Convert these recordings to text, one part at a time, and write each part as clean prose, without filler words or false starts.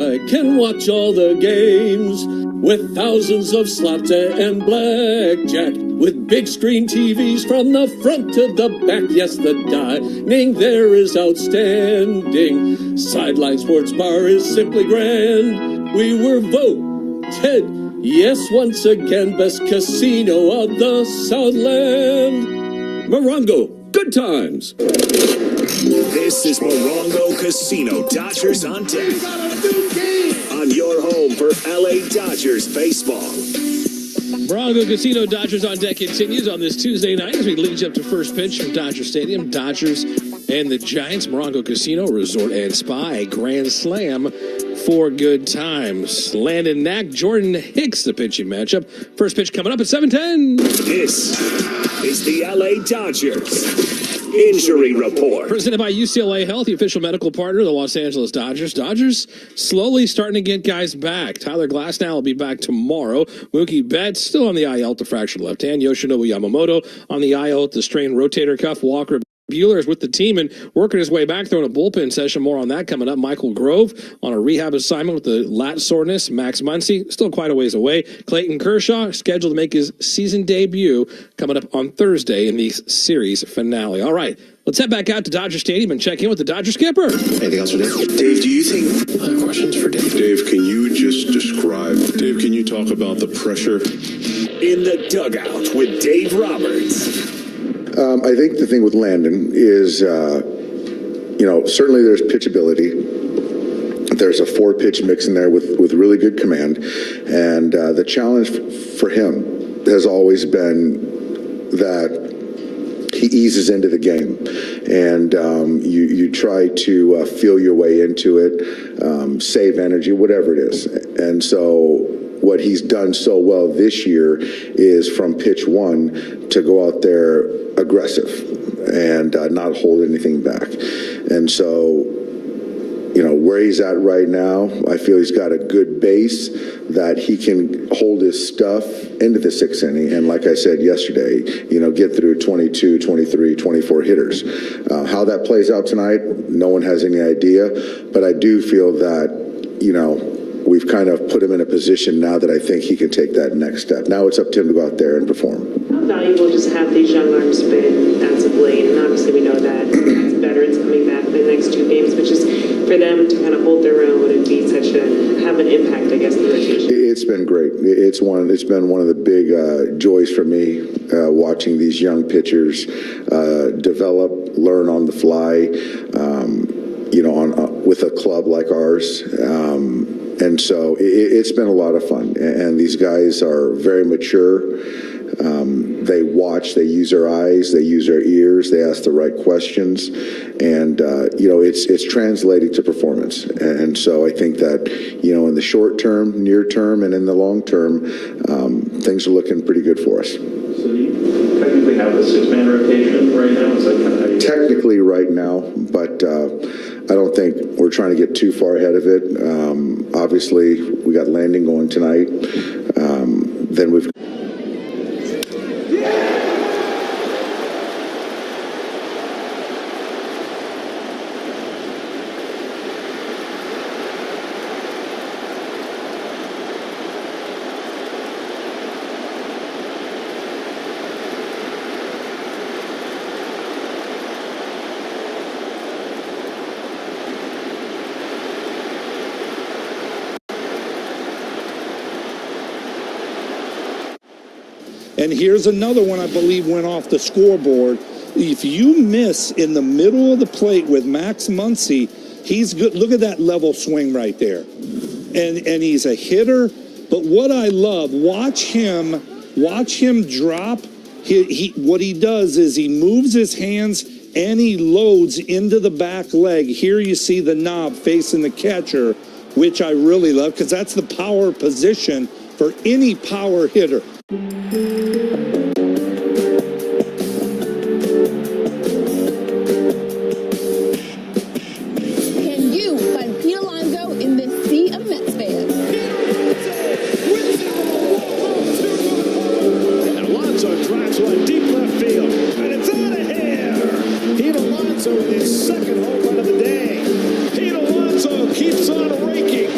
I can watch all the games with thousands of slots and blackjack, with big screen TVs from the front to the back. Yes, the dining there is outstanding. Sideline Sports Bar is simply grand. We were voted, yes, once again, best casino of the Southland. Morongo, good times. This is Morongo Casino Dodgers on deck. On your home for LA Dodgers baseball. Morongo Casino Dodgers on deck continues on this Tuesday night as we lead you up to first pitch from Dodger Stadium. Dodgers and the Giants. Morongo Casino Resort and Spa, a grand slam for good times. Landon Knack, Jordan Hicks, the pitching matchup. First pitch coming up at 7:10. This is the LA Dodgers Injury Report. Presented by UCLA Health, the official medical partner of the Los Angeles Dodgers. Dodgers slowly starting to get guys back. Tyler Glasnow will be back tomorrow. Mookie Betts still on the IL to fractured left hand. Yoshinobu Yamamoto on the IL to strained rotator cuff. Walker Buehler is with the team and working his way back, throwing a bullpen session. More on that coming up. Michael Grove on a rehab assignment with the lat soreness. Max Muncy still quite a ways away. Clayton Kershaw scheduled to make his season debut coming up on Thursday in the series finale. All right, let's head back out to Dodger Stadium and check in with the Dodger skipper. Anything else for Dave? Dave, do you think... questions for Dave? Dave, can you just describe... Dave, can you talk about the pressure? In the dugout with Dave Roberts. I think the thing with Landon is, certainly there's pitchability. There's a 4-pitch mix in there with really good command. And the challenge for him has always been that he eases into the game. And you try to feel your way into it, save energy, whatever it is. And so what he's done so well this year is from pitch 1 to go out there aggressive and not hold anything back. And so, where he's at right now, I feel he's got a good base that he can hold his stuff into the 6th inning. And like I said yesterday, get through 22, 23, 24 hitters. How that plays out tonight, no one has any idea. But I do feel that, we've kind of put him in a position now that I think he can take that next step. Now it's up to him to go out there and perform. How valuable just have these young arms been as of late? And obviously we know that it's veterans coming back the next 2 games, but just for them to kind of hold their own and be have an impact, I guess, in the rotation. It's been great. It's been one of the big joys for me watching these young pitchers develop, learn on the fly, with a club like ours. And so it's been a lot of fun. And these guys are very mature. They watch, they use their eyes, they use their ears, they ask the right questions. And, it's translating to performance. And so I think that, in the short term, near term, and in the long term, things are looking pretty good for us. So do you technically have a 6-man rotation right now? Is that kind of how you... Technically right now, but I don't think we're trying to get too far ahead of it. Obviously, we got Landon going tonight. Then we've... And here's another one I believe went off the scoreboard. If you miss in the middle of the plate with Max Muncy, he's good. Look at that level swing right there. And he's a hitter. But what I love, watch him drop. What he does is he moves his hands and he loads into the back leg. Here you see the knob facing the catcher, which I really love because that's the power position for any power hitter. Can you find Pete Alonzo in this sea of Mets fans? And Alonzo drives one deep left field, and it's out of here. Pete Alonzo with his 2nd home run of the day. Pete Alonzo keeps on raking.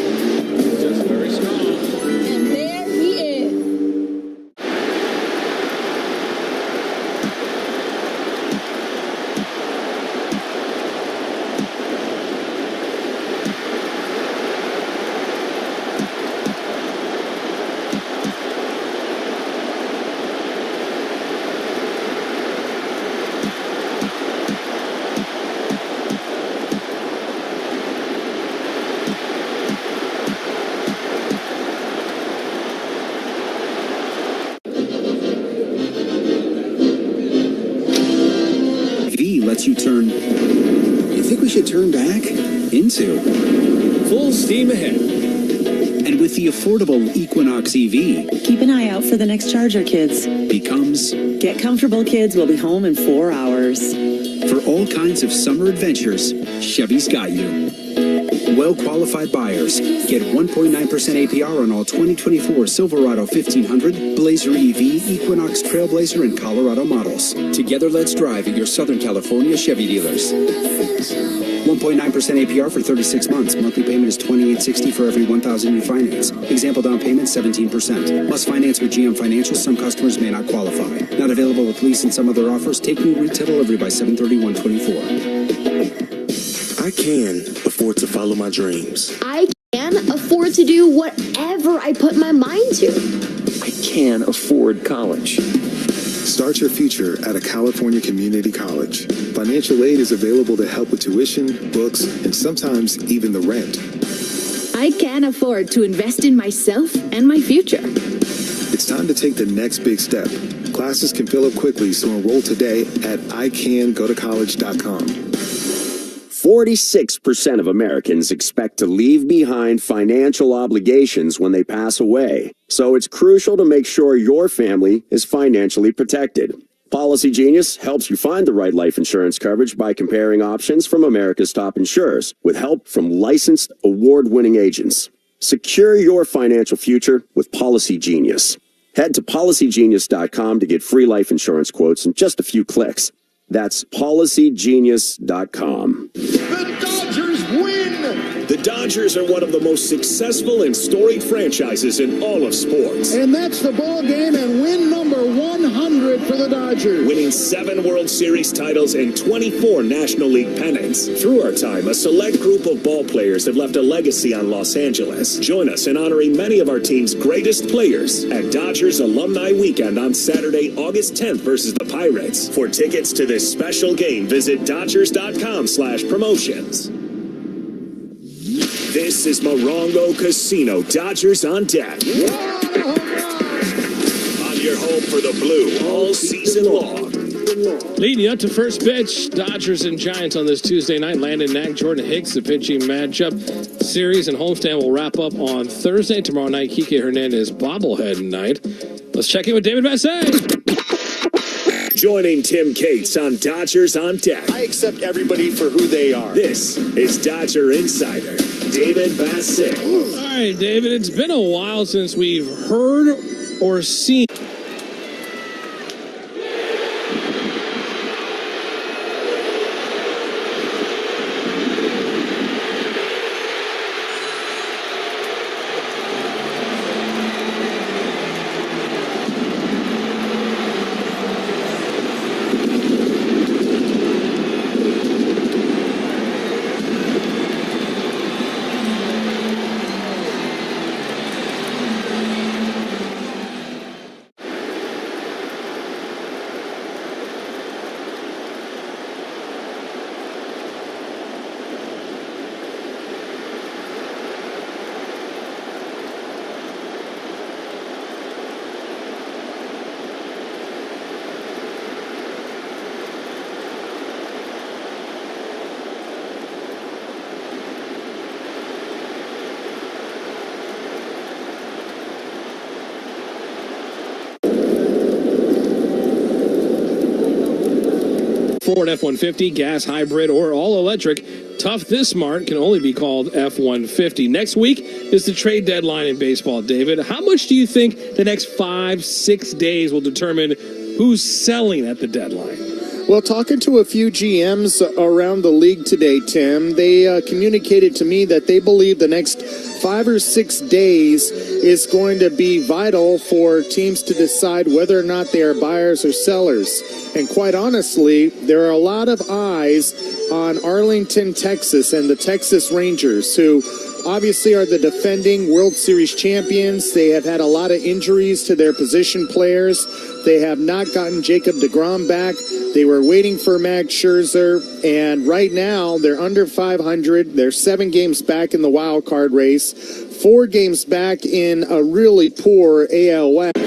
turn. You think we should turn back? Into full steam ahead. And with the affordable Equinox EV, keep an eye out for the next Charger, kids. Becomes get comfortable, kids. We'll be home in 4 hours. For all kinds of summer adventures, Chevy's got you. Well-qualified buyers get 1.9% APR on all 2024 Silverado 1500, Blazer EV, Equinox Trailblazer, and Colorado models. Together, let's drive at your Southern California Chevy dealers. 1.9% APR for 36 months. Monthly payment is $28.60 for every $1,000 you finance. Example down payment 17%. Must finance with GM Financial. Some customers may not qualify. Not available with lease and some other offers. Take new retail delivery by 7/31/24. I can afford to follow my dreams. I can afford to do whatever I put my mind to. I can afford college. Start your future at a California community college. Financial aid is available to help with tuition, books, and sometimes even the rent. I can afford to invest in myself and my future. It's time to take the next big step. Classes can fill up quickly, so enroll today at icangotocollege.com. 46% of Americans expect to leave behind financial obligations when they pass away. So it's crucial to make sure your family is financially protected. Policy Genius helps you find the right life insurance coverage by comparing options from America's top insurers with help from licensed award-winning agents. Secure your financial future with Policy Genius. Head to policygenius.com to get free life insurance quotes in just a few clicks. That's policygenius.com. The Dodgers win! The Dodgers are one of the most successful and storied franchises in all of sports. And that's the ball game and win number 100 for the Dodgers. Winning 7 World Series titles and 24 National League pennants. Through our time, a select group of ball players have left a legacy on Los Angeles. Join us in honoring many of our team's greatest players at Dodgers Alumni Weekend on Saturday, August 10th versus the Pirates. For tickets to this special game, visit Dodgers.com/promotions. This is Morongo Casino, Dodgers on deck. On your home for the blue all season long. Leading up to first pitch, Dodgers and Giants on this Tuesday night. Landon Knack, Jordan Hicks, the pitching matchup. Series and homestand will wrap up on Thursday. Tomorrow night, Kike Hernandez bobblehead night. Let's check in with David Bassett. Joining Tim Cates on Dodgers on Deck. I accept everybody for who they are. This is Dodger Insider, David Bassett. All right, David, it's been a while since we've heard or seen. Ford F-150, gas, hybrid, or all-electric. Tough this smart can only be called F-150. Next week is the trade deadline in baseball, David. How much do you think the next 5-6 days will determine who's selling at the deadline? Well, talking to a few GMs around the league today, Tim, they communicated to me that they believe the next 5 or 6 days is going to be vital for teams to decide whether or not they are buyers or sellers. And quite honestly, there are a lot of eyes on Arlington, Texas, and the Texas Rangers, who obviously are the defending World Series champions. They have had a lot of injuries to their position players. They have not gotten Jacob deGrom back. They were waiting for Max Scherzer, and right now they're under 500. They're 7 games back in the wild card race, 4 games back in a really poor AL West.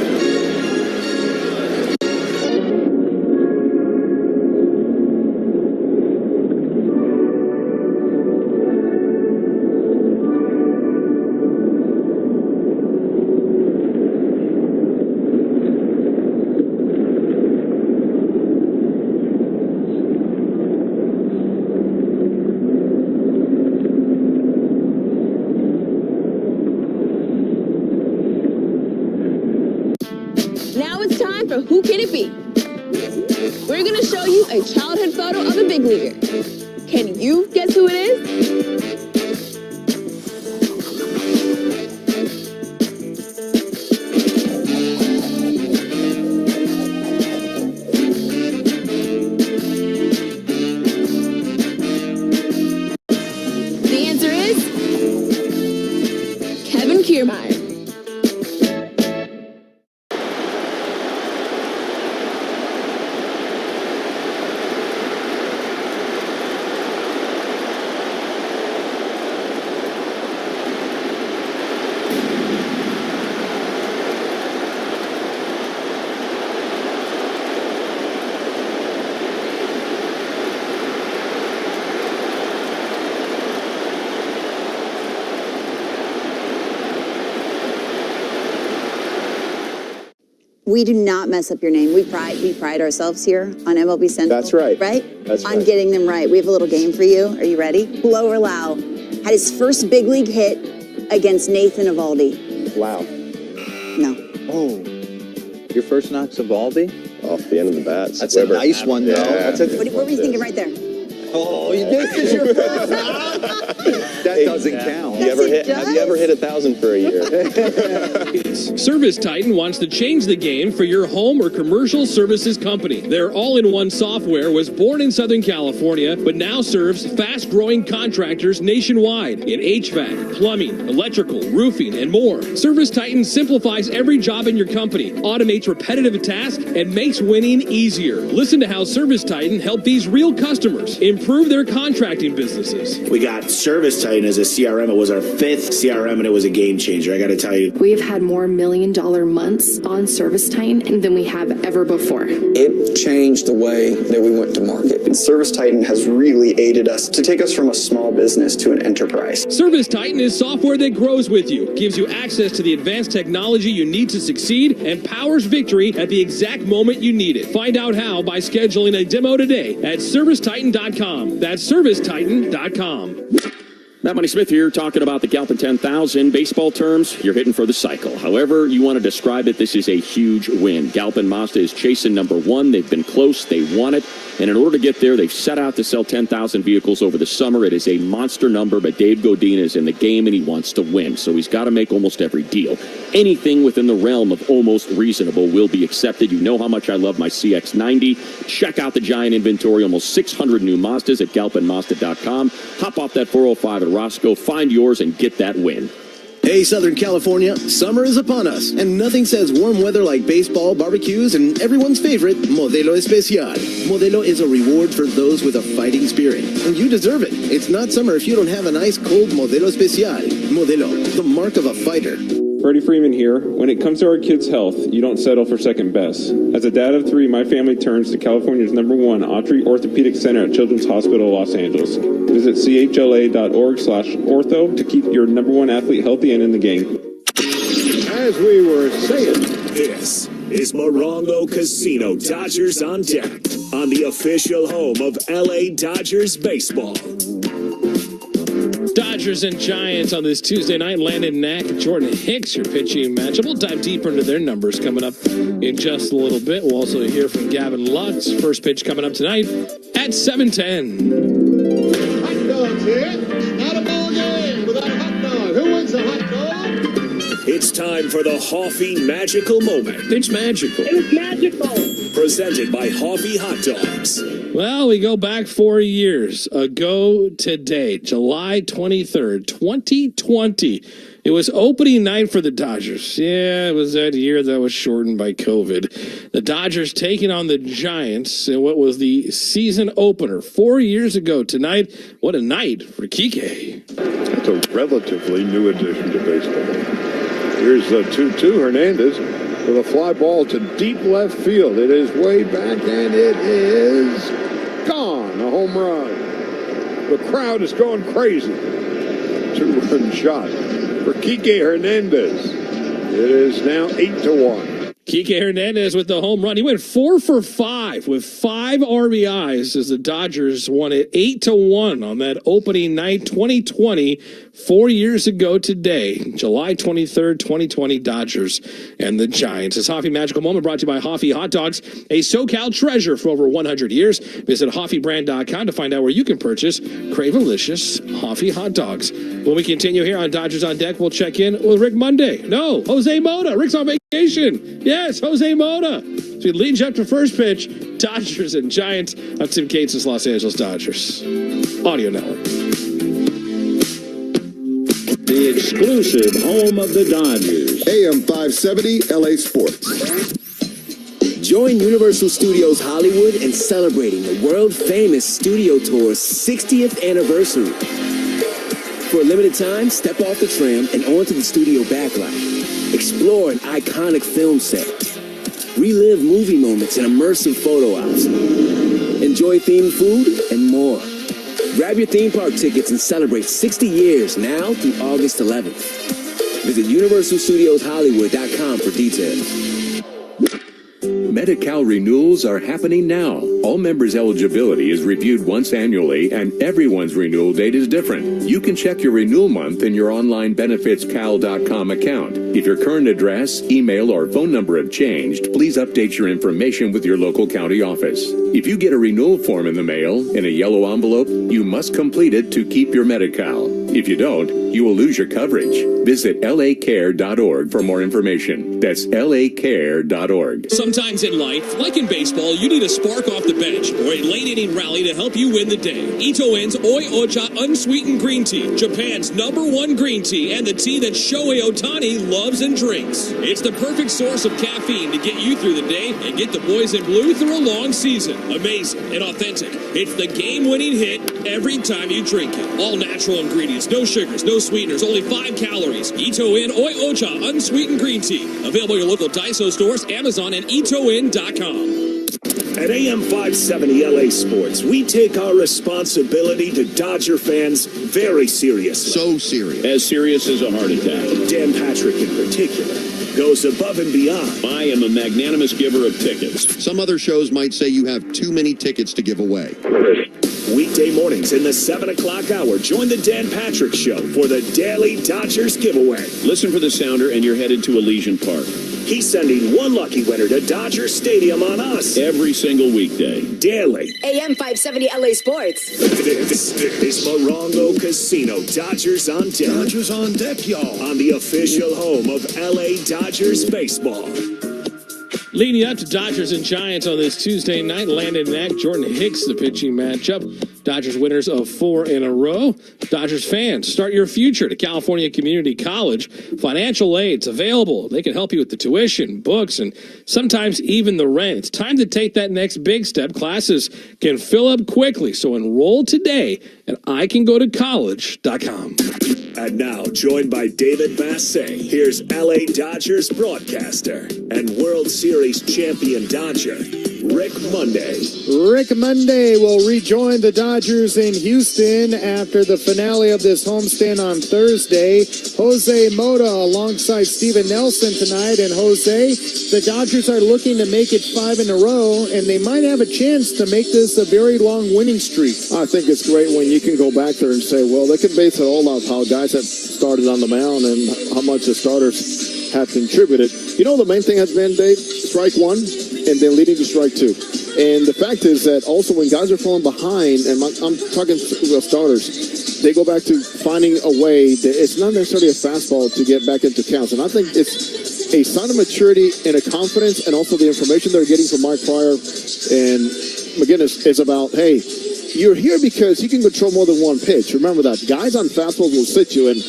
for Who Can It Be? We're going to show you a childhood photo of a big leaguer. Can you guess who it is? The answer is Kevin Kiermaier. We do not mess up your name. We pride ourselves here on MLB Central. That's right. Right? That's on right. getting them right. We have a little game for you. Are you ready? Blow or Lau had his first big league hit against Nathan Eovaldi. Wow. No. Oh. Your first knock's Eovaldi? Off the end of the bats. That's a nice one, though. Yeah. What were you thinking right there? Oh, this is your first knock? That doesn't count. Have you ever hit 1,000 for a year? Service Titan wants to change the game for your home or commercial services company. Their all-in-one software was born in Southern California, but now serves fast-growing contractors nationwide in HVAC, plumbing, electrical, roofing, and more. Service Titan simplifies every job in your company, automates repetitive tasks, and makes winning easier. Listen to how Service Titan helped these real customers improve their contracting businesses. We got Service Titan as a CRM. It was our 5th CRM, and it was a game changer. I got to tell you. We've had more $1 million months on Service Titan than we have ever before. It changed the way that we went to market. Service Titan has really aided us to take us from a small business to an enterprise. Service Titan is software that grows with you, gives you access to the advanced technology you need to succeed, and powers victory at the exact moment you need it. Find out how by scheduling a demo today at servicetitan.com. That's servicetitan.com. Matt Money Smith here, talking about the Galpin 10,000. Baseball terms, you're hitting for the cycle. However you want to describe it, this is a huge win. Galpin Mazda is chasing number one. They've been close. They won it. And in order to get there, they've set out to sell 10,000 vehicles over the summer. It is a monster number, but Dave Godin is in the game, and he wants to win. So he's got to make almost every deal. Anything within the realm of almost reasonable will be accepted. You know how much I love my CX-90. Check out the giant inventory, almost 600 new Mazdas at galpinmazda.com. Hop off that 405 at Roscoe, find yours, and get that win. Hey, Southern California, summer is upon us, and nothing says warm weather like baseball, barbecues, and everyone's favorite, Modelo Especial. Modelo is a reward for those with a fighting spirit, and you deserve it. It's not summer if you don't have an ice cold Modelo Especial. Modelo, the mark of a fighter. Freddie Freeman here. When it comes to our kids' health, you don't settle for second best. As a dad of 3, my family turns to California's #1 Autry Orthopedic Center at Children's Hospital Los Angeles. Visit chla.org/ortho to keep your #1 athlete healthy and in the game. As we were saying, this is Morongo Casino Dodgers on Deck on the official home of LA Dodgers baseball. Dodgers and Giants on this Tuesday night. Landon Knack, Jordan Hicks, your pitching matchup. We'll dive deeper into their numbers coming up in just a little bit. We'll also hear from Gavin Lux. First pitch coming up tonight at 7:10. hot dogs here. Not a ball game without a hot dog. Who wins a hot dog? It's time for the Hoffy Magical Moment. It's magical. It's magical. Presented by Hoffy Hot Dogs. Well, we go back 4 years ago today, July 23rd, 2020. It was opening night for the Dodgers. Yeah, it was that year that was shortened by COVID. The Dodgers taking on the Giants in what was the season opener 4 years ago tonight. What a night for Kike. That's a relatively new addition to baseball. Here's the 2-2 Hernandez with a fly ball to deep left field. It is way back, and it is gone. A home run. The crowd is going crazy. 2-run shot for Kike Hernandez. It is now 8-1. Kike Hernandez with the home run. He went 4 for 5. alive with 5 RBIs as the Dodgers won it 8-1 on that opening night 2020, 4 years ago today, July 23rd, 2020, Dodgers and the Giants. This Hoffy Magical Moment brought to you by Hoffy Hot Dogs, a SoCal treasure for over 100 years. Visit HoffyBrand.com to find out where you can purchase Cravelicious Hoffy Hot Dogs. When we continue here on Dodgers on Deck, we'll check in with Rick Monday. No, Jose Mota. Rick's on vacation. Yes, Jose Mota. So he leads you up to first pitch. Dodgers and Giants on Tim Cates' Los Angeles Dodgers Audio Network. The exclusive home of the Dodgers. AM 570 LA Sports. Join Universal Studios Hollywood in celebrating the world-famous Studio Tour's 60th anniversary. For a limited time, step off the tram and onto the studio backlot. Explore an iconic film set. Relive movie moments and immersive photo ops. Enjoy themed food and more. Grab your theme park tickets and celebrate 60 years now through August 11th. Visit UniversalStudiosHollywood.com for details. Medi-Cal renewals are happening now. All members' eligibility is reviewed once annually, and everyone's renewal date is different. You can check your renewal month in your online benefitscal.com account. If your current address, email, or phone number have changed, please update your information with your local county office. If you get a renewal form in the mail in a yellow envelope, you must complete it to keep your Medi-Cal. If you don't, you will lose your coverage. Visit lacare.org for more information. That's lacare.org. Sometimes in life, like in baseball, you need a spark off the bench or a late inning rally to help you win the day. Ito Inn's Oi Ocha Unsweetened Green Tea, Japan's #1 green tea, and the tea that Shohei Ohtani loves and drinks. It's the perfect source of caffeine to get you through the day and get the boys in blue through a long season. Amazing and authentic. It's the game-winning hit every time you drink it. All natural ingredients, no sugars, no sweeteners, only 5 calories. Ito In Oi Ocha Unsweetened Green Tea. Available at your local Daiso stores, Amazon, and itoin.com. At AM 570 LA Sports, we take our responsibility to Dodger fans very seriously. So serious. As serious as a heart attack. Dan Patrick in particular goes above and beyond. I am a magnanimous giver of tickets. Some other shows might say you have too many tickets to give away. Weekday mornings in the 7 o'clock hour, join the Dan Patrick Show for the Daily Dodgers Giveaway. Listen for the sounder and you're headed to Elysian Park. He's sending one lucky winner to Dodger Stadium on us. Every single weekday. Daily. AM 570 LA Sports. This is Morongo Casino. Dodgers on deck. Dodgers on deck, y'all. On the official home of LA Dodgers baseball. Leading up to Dodgers and Giants on this Tuesday night, Landon Knack, Jordan Hicks, the pitching matchup. Dodgers winners of 4 in a row. Dodgers fans, start your future to California Community College. Financial aid's available. They can help you with the tuition, books, and sometimes even the rent. It's time to take that next big step. Classes can fill up quickly, so enroll today at icangotocollege.com. And now, joined by David Massey, here's LA Dodgers broadcaster and World Series champion Dodger, Rick Monday. Rick Monday will rejoin the Dodgers in Houston after the finale of this homestand on Thursday. Jose Mota alongside Steven Nelson tonight. And Jose, the Dodgers are looking to make it 5 in a row, and they might have a chance to make this a very long winning streak. I think it's great when you can go back there and say, well, they can base it all off how guys have started on the mound and how much the starters have contributed. You know, the main thing has been, Dave, strike 1 and then leading to strike 2. And the fact is that also when guys are falling behind, and I'm talking starters, they go back to finding a way that it's not necessarily a fastball to get back into counts. And I think it's a sign of maturity and a confidence, and also the information they're getting from Mike Pryor and McGinnis is about, hey, you're here because you can control more than one pitch. Remember that. Guys on fastballs will sit you, and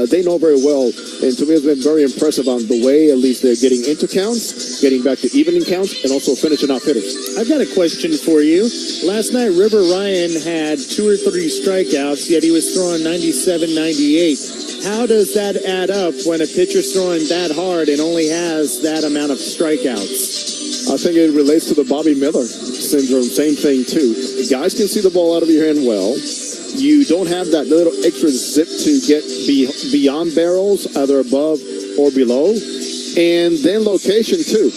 they know very well. And to me, it's been very impressive on the way, at least they're getting into counts, getting back to evening counts, and also finishing off hitters. I've got a question for you. Last night, River Ryan had 2 or 3 strikeouts, yet he was throwing 97, 98. How does that add up when a pitcher's throwing that hard and only has that amount of strikeouts? I think it relates to the Bobby Miller syndrome. Same thing, too. Guys can see the ball out of your hand well. You don't have that little extra zip to get beyond barrels, either above or below. And then location, too.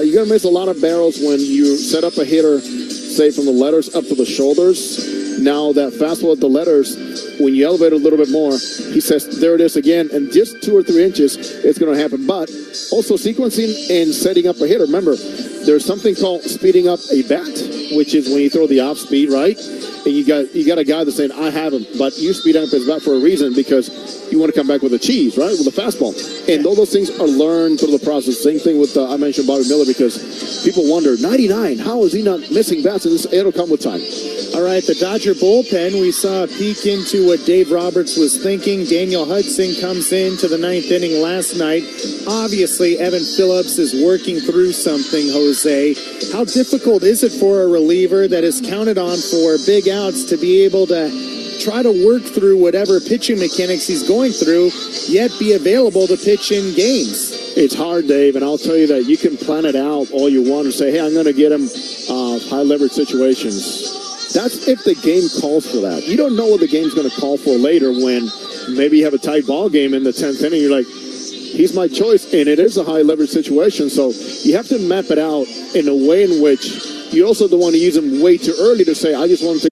You're going to miss a lot of barrels when you set up a hitter, say, from the letters up to the shoulders. Now, that fastball at the letters, when you elevate it a little bit more, he says, there it is again. And just 2 or 3 inches, it's going to happen. But also sequencing and setting up a hitter. Remember, there's something called speeding up a bat, which is when you throw the off speed, right? And you got a guy that's saying, I have him. But you speed up his bat for a reason because you want to come back with a cheese, right? With a fastball. And all those things are learned through the process. Same thing with, I mentioned Bobby Miller, because people wonder, 99, how is he not missing bats? And it'll come with time. All right, the Dodger bullpen, we saw a peek into what Dave Roberts was thinking. Daniel Hudson comes into the 9th inning last night. Obviously, Evan Phillips is working through something, Jose. How difficult is it for a reliever that is counted on for big outs to be able to try to work through whatever pitching mechanics he's going through, yet be available to pitch in games? It's hard, Dave, and I'll tell you that you can plan it out all you want and say, hey, I'm going to get him high leverage situations. That's if the game calls for that. You don't know what the game's going to call for later when maybe you have a tight ball game in the 10th inning. You're like, he's my choice, and it is a high leverage situation. So you have to map it out in a way in which you also don't want to use him way too early to say, I just want to.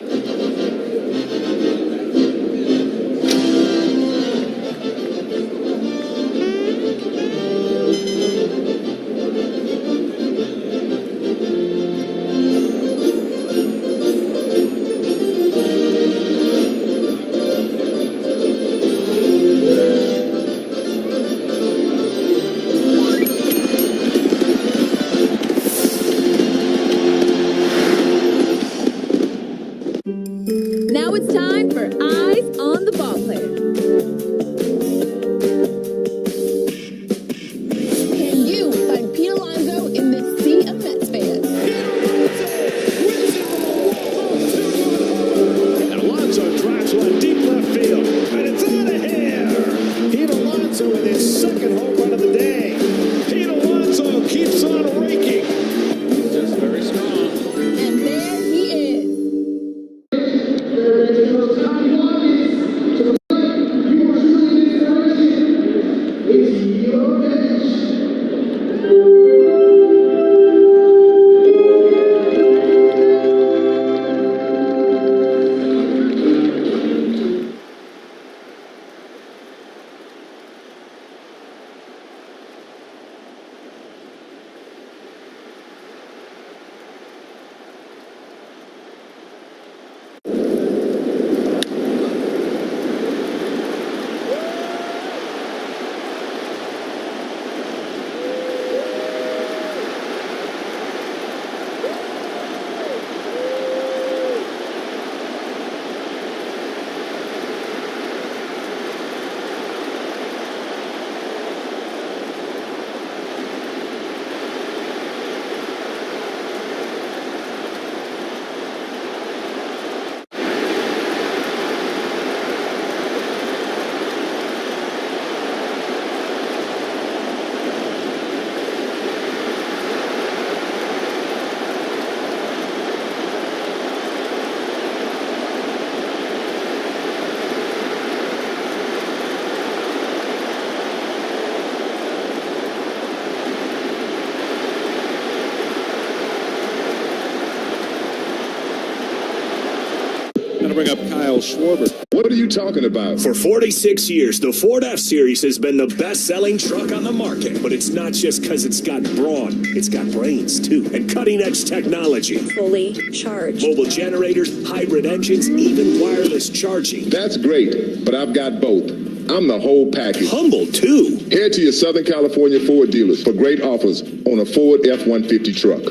Bring up Kyle Schwarber. What are you talking about? For 46 years, the Ford F-Series has been the best-selling truck on the market. But it's not just because it's got brawn. It's got brains, too, and cutting-edge technology. Fully charged. Mobile generators, hybrid engines, even wireless charging. That's great, but I've got both. I'm the whole package. Humble, too. Head to your Southern California Ford dealers for great offers on a Ford F-150 truck.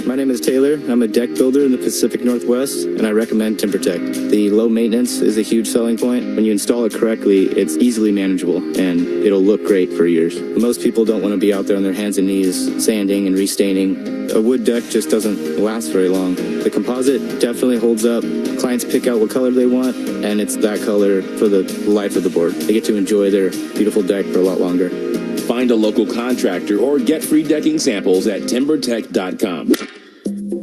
My name is Taylor. I'm a deck builder in the Pacific Northwest, and I recommend TimberTech. The low maintenance is a huge selling point. When you install it correctly, it's easily manageable, and it'll look great for years. Most people don't want to be out there on their hands and knees sanding and restaining. A wood deck just doesn't last very long. The composite definitely holds up. Clients pick out what color they want, and it's that color for the life of the board. They get to enjoy their beautiful deck for a lot longer. Find a local contractor or get free decking samples at TimberTech.com.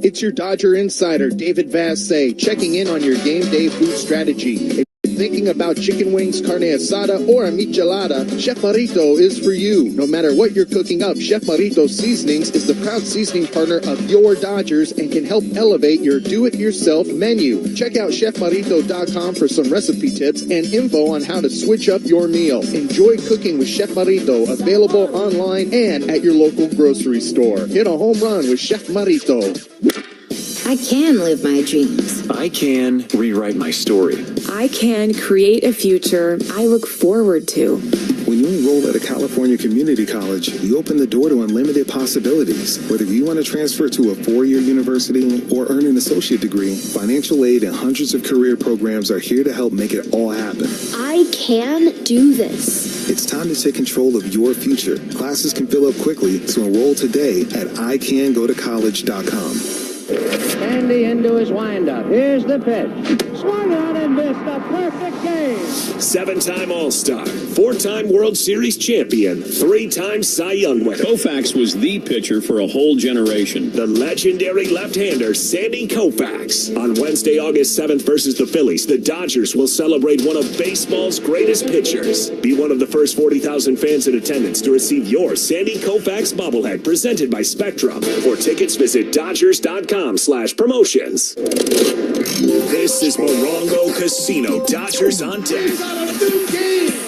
It's your Dodger insider, David Vassay, checking in on your game day food strategy. thinking about chicken wings, carne asada, or a michelada, Chef Merito is for you. No matter what you're cooking up, Chef Merito Seasonings is the proud seasoning partner of your Dodgers and can help elevate your do-it-yourself menu. Check out ChefMarito.com for some recipe tips and info on how to switch up your meal. Enjoy cooking with Chef Merito, available online and at your local grocery store. Hit a home run with Chef Merito. I can live my dreams. I can rewrite my story. I can create a future I look forward to. When you enroll at a California community college, you open the door to unlimited possibilities. Whether you want to transfer to a four-year university or earn an associate degree, financial aid and hundreds of career programs are here to help make it all happen. I can do this. It's time to take control of your future. Classes can fill up quickly, so enroll today at icangotocollege.com. Sandy into his windup. Here's the pitch. Swung on and missed a perfect game. 7-time All-Star, 4-time World Series champion, 3-time Cy Young winner. Koufax was the pitcher for a whole generation. The legendary left-hander Sandy Koufax. On Wednesday, August 7th versus the Phillies, the Dodgers will celebrate one of baseball's greatest pitchers. Be one of the first 40,000 fans in attendance to receive your Sandy Koufax bobblehead presented by Spectrum. For tickets, visit Dodgers.com/promotions. This is Morongo Casino Dodgers on deck.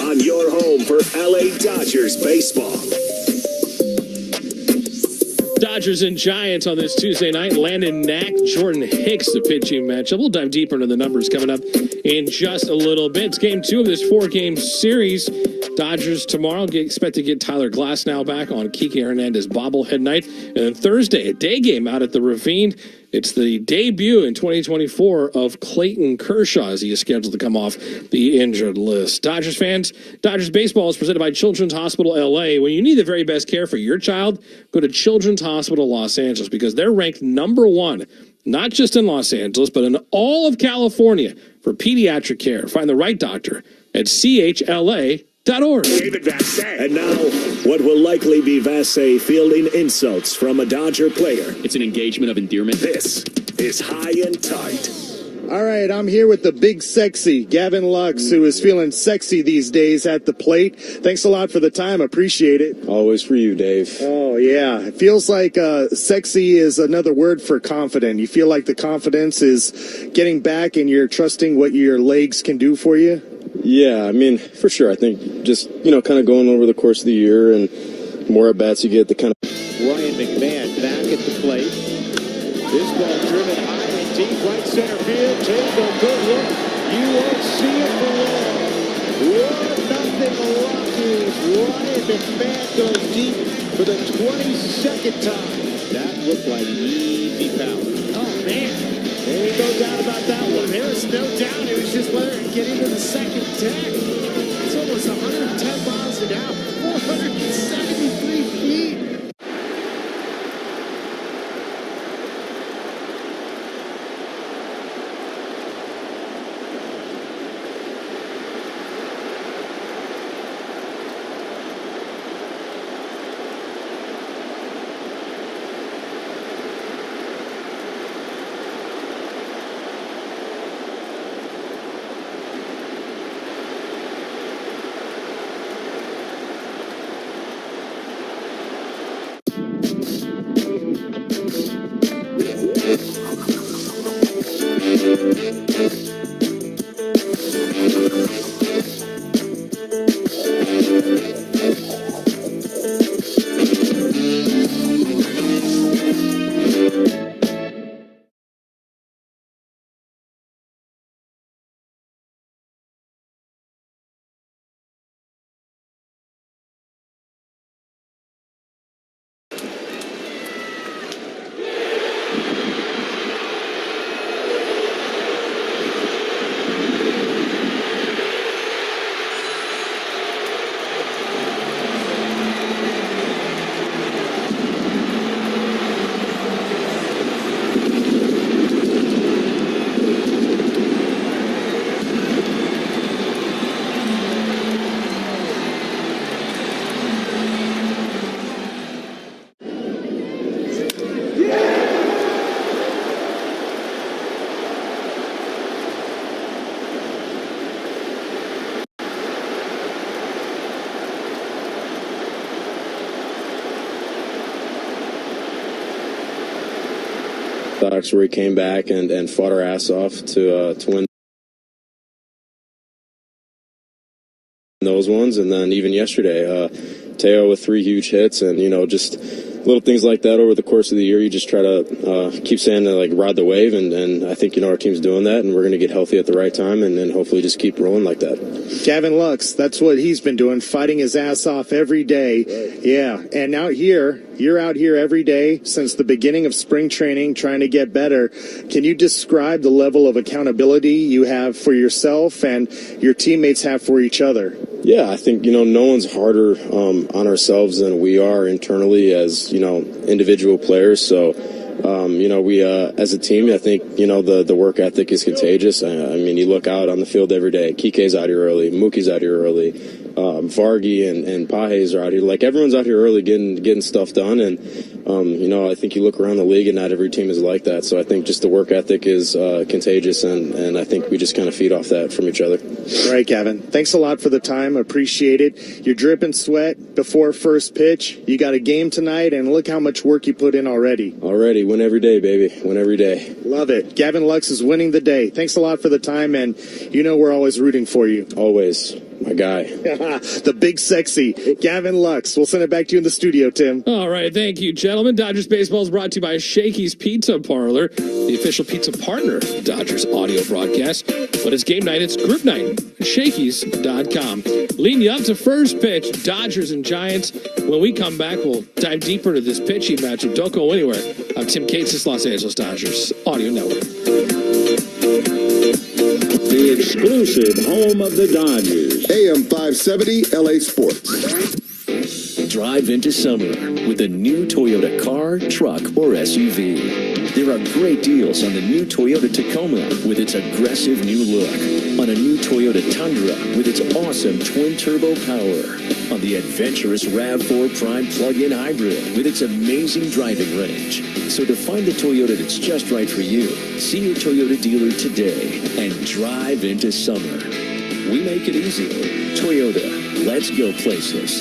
On your home for LA Dodgers baseball. Dodgers and Giants on this Tuesday night. Landon Knack, Jordan Hicks, the pitching matchup. We'll dive deeper into the numbers coming up in just a little bit. It's game 2 of this 4-game series. Dodgers tomorrow expect to get Tyler Glasnow back on Kike Hernandez bobblehead night. And then Thursday, a day game out at the Ravine. It's the debut in 2024 of Clayton Kershaw as he is scheduled to come off the injured list. Dodgers fans, Dodgers baseball is presented by Children's Hospital LA. When you need the very best care for your child, go to Children's Hospital Los Angeles because they're ranked number 1, not just in Los Angeles, but in all of California for pediatric care. Find the right doctor at chla.org. David Vassay. And now, what will likely be Vassay fielding insults from a Dodger player. It's an engagement of endearment. This is High and Tight. All right, I'm here with the big sexy, Gavin Lux, who is feeling sexy these days at the plate. Thanks a lot for the time. Appreciate it. Always for you, Dave. Oh, yeah. It feels like sexy is another word for confident. You feel like the confidence is getting back and you're trusting what your legs can do for you? Yeah, I mean, for sure. I think just, kind of going over the course of the year and more at-bats you get, the kind of... Ryan McMahon back at the plate. This ball driven high and deep right center field. Take a good look. You won't see it for long. 1-0 Rockies. Ryan McMahon goes deep for the 22nd time. That looked like easy power. Oh, man. There ain't no doubt about that one. There is no doubt. It was just whether it get into the second deck. It's almost 110 miles an hour. 473 feet. Sox, where he came back and fought our ass off to win those ones. And then even yesterday, Teo with 3 huge hits, and just little things like that over the course of the year. You just try to keep saying to ride the wave, and I think our team's doing that, and we're going to get healthy at the right time, and then hopefully just keep rolling like that. Gavin Lux, that's what he's been doing, fighting his ass off every day. Yeah, and out here, you're out here every day since the beginning of spring training trying to get better. Can you describe the level of accountability you have for yourself and your teammates have for each other? Yeah, I think, no one's harder on ourselves than we are internally as, individual players. So, we, as a team, I think, the work ethic is contagious. I mean, you look out on the field every day. Kike's out here early. Mookie's out here early. Vargy and Pajes are out here. Everyone's out here early getting stuff done. And, I think you look around the league and not every team is like that. So I think just the work ethic is contagious, and I think we just kind of feed off that from each other. All right, Gavin. Thanks a lot for the time. Appreciate it. You're dripping sweat before first pitch. You got a game tonight, and look how much work you put in already. Already. Win every day, baby. Win every day. Love it. Gavin Lux is winning the day. Thanks a lot for the time, and we're always rooting for you. Always. My guy. The big sexy Gavin Lux. We'll send it back to you in the studio, Tim. All right. Thank you, gentlemen. Dodgers Baseball is brought to you by Shaky's Pizza Parlor, the official pizza partner of the Dodgers audio broadcast. When it's game night, it's group night at Shakey's.com. Leading you up to first pitch, Dodgers and Giants. When we come back, we'll dive deeper into this pitching matchup. Don't go anywhere. I'm Tim Cates, this Los Angeles Dodgers Audio Network. The exclusive home of the Dodgers. AM 570 LA Sports. Drive into summer with a new Toyota car, truck, or SUV. There are great deals on the new Toyota Tacoma with its aggressive new look, on a new Toyota Tundra with its awesome twin-turbo power, on the adventurous RAV4 Prime plug-in hybrid with its amazing driving range. So to find the Toyota that's just right for you, see your Toyota dealer today and drive into summer. We make it easy. Toyota, let's go places.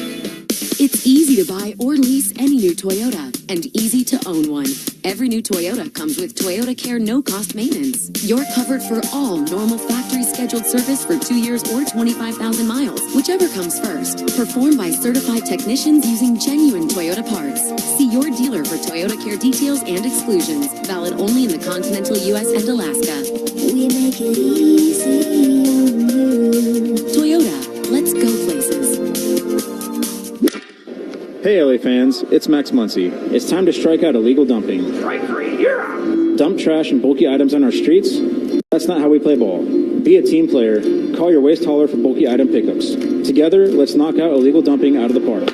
It's easy to buy or lease any new Toyota and easy to own one. Every new Toyota comes with Toyota Care no-cost maintenance. You're covered for all normal factory scheduled service for 2 years or 25,000 miles, whichever comes first. Performed by certified technicians using genuine Toyota parts. See your dealer for Toyota Care details and exclusions. Valid only in the continental U.S. and Alaska. We make it easy on you. Toyota, let's go places. Hey LA fans, it's Max Muncy. It's time to strike out illegal dumping. Strike three, you're out. Dump trash and bulky items on our streets? That's not how we play ball. Be a team player. Call your waste hauler for bulky item pickups. Together, let's knock out illegal dumping out of the park.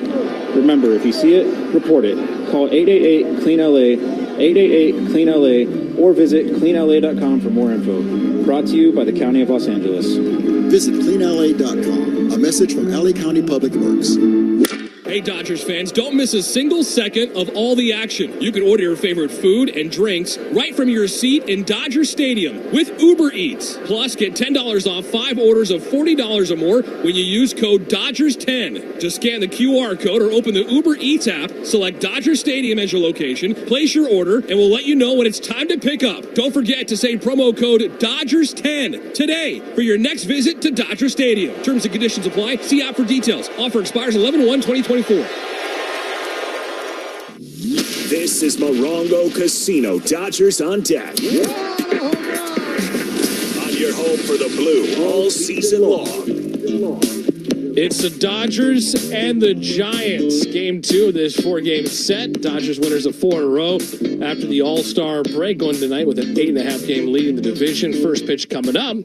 Remember, if you see it, report it. Call 888-CLEAN-LA, 888-CLEAN-LA, or visit cleanla.com for more info. Brought to you by the County of Los Angeles. Visit cleanla.com. A message from LA County Public Works. Hey Dodgers fans, don't miss a single second of all the action. You can order your favorite food and drinks right from your seat in Dodger Stadium with Uber Eats. Plus, get $10 off 5 orders of $40 or more when you use code DODGERS10. Just scan the QR code or open the Uber Eats app, select Dodger Stadium as your location, place your order, and we'll let you know when it's time to pick up. Don't forget to say promo code DODGERS10 today for your next visit to Dodger Stadium. Terms and conditions apply. See app for details. Offer expires 11/1/2024. This is Morongo Casino. Dodgers on deck. On your home for the blue all season long. It's the Dodgers and the Giants. Game 2 of this 4-game set. Dodgers winners of 4 in a row after the All-Star break, going tonight with an 8.5-game lead in the division. First pitch coming up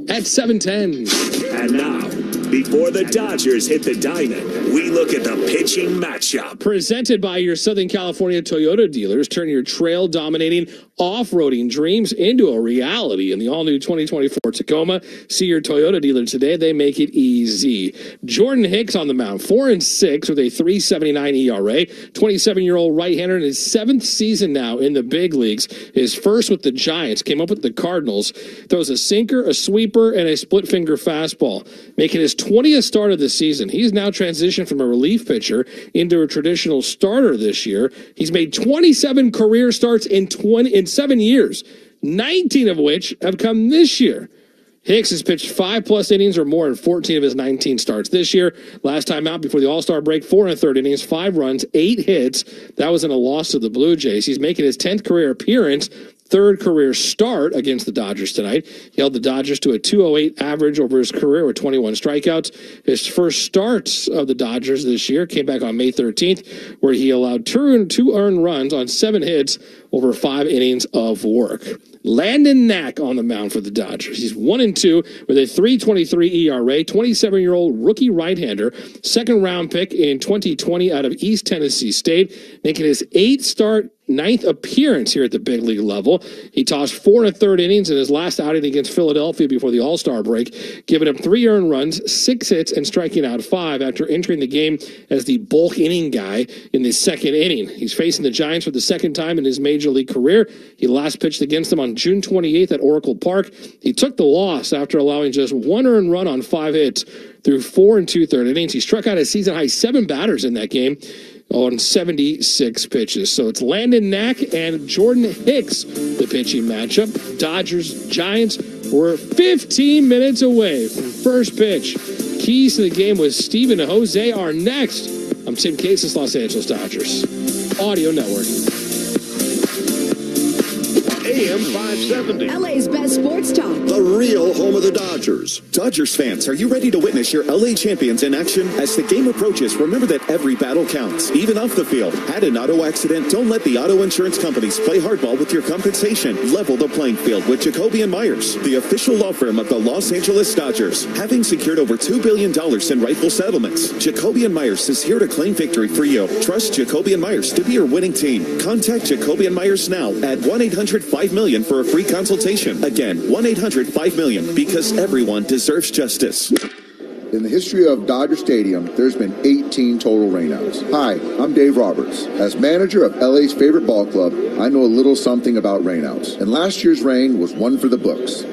at 7:10. And now, before the Dodgers hit the diamond, we look at the pitching matchup. Presented by your Southern California Toyota dealers. Turn your trail-dominating off-roading dreams into a reality in the all-new 2024 Tacoma. See your Toyota dealer today. They make it easy. Jordan Hicks on the mound, 4-6 with a 3.79 ERA. 27-year-old right-hander in his 7th season now in the big leagues. His first with the Giants, came up with the Cardinals. Throws a sinker, a sweeper, and a split-finger fastball, making his 20th start of the season. He's now transitioned from a relief pitcher into a traditional starter this year. He's made 27 career starts in 7 years, 19 of which have come this year. Hicks has pitched 5+ innings or more in 14 of his 19 starts this year. Last time out before the All-Star break, 4 1/3 innings, 5 runs, 8 hits. That was in a loss to the Blue Jays. He's making his 10th career appearance, 3rd career start against the Dodgers tonight. He held the Dodgers to a 208 average over his career with 21 strikeouts. His first starts of the Dodgers this year came back on May 13th, where he allowed 2 earned runs on 7 hits over 5 innings of work. Landon Knack on the mound for the Dodgers. He's 1-2 with a 3.23 ERA, 27-year-old rookie right-hander, 2nd-round pick in 2020 out of East Tennessee State, making his 8th start, 9th appearance here at the big league level. He tossed 4 1/3 innings in his last outing against Philadelphia before the All-Star break, giving up 3 earned runs, 6 hits, and striking out 5 after entering the game as the bulk inning guy in the 2nd inning. He's facing the Giants for the 2nd time in his major league career. He last pitched against them on June 28th at Oracle Park. He took the loss after allowing just 1 earned run on 5 hits through 4 2/3 innings. He struck out a season-high 7 batters in that game on 76 pitches. So it's Landon Knack and Jordan Hicks, the pitching matchup. Dodgers-Giants were 15 minutes away from first pitch. Keys to the game with Stephen and Jose are next. I'm Tim Cases, Los Angeles Dodgers Audio Network. AM 570. LA's best sports talk. The real home of the Dodgers. Dodgers fans, are you ready to witness your LA champions in action? As the game approaches, remember that every battle counts, even off the field. Had an auto accident? Don't let the auto insurance companies play hardball with your compensation. Level the playing field with Jacobian Myers, the official law firm of the Los Angeles Dodgers. Having secured over $2 billion in rightful settlements, Jacobian Myers is here to claim victory for you. Trust Jacobian Myers to be your winning team. Contact Jacobian Myers now at 1-800-5-MILLION for a free consultation. Again, 1-800-5-MILLION, because everyone deserves justice. In the history of Dodger Stadium, there's been 18 total rainouts. Hi, I'm Dave Roberts. As manager of LA's favorite ball club, I know a little something about rainouts. And last year's rain was one for the books.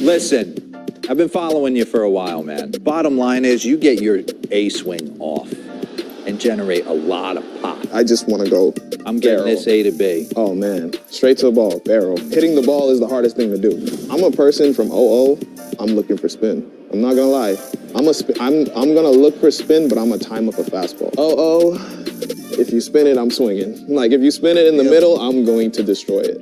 Listen, I've been following you for a while, man. Bottom line is you get your A swing off and generate a lot of pop. I just want to go. I'm getting this A to B. Oh, man. Straight to the ball, barrel. Hitting the ball is the hardest thing to do. I'm a person from 0-0. I'm looking for spin. I'm not going to lie. I'm going to look for spin, but I'm going to time up a fastball. 0-0. If you spin it, I'm swinging. Like, if you spin it in the middle, I'm going to destroy it.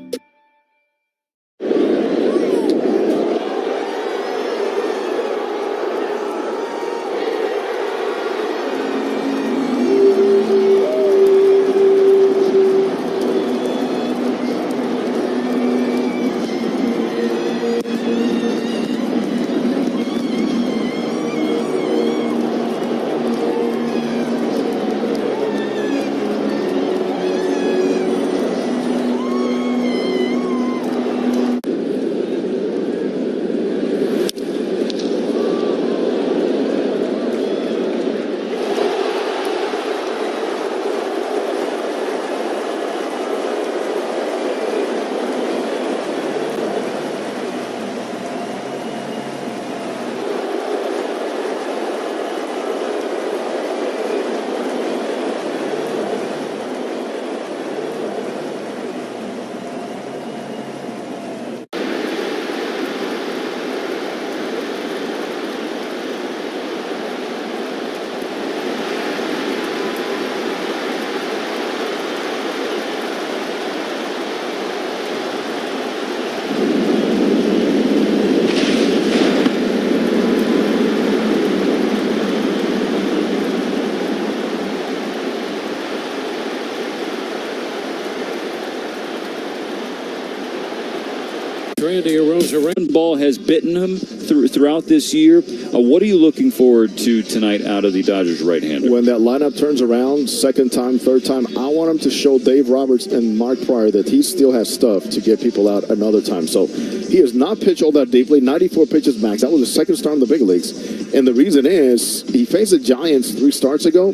Randy Arozarena. Ball has bitten him throughout this year. What are you looking forward to tonight out of the Dodgers right-hander? When that lineup turns around, second time, third time, I want him to show Dave Roberts and Mark Pryor that he still has stuff to get people out another time. So he has not pitched all that deeply. 94 pitches max. That was his second start in the big leagues. And the reason is he faced the Giants 3 starts ago.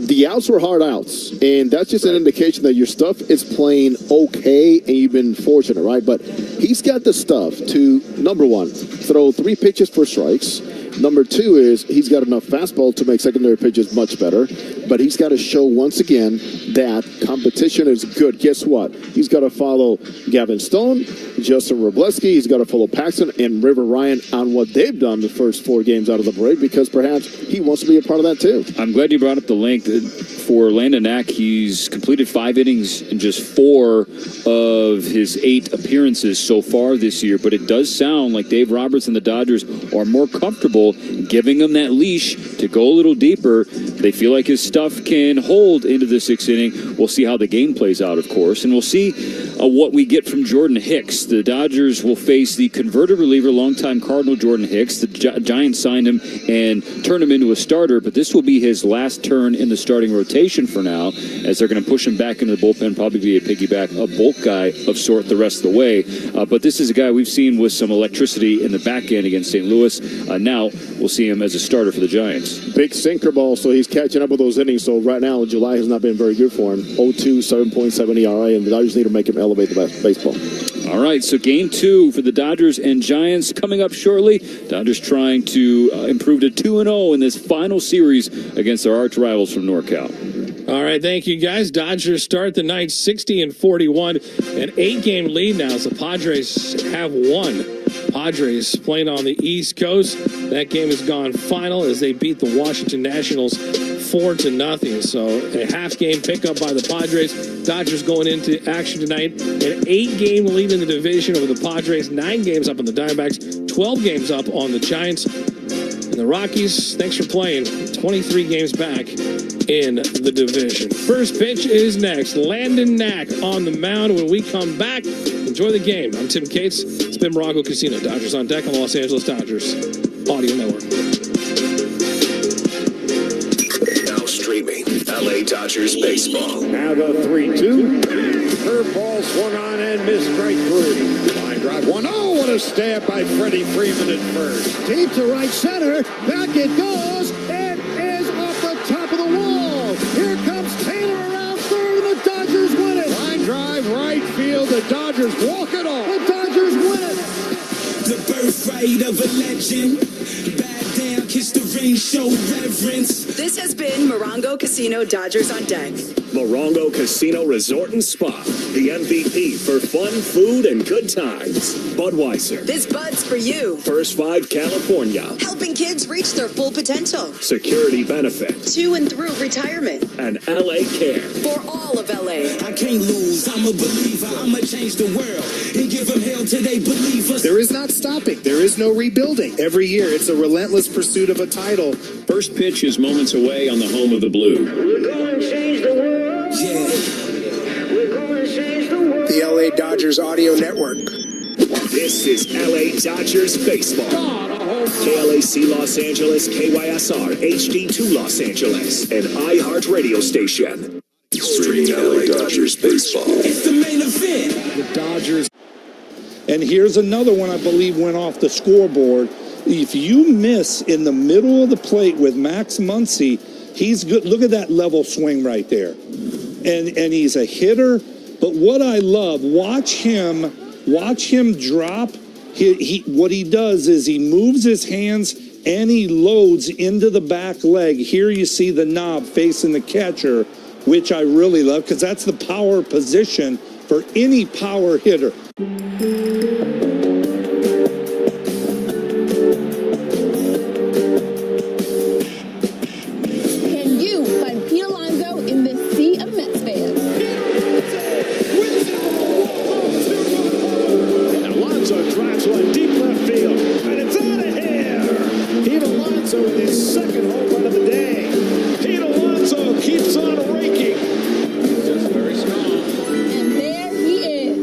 The outs were hard outs, and that's just an indication that your stuff is playing okay, and you've been fortunate, right? But he's got the stuff to, number one, throw 3 pitches for strikes. Number 2 is he's got enough fastball to make secondary pitches much better, but he's got to show once again that competition is good. Guess what? He's got to follow Gavin Stone, Justin Robleski, he's got to follow Paxton and River Ryan on what they've done the first 4 games out of the break, because perhaps he wants to be a part of that too. I'm glad you brought up the length. For Landon Knack, he's completed 5 innings in just 4 of his 8 appearances so far this year, but it does sound like Dave Roberts and the Dodgers are more comfortable giving him that leash to go a little deeper. They feel like his stuff can hold into the 6th inning. We'll see how the game plays out, of course, and we'll see what we get from Jordan Hicks. The Dodgers will face the converted reliever, longtime Cardinal Jordan Hicks. The Giants signed him and turned him into a starter, but this will be his last turn in the starting rotation for now, as they're going to push him back into the bullpen, probably be a piggyback, a bulk guy of sort the rest of the way. But this is a guy we've seen with some electricity in the back end against St. Louis. Now we'll see him as a starter for the Giants. Big sinker ball, so he's catching up with those innings. So right now, July has not been very good for him. 0-2, 7.7 ERA, and the Dodgers need to make him elevate the baseball. All right, so game 2 for the Dodgers and Giants coming up shortly. Dodgers trying to improve to 2-0 in this final series against their arch rivals from NorCal. All right, thank you, guys. Dodgers start the night 60-41, an 8-game lead now as the Padres have won. Padres playing on the East Coast. That game has gone final as they beat the Washington Nationals 4-0. So a half-game pickup by the Padres. Dodgers going into action tonight. An 8-game lead in the division over the Padres. 9 games up on the Diamondbacks. 12 games up on the Giants. And the Rockies, thanks for playing. 23 games back in the division. First pitch is next. Landon Knack on the mound. When we come back, enjoy the game. I'm Tim Cates. It's been Morongo Casino. Dodgers on deck on the Los Angeles Dodgers Audio Network. Now streaming LA Dodgers baseball. Now the 3-2. Curveball swung on and missed strike 3. Line drive 1-0. What a stab by Freddie Freeman at first. Deep to right center. Back it goes. It is off the top of the wall. Here comes Taylor around third, and the Dodgers win it. Line drive right field. The Dodgers walk it off. The Dodgers win it. The birthright of a legend. Back down, kiss the ring, show reverence. This has been Morongo Casino Dodgers on Deck. Morongo Casino Resort and Spa, the MVP for fun, food, and good times. Budweiser. This Bud's for you. First 5 California. Helping kids reach their full potential. Security benefit. To and through retirement. And LA Care. For all of LA. I can't lose, I'm a believer. I'ma change the world and give them hell till they believe us. There is not stopping. There is no rebuilding. Every year, it's a relentless pursuit of a title. First pitch is moments away on the home of the Blue. We're going to change the world. Yeah. We're going to change the world. The LA Dodgers Audio Network. This is LA Dodgers baseball. KLAC Los Angeles, KYSR, HD2 Los Angeles, and iHeart radio station. Streaming LA Dodgers baseball. It's the main event. The Dodgers. And here's another one I believe went off the scoreboard. If you miss in the middle of the plate with Max Muncy, he's good. Look at that level swing right there. And he's a hitter. But what I love, watch him drop. What he does is he moves his hands and he loads into the back leg. Here you see the knob facing the catcher, which I really love because that's the power position for any power hitter. Can you find Pete Alonzo in this sea of Mets fans? Alonzo drives one deep left field, and it's out of here. Pete Alonzo with his second home run of the day. Pete Alonzo keeps on raking. Just very strong. And there he is.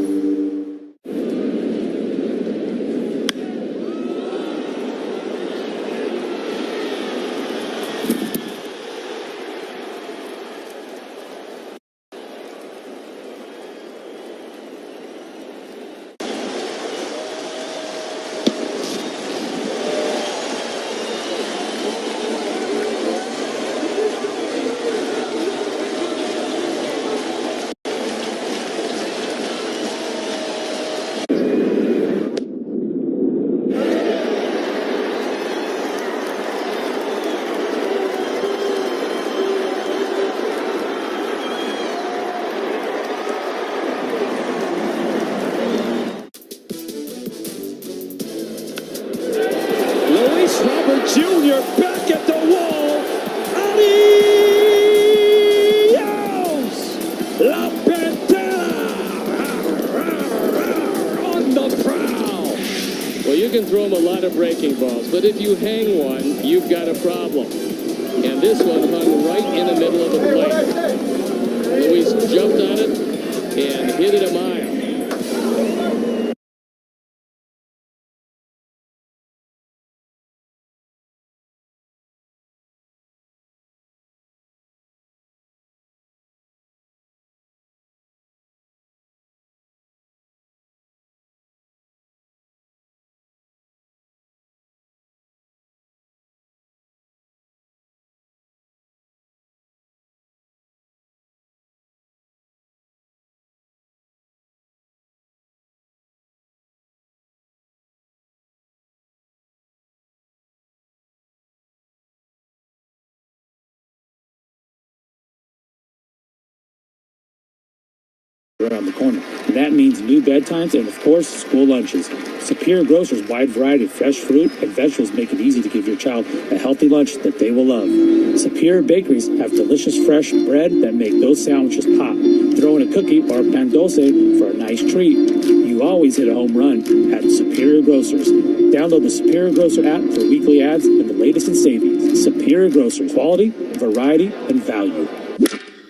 throw him a lot of breaking balls, but if you hang one, you've got a problem. And this one hung right in the middle of the plate. Luis jumped on it and hit it a mile. Around the corner. And that means new bedtimes and, of course, school lunches. Superior Grocers' wide variety of fresh fruit and vegetables make it easy to give your child a healthy lunch that they will love. Superior Bakeries have delicious fresh bread that make those sandwiches pop. Throw in a cookie or a pan dulce for a nice treat. You always hit a home run at Superior Grocers. Download the Superior Grocer app for weekly ads and the latest in savings. Superior Grocers. Quality, variety, and value.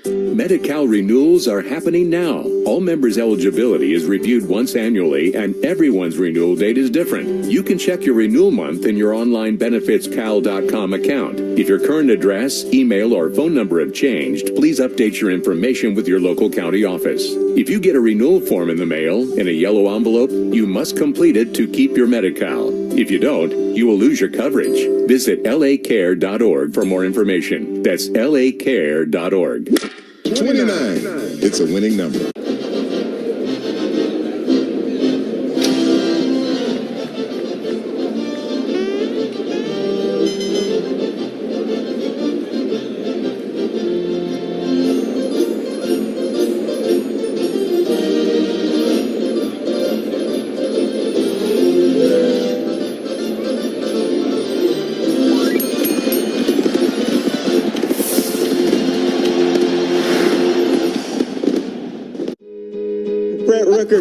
Medi-Cal renewals are happening now. All members' eligibility is reviewed once annually, and everyone's renewal date is different. You can check your renewal month in your online benefitscal.com account. If your current address, email, or phone number have changed, please update your information with your local county office. If you get a renewal form in the mail in a yellow envelope, you must complete it to keep your Medi-Cal. If you don't, you will lose your coverage. Visit lacare.org for more information. That's lacare.org. 29. It's a winning number.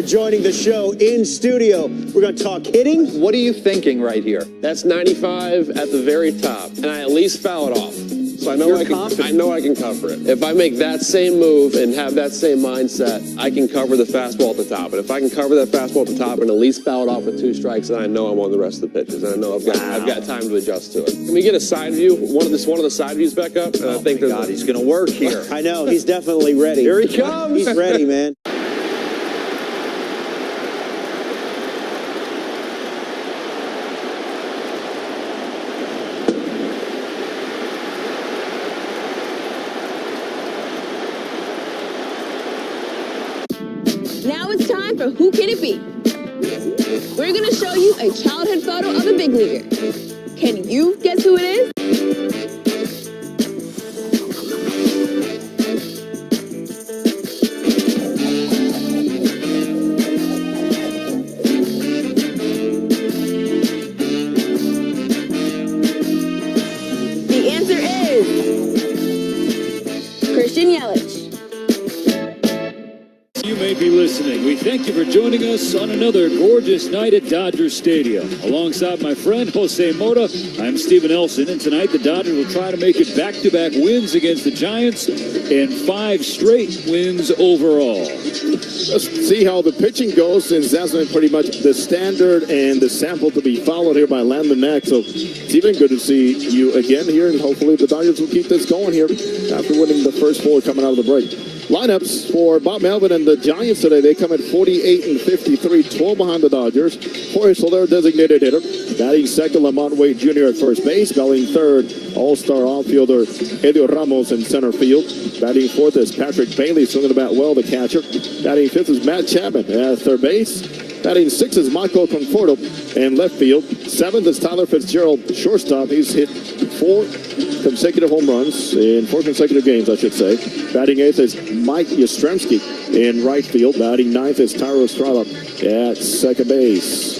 Joining the show in studio. We're going to talk hitting. What are you thinking right here? That's 95 at the very top, and I at least foul it off. So I know I can cover it. If I make that same move and have that same mindset, I can cover the fastball at the top. And if I can cover that fastball at the top and at least foul it off with 2 strikes, then I know I'm on the rest of the pitches. And I know I've got time to adjust to it. Can we get a side view? One of the side views back up? And I think he's going to work here. I know he's definitely ready. Here he comes. He's ready, man. Now it's time for Who Can It Be? We're going to show you a childhood photo of a big leaguer. Can you guess who it is? The answer is Christian Yelich. You may be listening. We thank you for joining us on another gorgeous night at Dodger Stadium. Alongside my friend Jose Mota, I'm Steven Elson, and tonight the Dodgers will try to make it back-to-back wins against the Giants and 5 straight wins overall. Let's see how the pitching goes, since that's been pretty much the standard and the sample to be followed here by Landon Knack. So it's even good to see you again here, and hopefully the Dodgers will keep this going here after winning the first 4 coming out of the break. Lineups for Bob Melvin and the Giants today, they come at 48 and 53, 12 behind the Dodgers. Jorge Soler, designated hitter. Batting second, Lamont Wade Jr. at first base. Batting third, all-star outfielder Heliot Ramos in center field. Batting fourth is Patrick Bailey, swinging the bat well, the catcher. Batting fifth is Matt Chapman at third base. Batting sixth is Michael Conforto in left field. Seventh is Tyler Fitzgerald, shortstop. He's hit 4 consecutive home runs in 4 consecutive games, I should say. Batting eighth is Mike Yastrzemski in right field. Batting ninth is Tyro Estrada at second base.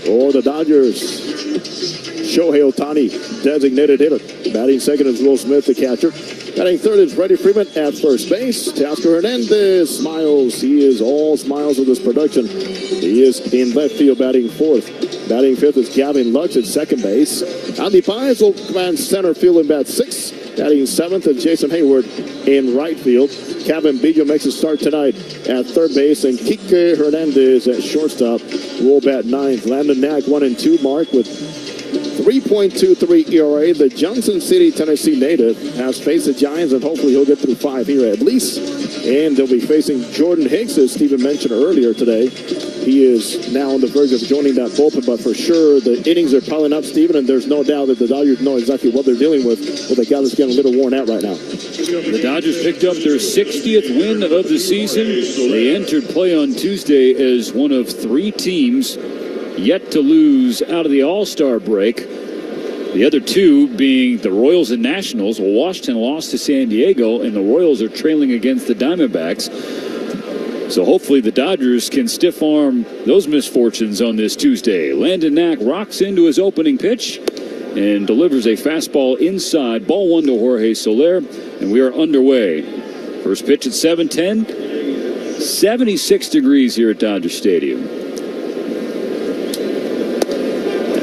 For the Dodgers, Shohei Ohtani, designated hitter. Batting second is Will Smith, the catcher. Batting third is Freddie Freeman at first base. Teoscar Hernandez smiles. He is all smiles with this production. He is in left field, batting fourth. Batting fifth is Gavin Lux at second base. Andy Páez will command center field in bat six. Batting seventh is Jason Hayward in right field. Kevin Biggio makes a start tonight at third base, and Kike Hernandez at shortstop will bat ninth. Landon Knack 1-2 mark with 3.23 ERA. The Johnson City, Tennessee native has faced the Giants, and hopefully he'll get through 5 here at least. And they'll be facing Jordan Hicks, as Stephen mentioned earlier today. He is now on the verge of joining that bullpen, but for sure the innings are piling up, Stephen, and there's no doubt that the Dodgers know exactly what they're dealing with a guy that's getting a little worn out right now. The Dodgers picked up their 60th win of the season. They entered play on Tuesday as one of 3 teams yet to lose out of the All-Star break. The other 2 being the Royals and Nationals. Washington lost to San Diego, and the Royals are trailing against the Diamondbacks. So hopefully the Dodgers can stiff arm those misfortunes on this Tuesday. Landon Knack rocks into his opening pitch and delivers a fastball inside. Ball 1 to Jorge Soler, and we are underway. First pitch at 7:10. 76 degrees here at Dodger Stadium.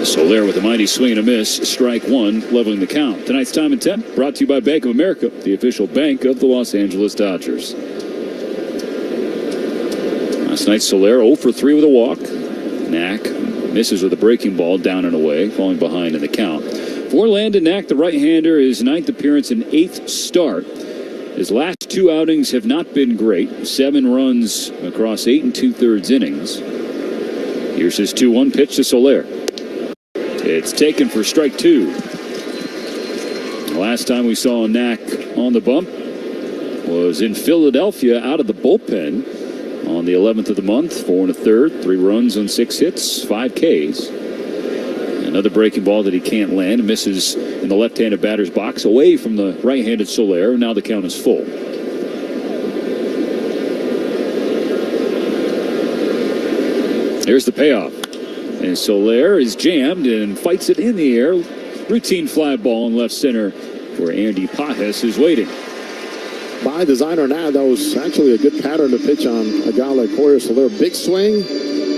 Soler with a mighty swing and a miss. Strike 1, leveling the count. Tonight's Time and Temp brought to you by Bank of America, the official bank of the Los Angeles Dodgers. Last night, Soler 0 for 3 with a walk. Knack misses with a breaking ball down and away, falling behind in the count. For Landon Knack, the right-hander, his 9th appearance and 8th start. His last 2 outings have not been great. 7 runs across 8 2/3 innings. Here's his 2-1 pitch to Soler. It's taken for strike 2. The last time we saw Knack on the bump was in Philadelphia out of the bullpen on the 11th of the month. 4 1/3, 3 runs on 6 hits, 5 Ks. Another breaking ball that he can't land. Misses in the left-handed batter's box away from the right-handed Soler. Now the count is full. Here's the payoff. And Soler is jammed and fights it in the air. Routine fly ball in left center where Andy Páez is waiting. By design or not, that was actually a good pattern to pitch on a guy like Jorge Soler. Big swing,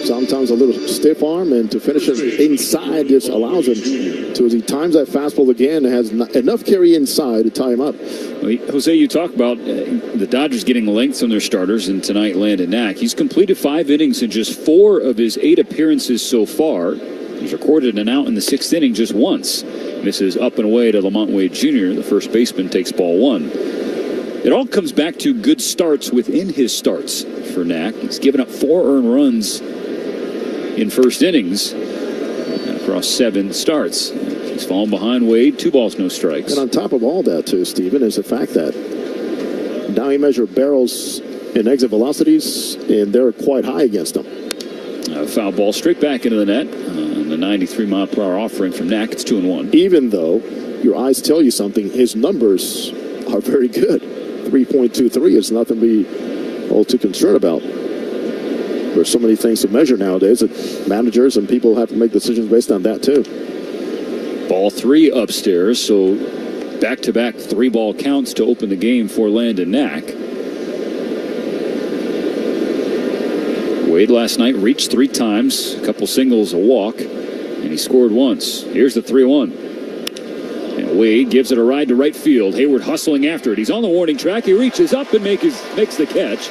sometimes a little stiff arm, and to finish it inside just allows him to, as he times that fastball again, has enough carry inside to tie him up. Well, Jose, you talk about the Dodgers getting lengths on their starters, and tonight Landon Knack. He's completed 5 innings in just 4 of his 8 appearances so far. He's recorded an out in the 6th inning just once. Misses up and away to Lamont Wade Jr. The first baseman takes ball 1. It all comes back to good starts within his starts for Knack. He's given up 4 earned runs in first innings across 7 starts. He's fallen behind Wade, 2 balls, no strikes. And on top of all that, too, Stephen, is the fact that now he measured barrels and exit velocities, and they're quite high against him. Foul ball straight back into the net. The 93-mile-per-hour offering from Knack. It's 2-1. Even though your eyes tell you something, his numbers are very good. 3.23 is nothing to be all too concerned about. There's so many things to measure nowadays that managers and people have to make decisions based on that too. Ball 3 upstairs, so back-to-back 3-ball counts to open the game for Landon Knack. Wade last night reached 3 times, a couple singles, a walk, and he scored once. Here's the 3-1. And Wade gives it a ride to right field. Hayward hustling after it. He's on the warning track. He reaches up and makes the catch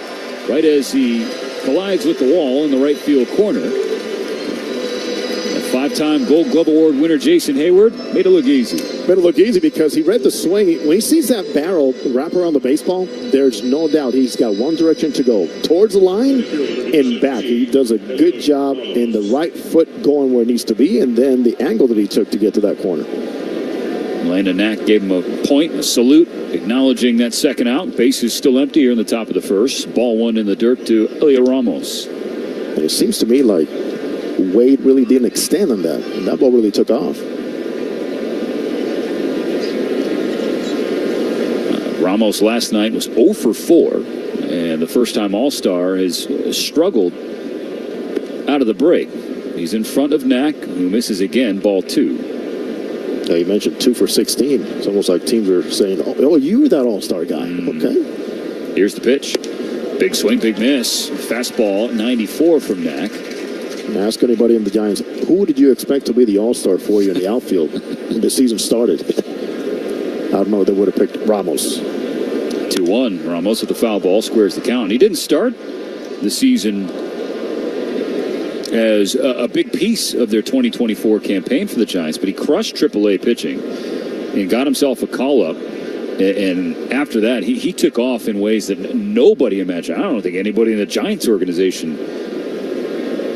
right as he collides with the wall in the right field corner. That 5-time Gold Glove Award winner Jason Hayward made it look easy. Made it look easy because he read the swing. When he sees that barrel wrap around the baseball, there's no doubt he's got one direction to go, towards the line and back. He does a good job in the right foot going where it needs to be, and then the angle that he took to get to that corner. Landon Knack gave him a point, a salute, acknowledging that second out. Base is still empty here in the top of the first. Ball 1 in the dirt to Heliot Ramos. And it seems to me like Wade really didn't extend on that, and that ball really took off. Ramos last night was 0 for 4, and the first-time All-Star has struggled out of the break. He's in front of Knack, who misses again, ball 2. Yeah, you mentioned 2 for 16. It's almost like teams are saying, oh, you were that All-Star guy. Okay. Here's the pitch. Big swing, big miss. Fastball, 94 from Knack. Ask anybody in the Giants, who did you expect to be the all-star for you in the outfield when the season started? I don't know. They would have picked Ramos. 2-1. Ramos with the foul ball squares the count. He didn't start the season as a big piece of their 2024 campaign for the Giants, but he crushed AAA pitching and got himself a call-up. And after that, he took off in ways that nobody imagined. I don't think anybody in the Giants organization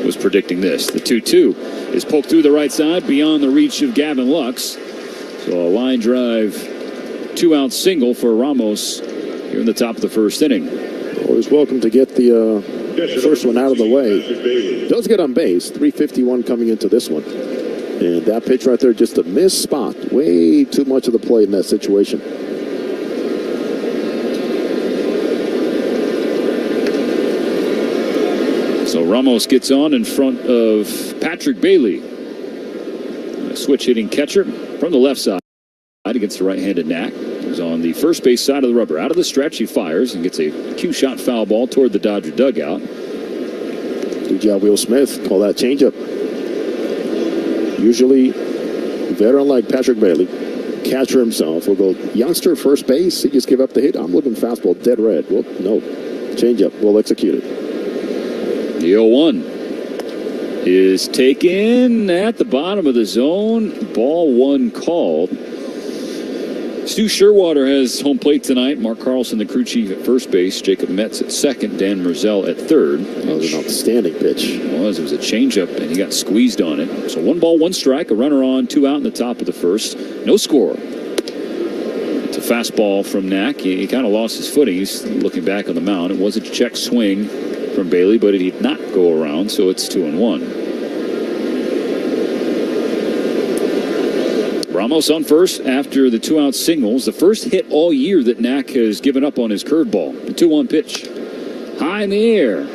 was predicting this. The 2-2 is poked through the right side beyond the reach of Gavin Lux. So a line drive, 2-out single for Ramos here in the top of the first inning. Always welcome to get the first one out of the way. Does get on base. 351 coming into this one. And that pitch right there, just a missed spot. Way too much of the play in that situation. So Ramos gets on in front of Patrick Bailey. A switch hitting catcher from the left side against the right-handed Knack. He's on the first base side of the rubber. Out of the stretch, he fires and gets a cue-shot foul ball toward the Dodger dugout. Good job, Will Smith. Call that changeup. Usually, veteran like Patrick Bailey, catcher himself, will go youngster first base. He just give up the hit. I'm looking fastball dead red. Well, no. Changeup. We'll execute it. The 0-1 is taken at the bottom of the zone. Ball one called. Stu Sherwater has home plate tonight. Mark Carlson, the crew chief, at first base. Jacob Metz at second. Dan Merzel at third. That was an outstanding pitch. It was a changeup, and he got squeezed on it. So 1 ball, 1 strike. A runner on, 2 out in the top of the first. No score. It's a fastball from Knack. He kind of lost his footing. He's looking back on the mound. It was a check swing from Bailey, but it did not go around, so it's 2-1. Ramos on first after the 2-out singles. The first hit all year that Knack has given up on his curveball. The 2-1 pitch. High in the air.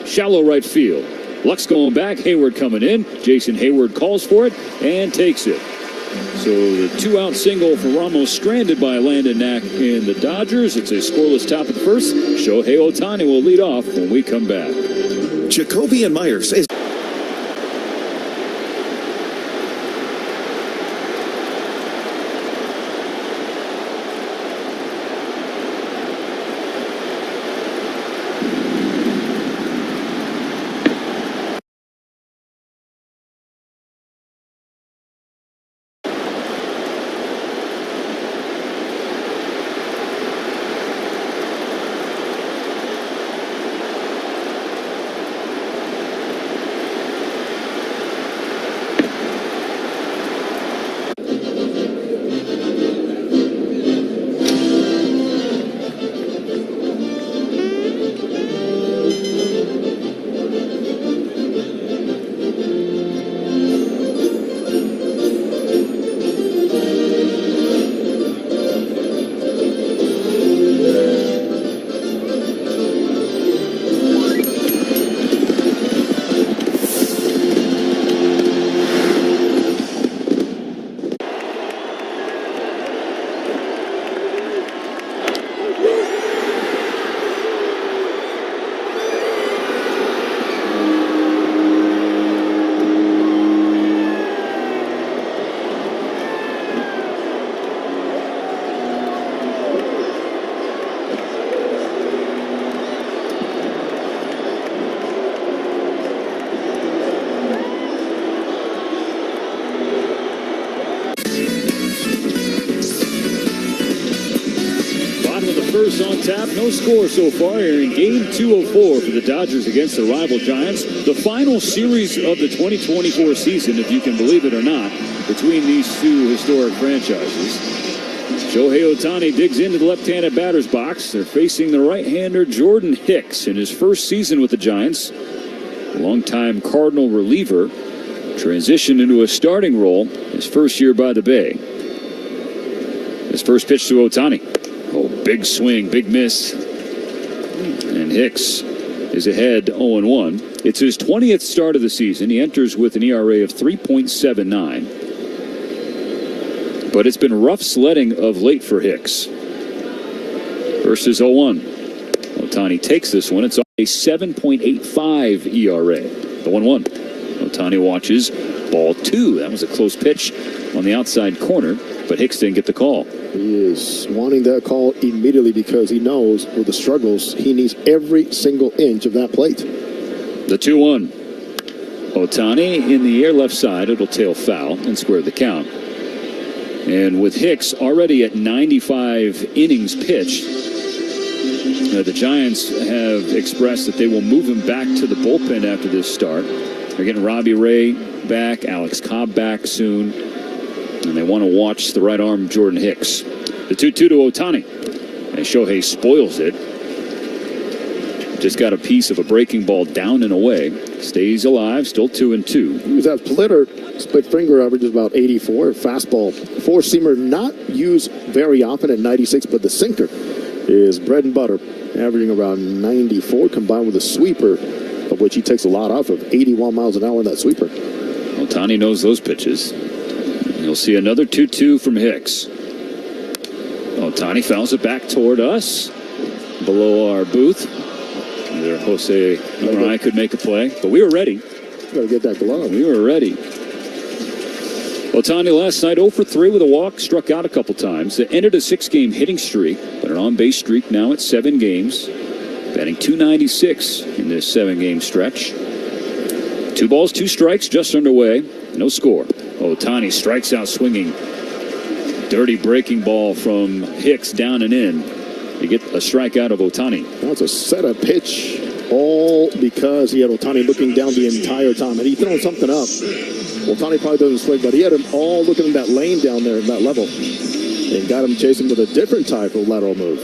Shallow right field. Lux going back. Hayward coming in. Jason Hayward calls for it and takes it. So the 2-out single for Ramos, stranded by Landon Knack in the Dodgers. It's a scoreless top of the first. Shohei Ohtani will lead off when we come back. Jacobian Myers is... First on tap, no score so far here in game 204 for the Dodgers against the rival Giants. The final series of the 2024 season, if you can believe it or not, between these two historic franchises. Shohei Ohtani digs into the left-handed batter's box. They're facing the right-hander Jordan Hicks in his first season with the Giants. A longtime Cardinal reliever transitioned into a starting role his first year by the Bay. His first pitch to Ohtani. Oh, big swing, big miss. And Hicks is ahead 0-1. It's his 20th start of the season. He enters with an ERA of 3.79. But it's been rough sledding of late for Hicks. Versus 0-1. Ohtani takes this one. It's a 7.85 ERA. The 1-1. Ohtani watches ball 2. That was a close pitch on the outside corner, but Hicks didn't get the call. He is wanting that call immediately because he knows with the struggles, he needs every single inch of that plate. The 2-1. Ohtani in the air left side. It'll tail foul and square the count. And with Hicks already at 95 innings pitched, the Giants have expressed that they will move him back to the bullpen after this start. They're getting Robbie Ray back, Alex Cobb back soon, and they want to watch the right arm of Jordan Hicks. The 2-2 to Ohtani, and Shohei spoils it. Just got a piece of a breaking ball down and away. Stays alive, still 2-2. He was that split finger averages about 84. Fastball, four-seamer not used very often at 96, but the sinker is bread and butter, averaging around 94, combined with a sweeper, of which he takes a lot off of, 81 miles an hour in that sweeper. Ohtani knows those pitches. You'll see another 2-2 from Hicks. Ohtani fouls it back toward us, below our booth. Either Jose or I could make a play, but we were ready. Gotta get that glove. We were ready. Ohtani last night 0 for 3 with a walk, struck out a couple times. They ended a 6-game hitting streak, but an on-base streak now at 7 games. Batting .296 in this 7-game stretch. 2 balls, 2 strikes, just underway. No score. Ohtani strikes out swinging. Dirty breaking ball from Hicks down and in. You get a strikeout of Ohtani. That's a setup pitch, all because he had Ohtani looking down the entire time. And he thrown something up. Ohtani probably doesn't swing, but he had him all looking in that lane down there in that level. And got him chasing with a different type of lateral move.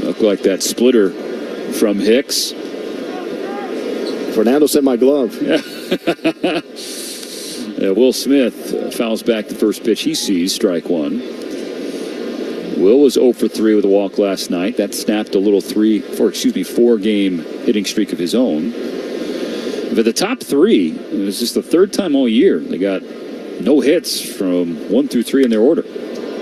Looked like that splitter from Hicks. Fernando sent my glove. Will Smith fouls back the first pitch he sees, strike 1. Will was 0 for 3 with a walk last night. That snapped a little 4-game hitting streak of his own. But the top 3, it was just the 3rd time all year they got no hits from 1 through 3 in their order.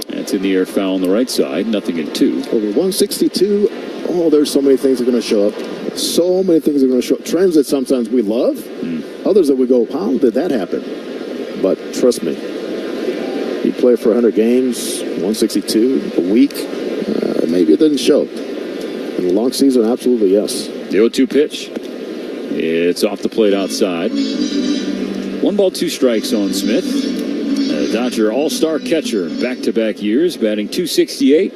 That's in the air foul on the right side, nothing in 2. Over 162. Oh, there's so many things that are going to show up. So many things are going to show up. Trends that sometimes we love. Others that we go, how did that happen? But trust me, you play for 100 games, 162 a week, maybe it doesn't show. In a long season, absolutely yes. The 0-2 pitch. It's off the plate outside. 1 ball, 2 strikes on Smith. Dodger all-star catcher, back-to-back years, batting .268.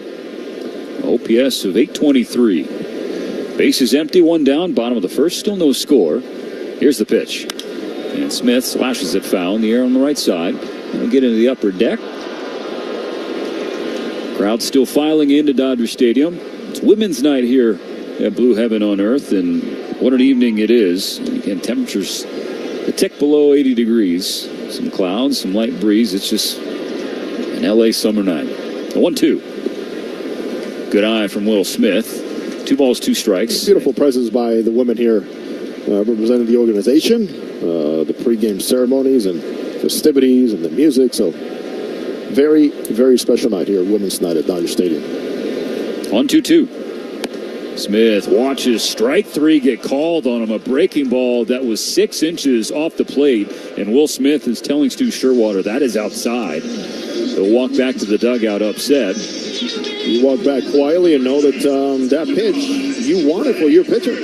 OPS of .823. Base is empty, 1 down, bottom of the first, still no score. Here's the pitch. And Smith slashes it foul in the air on the right side. He'll get into the upper deck. Crowd still filing into Dodger Stadium. It's Women's Night here at Blue Heaven on Earth, and what an evening it is. Again, temperatures a tick below 80 degrees. Some clouds, some light breeze. It's just an LA summer night. The 1-2. Good eye from Will Smith. 2 balls, 2 strikes. Beautiful presence by the women here representing the organization, the pregame ceremonies and festivities and the music. So very, very special night here, Women's Night at Dodger Stadium. 1-2-2. Smith watches strike 3 get called on him. A breaking ball that was 6 inches off the plate. And Will Smith is telling Stu Sherwater that is outside. He'll walk back to the dugout upset. You walk back quietly and know that that pitch, you want it for your pitcher.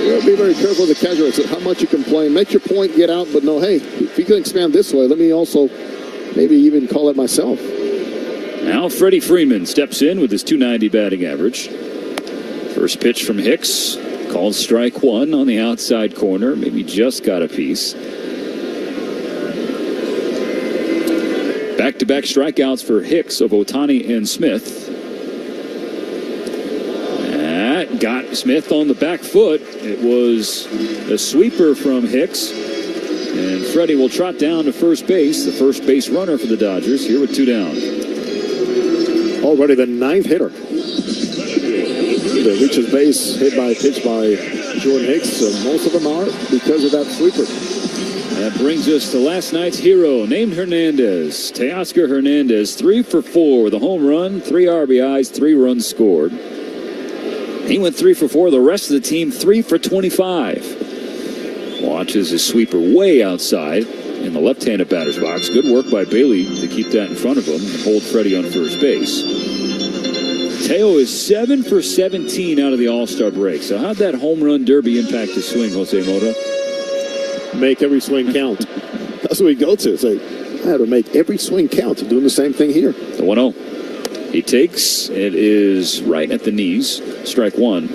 You gotta be very careful with the catcher. It's how much you complain. Make your point, get out, but no, hey, if you can expand this way, let me also maybe even call it myself. Now Freddie Freeman steps in with his .290 batting average. First pitch from Hicks, called strike 1 on the outside corner. Maybe just got a piece. Back-to-back strikeouts for Hicks of Ohtani and Smith. That got Smith on the back foot. It was a sweeper from Hicks. And Freddie will trot down to first base, the first base runner for the Dodgers, here with 2 down. Already the 9th hitter that reaches base, hit by a pitch by Jordan Hicks. So most of them are because of that sweeper. That brings us to last night's hero, named Hernandez. Teoscar Hernandez, 3 for 4 with a home run, 3 RBIs, 3 runs scored. He went 3 for 4. The rest of the team, 3 for 25. Watches his sweeper way outside in the left-handed batter's box. Good work by Bailey to keep that in front of him and hold Freddie on first base. Teo is 7 for 17 out of the All-Star break. So how'd that home run derby impact his swing, Jose Mota? Make every swing count. That's what we go to. It's like, I had to make every swing count. I'm doing the same thing here. The 1-0. He takes, it is right at the knees. Strike one,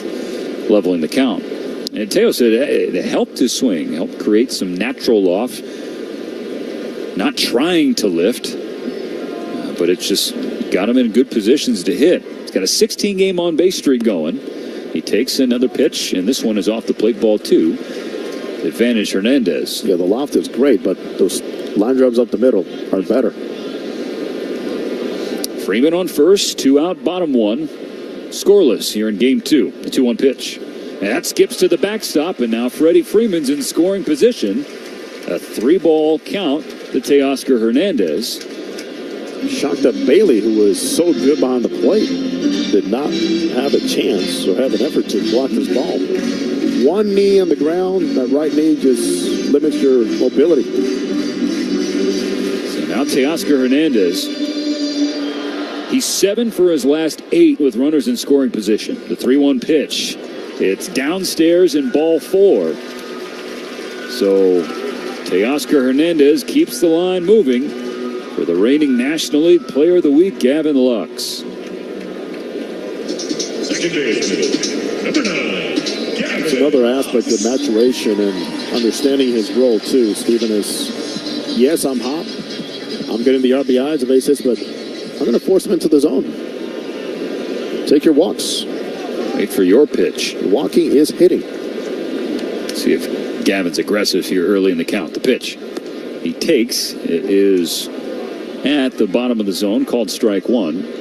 leveling the count. And Teo said it helped his swing, helped create some natural loft. Not trying to lift, but it's just got him in good positions to hit. He's got a 16-game on-base streak going. He takes another pitch, and this one is off the plate, ball 2. Advantage Hernandez. Yeah, the loft is great, but those line drives up the middle are better. Freeman on first, 2 out, bottom 1. Scoreless here in game 2. The 2-1 pitch. And that skips to the backstop, and now Freddie Freeman's in scoring position. A 3-ball count to Teoscar Hernandez. Shocked that Bailey, who was so good behind the plate, did not have a chance or have an effort to block this ball. One knee on the ground, that right knee just limits your mobility. So now Teoscar Hernandez. He's 7 for his last 8 with runners in scoring position. The 3-1 pitch. It's downstairs in ball 4. So Teoscar Hernandez keeps the line moving for the reigning National League Player of the Week, Gavin Lux. Second baseman, number 9. It's another aspect of maturation and understanding his role, too. Steven is, yes, I'm hot. I'm getting the RBIs, the base hits, but I'm going to force him into the zone. Take your walks. Wait for your pitch. Walking is hitting. See if Gavin's aggressive here early in the count. The pitch. He takes. It is at the bottom of the zone, called strike 1.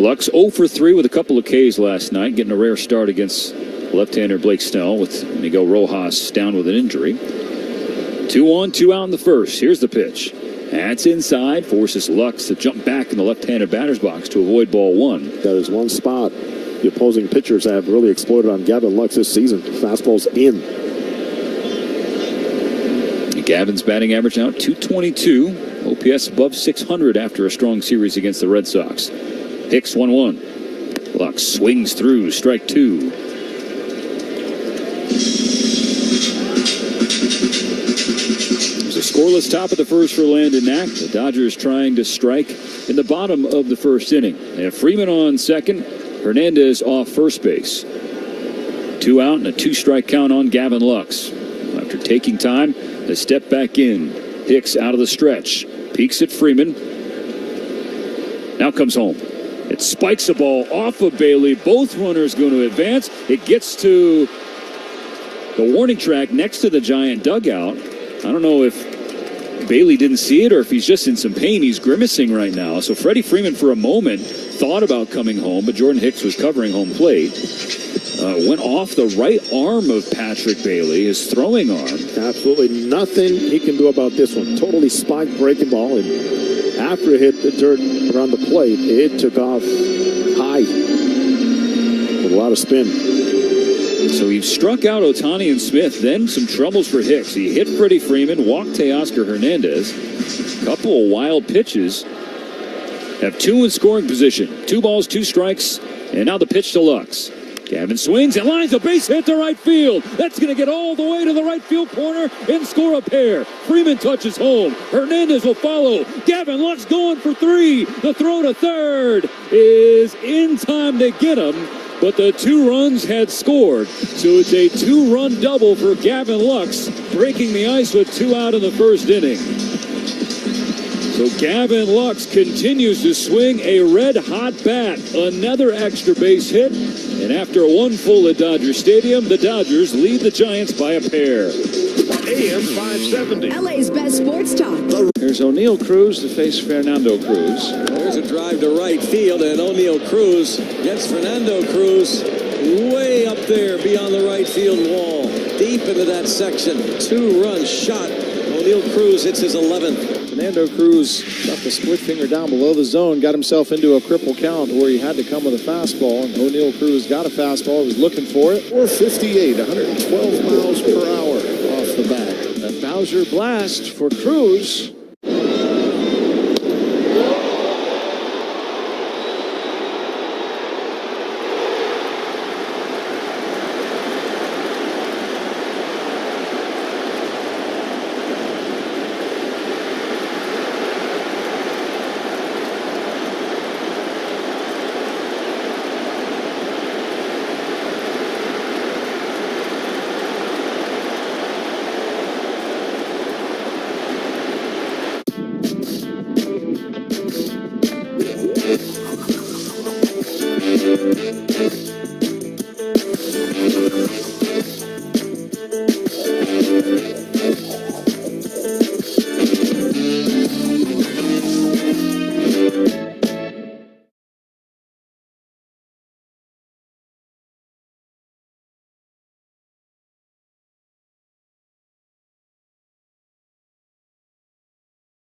Lux 0 for 3 with a couple of Ks last night, getting a rare start against left-hander Blake Snell with Miguel Rojas down with an injury. 2-1, 2 out in the first. Here's the pitch. That's inside, forces Lux to jump back in the left-handed batter's box to avoid ball 1. That is one spot the opposing pitchers have really exploited on Gavin Lux this season. Fastball's in. Gavin's batting average now 222. OPS above 600 after a strong series against the Red Sox. Hicks 1-1. Lux swings through, strike 2. There's a scoreless top of the first for Landon Knack. The Dodgers trying to strike in the bottom of the first inning. They have Freeman on second, Hernandez off first base. 2 out and a 2-strike count on Gavin Lux. After taking time, they step back in. Hicks out of the stretch. Peeks at Freeman. Now comes home. It spikes the ball off of Bailey. Both runners going to advance. It gets to the warning track next to the Giant dugout. I don't know if Bailey didn't see it or if he's just in some pain. He's grimacing right now. So Freddie Freeman for a moment thought about coming home, but Jordan Hicks was covering home plate. Went off the right arm of Patrick Bailey, his throwing arm. Absolutely nothing he can do about this one. Totally spiked breaking ball, and after it hit the dirt around the plate, it took off high with a lot of spin. So he struck out Ohtani and Smith, then some troubles for Hicks. He hit Freddie Freeman, walked Teoscar Hernandez. A couple of wild pitches. Have 2 in scoring position. 2 balls, 2 strikes, and now the pitch to Lux. Gavin swings and lines a base hit to right field. That's going to get all the way to the right field corner and score a pair. Freeman touches home. Hernandez will follow. Gavin Lux going for 3. The throw to third is in time to get him, but the 2 runs had scored. So it's a 2-run double for Gavin Lux, breaking the ice with 2 out in the first inning. So Gavin Lux continues to swing a red-hot bat. Another extra base hit. And after 1 full at Dodger Stadium, the Dodgers lead the Giants by a pair. AM 570. LA's best sports talk. Here's O'Neal Cruz to face Fernando Cruz. There's a drive to right field, and O'Neal Cruz gets Fernando Cruz way up there beyond the right field wall. Deep into that section. 2-run shot. O'Neal Cruz hits his 11th. Fernando Cruz got the split finger down below the zone, got himself into a cripple count where he had to come with a fastball, and O'Neill Cruz got a fastball, was looking for it. 458, 112 miles per hour off the bat. A Bowser blast for Cruz.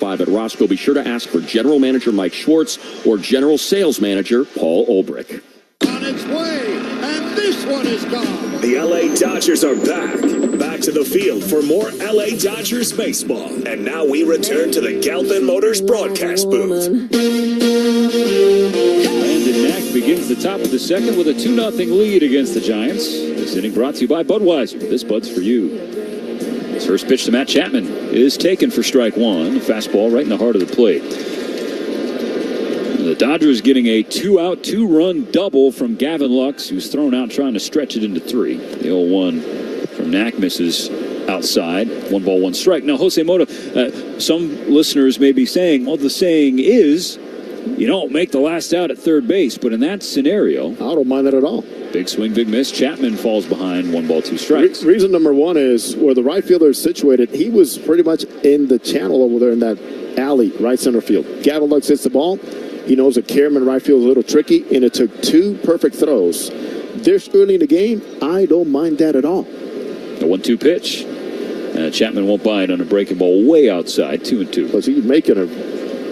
At Roscoe, be sure to ask for General Manager Mike Schwartz or General Sales Manager Paul Olbrich. On its way, and this one is gone. The LA Dodgers are back. Back to the field for more LA Dodgers baseball. And now we return to the Galvin Motors broadcast booth. Landon Knack begins the top of the second with a 2-0 lead against the Giants. This inning brought to you by Budweiser. This Bud's for you. His first pitch to Matt Chapman is taken for strike one. A fastball right in the heart of the plate. The Dodgers getting a 2-out, 2-run double from Gavin Lux, who's thrown out trying to stretch it into 3. The 0-1 from Knack misses outside. 1 ball, 1 strike. Now, Jose Mota, some listeners may be saying, well, the saying is, you don't make the last out at third base. But in that scenario, I don't mind that at all. Big swing, big miss. Chapman falls behind. 1 ball, 2 strikes. Reason number one is where the right fielder is situated. He was pretty much in the channel over there in that alley, right center field. Gavin Lux hits the ball. He knows that Kierman right field is a little tricky, and it took 2 perfect throws. This early in the game, I don't mind that at all. The 1-2 pitch. Chapman won't buy it on a breaking ball way outside. 2-2. Because he's making a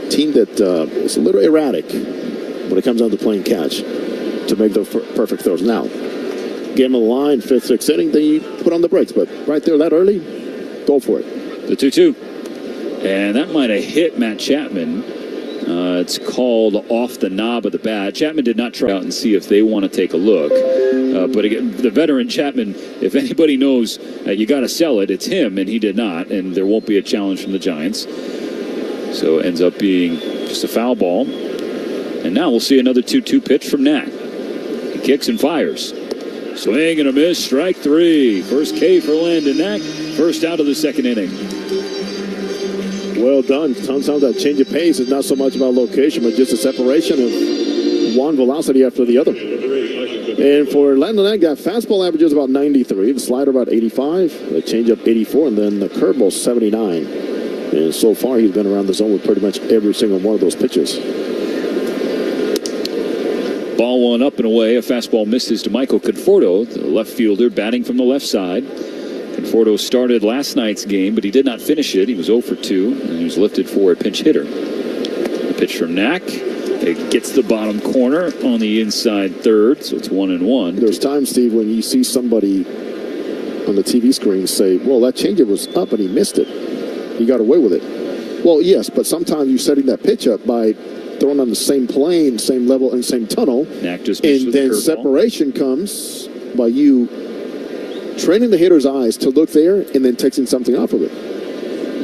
team that is a little erratic when it comes down to playing catch to make those perfect throws. Now, get him a line, 5th, 6th inning, then you put on the brakes. But right there, that early, go for it. The 2-2. And that might have hit Matt Chapman. It's called off the knob of the bat. Chapman did not try out and see if they want to take a look. But again, the veteran Chapman, if anybody knows you got to sell it, it's him, and he did not. And there won't be a challenge from the Giants. So it ends up being just a foul ball. And now we'll see another 2-2 pitch from Knack. He kicks and fires. Swing and a miss, strike 3. First K for Landon Knack. First out of the second inning. Well done. Sometimes that change of pace is not so much about location, but just a separation of one velocity after the other. And for Landon Knack, that fastball averages about 93, the slider about 85, the changeup 84, and then the curveball 79. And so far, he's been around the zone with pretty much every single one of those pitches. Ball 1 up and away. A fastball misses to Michael Conforto, the left fielder, batting from the left side. Conforto started last night's game, but he did not finish it. He was 0 for 2, and he was lifted for a pinch hitter. The pitch from Knack. It gets the bottom corner on the inside third, so it's 1-1. There's times, Steve, when you see somebody on the TV screen say, well, that changeup was up and he missed it. He got away with it. Well, yes, but sometimes you're setting that pitch up by throwing on the same plane, same level, and same tunnel. Knack just and then separation comes by you training the hitter's eyes to look there and then taking something off of it.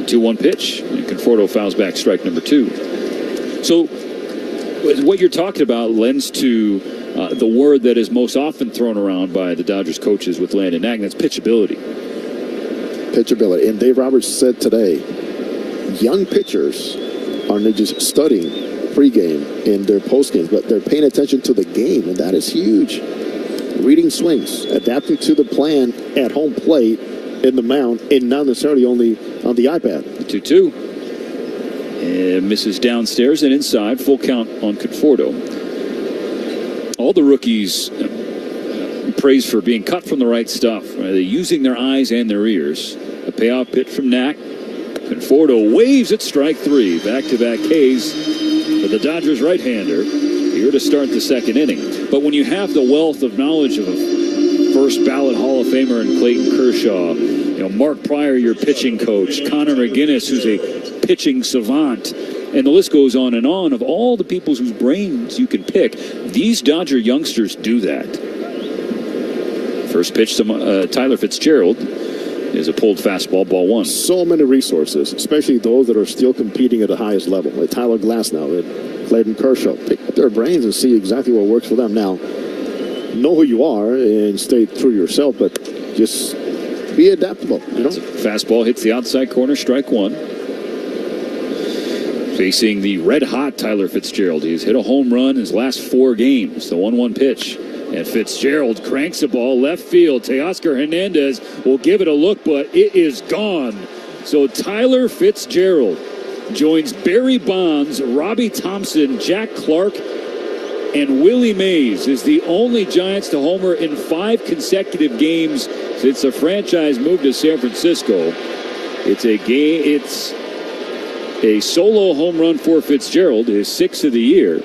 2-1 pitch, and Conforto fouls back strike number 2. So what you're talking about lends to the word that is most often thrown around by the Dodgers coaches with Landon Knack, and that's pitchability. Pitchability. And Dave Roberts said today, young pitchers are not just studying pregame and their postgames, but they're paying attention to the game, and that is huge. Reading swings, adapting to the plan at home plate in the mound, and not necessarily only on the iPad. The 2-2. And misses downstairs and inside. Full count on Conforto. All the rookies praised for being cut from the right stuff. They're using their eyes and their ears. A payoff pitch from Knack. Conforto waves at strike 3. Back-to-back Ks for the Dodgers right-hander here to start the second inning. But when you have the wealth of knowledge of a first ballot Hall of Famer in Clayton Kershaw, Mark Pryor, your pitching coach, Connor McGinnis, who's a pitching savant, and the list goes on and on of all the people whose brains you can pick. These Dodger youngsters do that. First pitch to Tyler Fitzgerald is a pulled fastball, ball 1. So many resources, especially those that are still competing at the highest level, like Tyler Glasnow, like Clayton Kershaw. Pick up their brains and see exactly what works for them. Now, know who you are and stay true to yourself, but just be adaptable. Fastball hits the outside corner, strike 1. Facing the red-hot Tyler Fitzgerald. He's hit a home run in his last 4 games. The 1-1 pitch. And Fitzgerald cranks the ball left field. Teoscar Hernandez will give it a look, but it is gone. So Tyler Fitzgerald joins Barry Bonds, Robbie Thompson, Jack Clark, and Willie Mays is the only Giants to homer in 5 consecutive games since the franchise moved to San Francisco. It's a solo home run for Fitzgerald, his 6th of the year.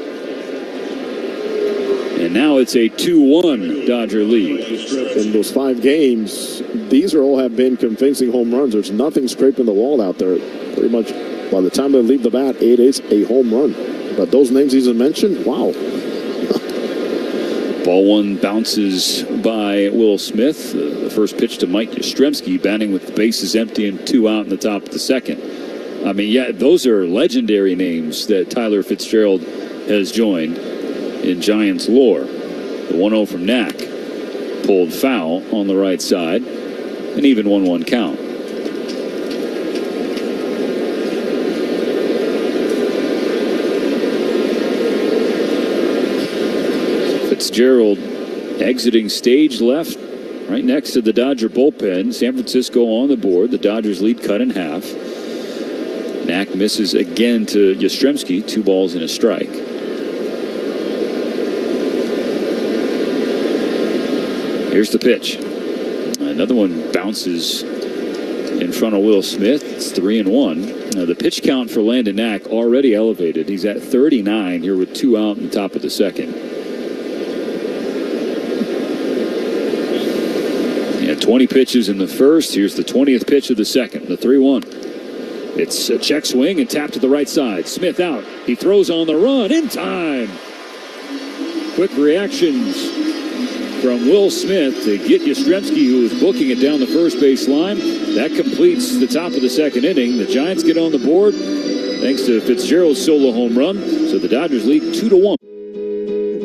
And now it's a 2-1 Dodger lead. In those 5 games, these have been convincing home runs. There's nothing scraping the wall out there. Pretty much by the time they leave the bat, it is a home run. But those names he's mentioned, wow. Ball 1 bounces by Will Smith. The first pitch to Mike Yastrzemski, batting with the bases empty and 2 out in the top of the second. I mean, yeah, those are legendary names that Tyler Fitzgerald has joined in Giants lore. The 1-0 from Knack, pulled foul on the right side, an even 1-1 count. Fitzgerald exiting stage left, right next to the Dodger bullpen. San Francisco on the board. The Dodgers lead cut in half. Knack misses again to Yastrzemski. 2 balls and a strike. Here's the pitch. Another one bounces in front of Will Smith. It's 3-1. Now the pitch count for Landon Knack already elevated. He's at 39 here with 2 out in the top of the second. He had 20 pitches in the first. Here's the 20th pitch of the second, the 3-1. It's a check swing and tap to the right side. Smith out. He throws on the run in time. Quick reactions from Will Smith to get Yastrzemski, who is booking it down the first base line. That completes the top of the second inning. The Giants get on the board thanks to Fitzgerald's solo home run. So the Dodgers lead 2-1.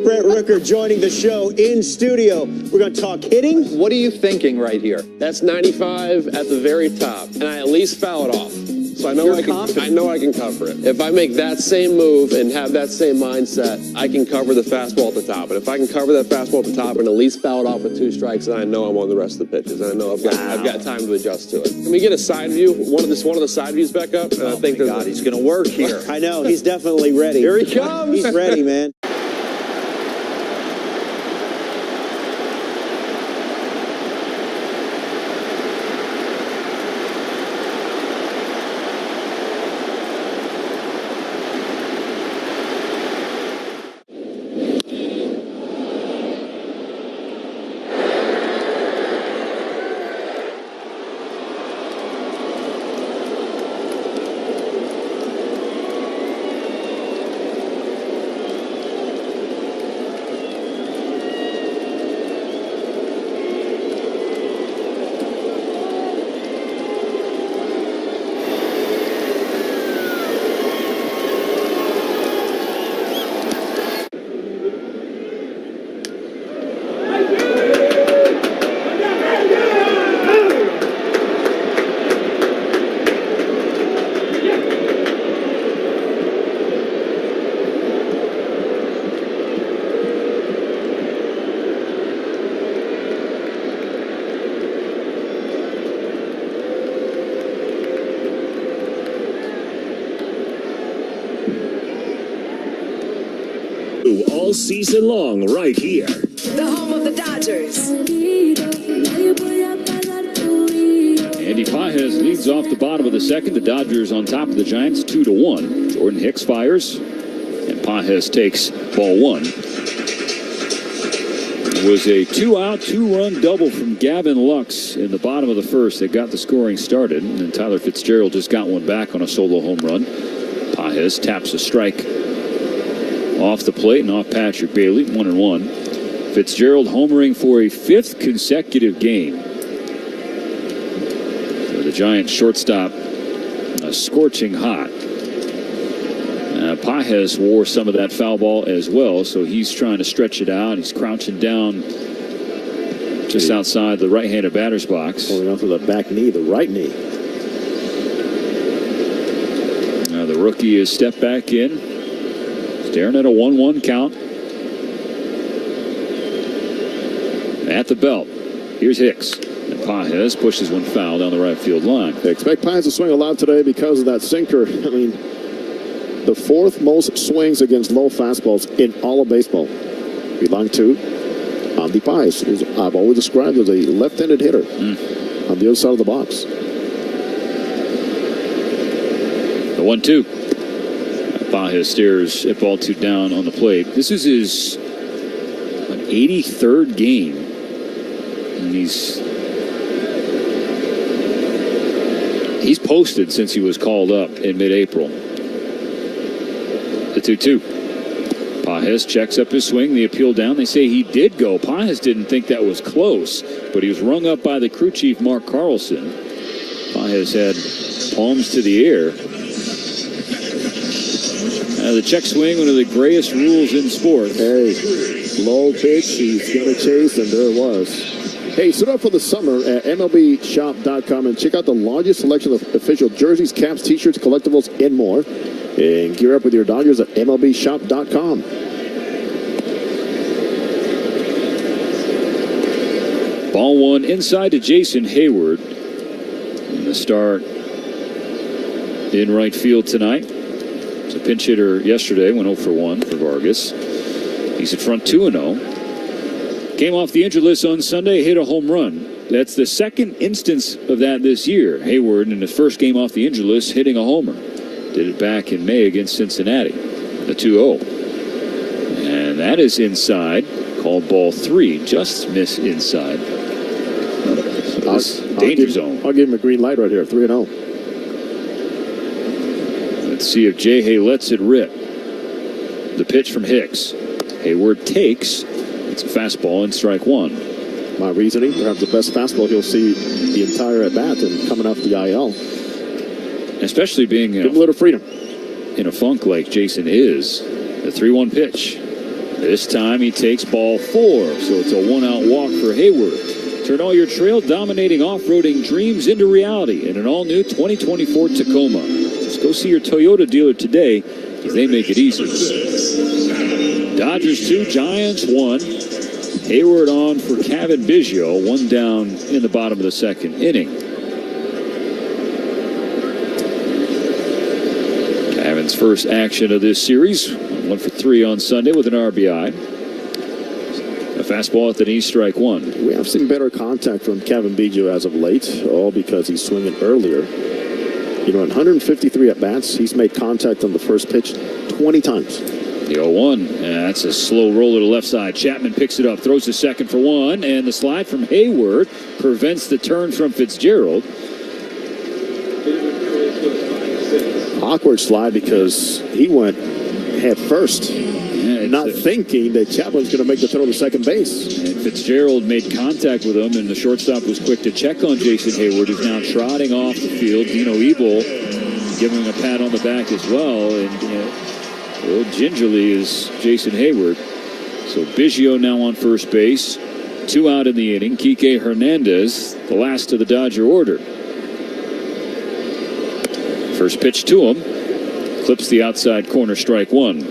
Brett Rooker joining the show in studio. We're going to talk hitting. What are you thinking right here? That's 95 at the very top, and I at least foul it off. So I know I can cover it. If I make that same move and have that same mindset, I can cover the fastball at the top. And if I can cover that fastball at the top and at least foul it off with 2 strikes, then I know I'm on the rest of the pitches. And I know I've got time to adjust to it. Can we get a side view? One of the side views back up? And I think God, he's going to work here. I know, he's definitely ready. Here he comes. He's ready, man. All season long right here. The home of the Dodgers. Andy Pages leads off the bottom of the second. The Dodgers on top of the Giants 2-1. Jordan Hicks fires, and Pages takes ball one. It was a 2-out, 2-run double from Gavin Lux in the bottom of the first that got the scoring started, and then Tyler Fitzgerald just got one back on a solo home run. Pages taps a strike off the plate and off Patrick Bailey, 1-1. Fitzgerald homering for a 5th consecutive game. So the Giants shortstop scorching hot. Pages wore some of that foul ball as well, so he's trying to stretch it out. He's crouching down just outside the right-handed batter's box. Pulling off of the back knee, the right knee. Now the rookie is stepped back in, staring at a 1-1 count. At the belt, here's Hicks. And Pages pushes one foul down the right field line. They expect Pages to swing a lot today because of that sinker. I mean, the 4th most swings against low fastballs in all of baseball belong to Andy Pages, who I've always described as a left-handed hitter on the other side of the box. The 1-2. Pages stares at ball 2 down on the plate. This is his 83rd game, and he's posted since he was called up in mid-April. The 2-2. Pages checks up his swing. The appeal down. They say he did go. Pages didn't think that was close, but he was rung up by the crew chief, Mark Carlson. Pages had palms to the air. The check swing, one of the grayest rules in sports. Hey, low pitch, he's going to chase, and there it was. Hey, suit up for the summer at MLBshop.com and check out the largest selection of official jerseys, caps, t-shirts, collectibles, and more. And gear up with your Dodgers at MLBshop.com. Ball one inside to Jason Hayward. And the start in right field tonight. It's a pinch hitter yesterday, went 0 for 1 for Vargas. He's at front 2-0. Came off the injured list on Sunday, hit a home run. That's the second instance of that this year. Hayward in his first game off the injured list hitting a homer. Did it back in May against Cincinnati. The 2-0. And that is inside. Called ball 3. Just miss inside. Danger zone. I'll give him a green light right here. 3-0. Let's see if J-Hay lets it rip. The pitch from Hicks. Hayward takes. It's a fastball and strike 1. My reasoning, perhaps the best fastball he'll see the entire at-bat and coming off the IL. Especially being give him a little freedom. In a funk like Jason is. The 3-1 pitch. This time he takes ball 4. So it's a 1-out walk for Hayward. Turn all your trail-dominating off-roading dreams into reality in an all-new 2024 Tacoma. Just go see your Toyota dealer today because they make it easy. Dodgers 2, Giants 1. Hayward on for Cavan Biggio. 1 down in the bottom of the second inning. Cavan's first action of this series. 1 for 3 on Sunday with an RBI. A fastball at the knee, strike 1. We have seen better contact from Cavan Biggio as of late, all because he's swinging earlier. You know, in 153 at-bats, he's made contact on the first pitch 20 times. The 0-1. That's a slow roller to left side. Chapman picks it up, throws the second for 1, and the slide from Hayward prevents the turn from Fitzgerald. Awkward slide because he went head first, not thinking that Chapman's going to make the throw to second base. And Fitzgerald made contact with him, and the shortstop was quick to check on Jason Hayward, who's now trotting off the field. Dino Ebel giving him a pat on the back as well, and a little gingerly is Jason Hayward. So Biggio now on first base. 2 out in the inning. Kike Hernandez, the last of the Dodger order. First pitch to him. Clips the outside corner, strike 1.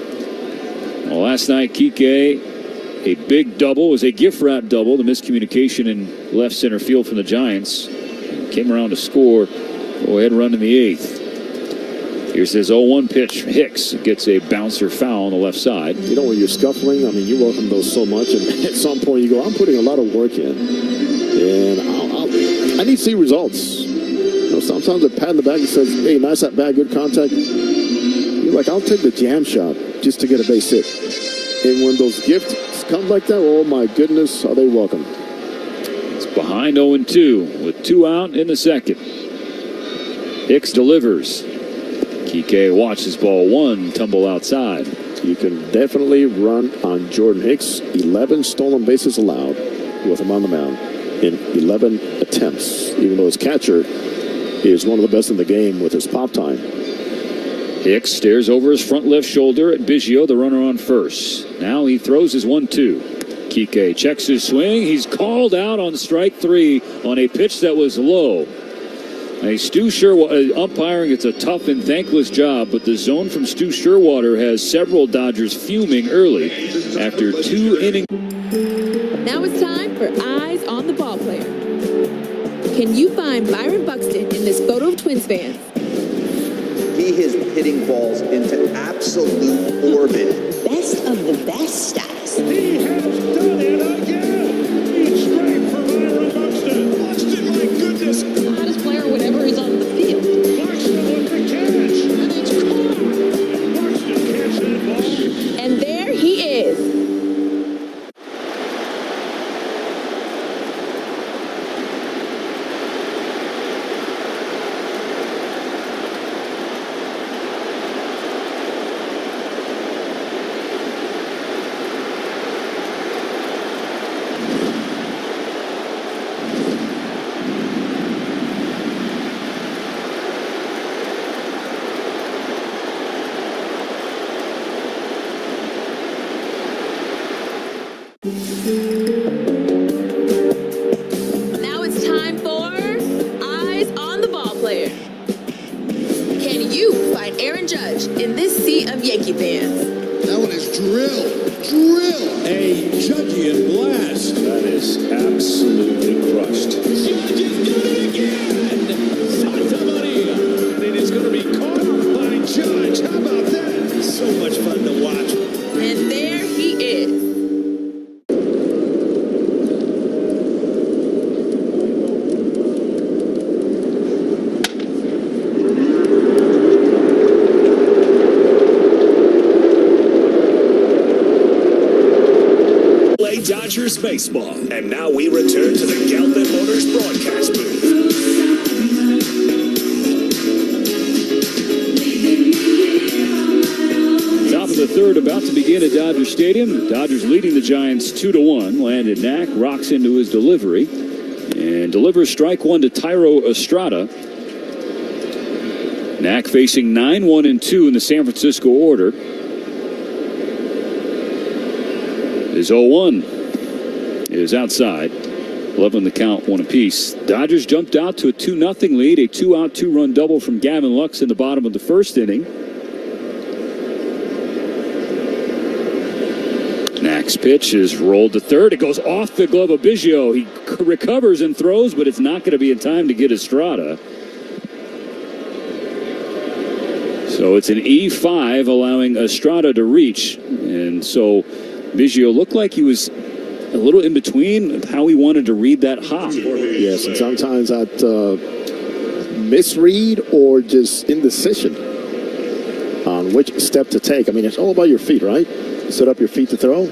Well, last night, Kike, a big double. It was a gift wrap double. The miscommunication in left center field from the Giants. Came around to score. Go ahead and run in the 8th. Here's his 0-1 pitch. Hicks gets a bouncer foul on the left side. You know, when you're scuffling, I mean, you welcome those so much, and at some point you go, I'm putting a lot of work in, and I need to see results. know, sometimes a pat in the back that says, hey, nice at bat, good contact. You're like, I'll take the jam shot just to get a base hit. And when those gifts come like that, oh my goodness, are they welcome. It's behind 0-2 with 2 out in the second. Hicks delivers. Kike watches ball 1 tumble outside. You can definitely run on Jordan Hicks. 11 stolen bases allowed with him on the mound in 11 attempts, even though his catcher is one of the best in the game with his pop time. Hicks stares over his front left shoulder at Biggio, the runner on first. Now he throws his 1-2. Kike checks his swing. He's called out on strike 3 on a pitch that was low. Now, Stu Sherwater umpiring, it's a tough and thankless job, but the zone from Stu Sherwater has several Dodgers fuming early after 2 innings. Now it's time for Eyes on the Ball Player. Can you find Byron Buxton in this photo of Twins fans? He is hitting balls into absolute orbit. Best of the best status. He has done it again. It's straight for Byron Buxton. Buxton, my goodness. Hottest player whenever he's on the field. Buxton with the catch. And it's caught. Buxton catches that ball. And there he is. Now it's time for Eyes on the Ball Player. Can you find Aaron Judge in this sea of Yankee fans? That one is drill. A Judgian blast. That is absolutely crushed. Judge has done it again. Santa Maria. And it is going to be caught off by Judge. How about that? So much fun to watch. And there he is. Dodgers baseball. And now we return to the Galvin Motors broadcast booth. Top of the third about to begin at Dodger Stadium. The Dodgers leading the Giants 2-1. Landon Knack rocks into his delivery and delivers strike 1 to Thairo Estrada. Knack facing 9-1-2 in the San Francisco order. Is 0-1. Is outside. 11 the count, 1 apiece. Dodgers jumped out to a 2-0 lead. A 2-out, 2-run double from Gavin Lux in the bottom of the first inning. Knack's pitch is rolled to third. It goes off the glove of Biggio. He recovers and throws, but it's not going to be in time to get Estrada. So it's an E5 allowing Estrada to reach. And so Biggio looked like he was a little in between how he wanted to read that hop. Yes, and sometimes that misread or just indecision on which step to take. I mean, it's all about your feet, right? Set up your feet to throw.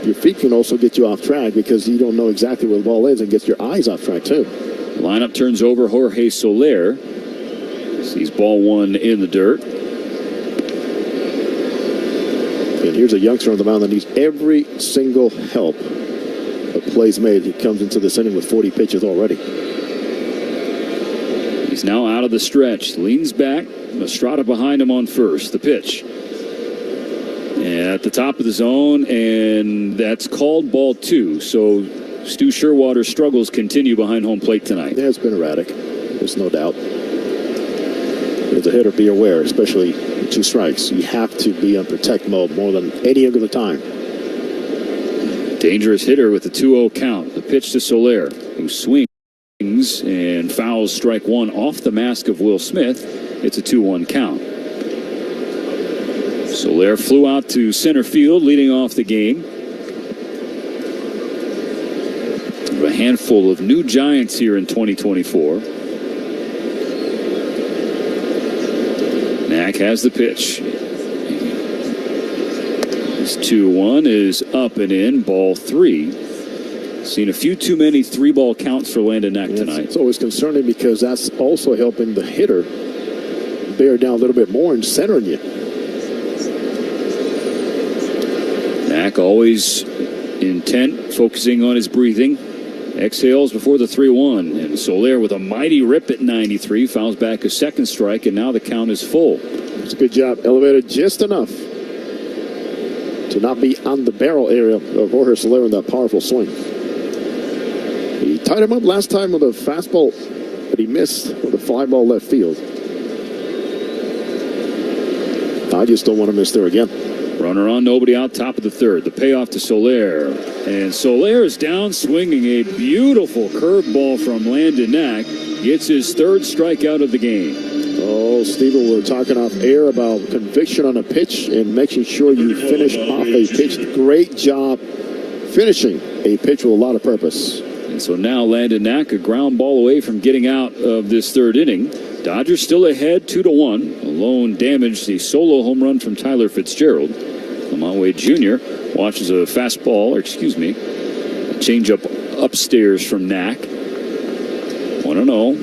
Your feet can also get you off track because you don't know exactly where the ball is and gets your eyes off track too. Lineup turns over. Jorge Soler sees ball 1 in the dirt. And here's a youngster on the mound that needs every single help. Plays made. He comes into this inning with 40 pitches already. He's now out of the stretch. Leans back. Estrada behind him on first. The pitch. At the top of the zone, and that's called ball 2. So Stu Sherwater's struggles continue behind home plate tonight. Yeah, it's been erratic. There's no doubt. As a hitter, be aware, especially 2 strikes. You have to be on protect mode more than any other time. Dangerous hitter with the 2-0 count. The pitch to Soler, who swings and fouls strike 1 off the mask of Will Smith. It's a 2-1 count. Soler flew out to center field, leading off the game. A handful of new Giants here in 2024. Knack has the pitch. This 2-1 is up and in, ball 3. Seen a few too many 3-ball counts for Landon Knack tonight. It's always concerning because that's also helping the hitter bear down a little bit more and centering you. Knack always intent, focusing on his breathing. Exhales before the 3-1. And Soler with a mighty rip at 93. Fouls back a second strike, and now the count is full. It's a good job. Elevated just enough to not be on the barrel area of Jorge Soler in that powerful swing. He tied him up last time with a fastball that he missed with a fly ball left field. I just don't want to miss there again. Runner on, nobody out, top of the third. The payoff to Soler. And Soler is down swinging a beautiful curveball from Landon Knack. Gets his third strikeout of the game. Oh, Steven, we're talking off air about conviction on a pitch and making sure you finish off a pitch. Great job finishing a pitch with a lot of purpose. And so now Landon Knack a ground ball away from getting out of this third inning. Dodgers still ahead 2-1. Alone damaged the solo home run from Tyler Fitzgerald. Lamont Wade Jr. watches a fastball, or excuse me, a changeup upstairs from Knack. 1-0.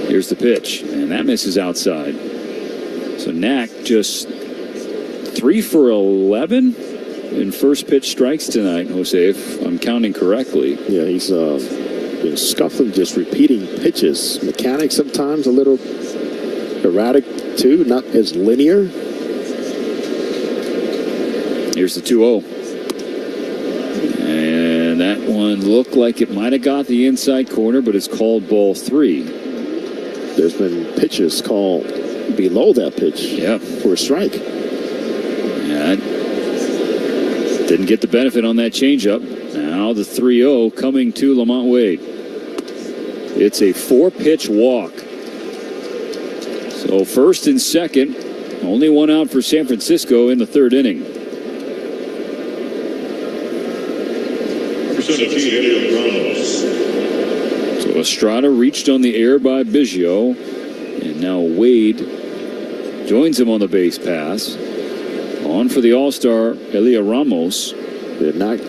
Here's the pitch, and that misses outside. So Knack just 3 for 11 in first pitch strikes tonight, Jose, if I'm counting correctly. Yeah, he's been scuffling, just repeating pitches. Mechanics sometimes a little erratic too, not as linear. Here's the 2-0. And that one looked like it might have got the inside corner, but it's called ball 3. There's been pitches called below that pitch for a strike. Yeah, didn't get the benefit on that changeup. Now the 3-0 coming to Lamont Wade. It's a 4-pitch walk. So first and second, only one out for San Francisco in the third inning. Heliot Ramos. So Estrada reached on the air by Biggio, and now Wade joins him on the base pass. On for the All-Star, Heliot Ramos.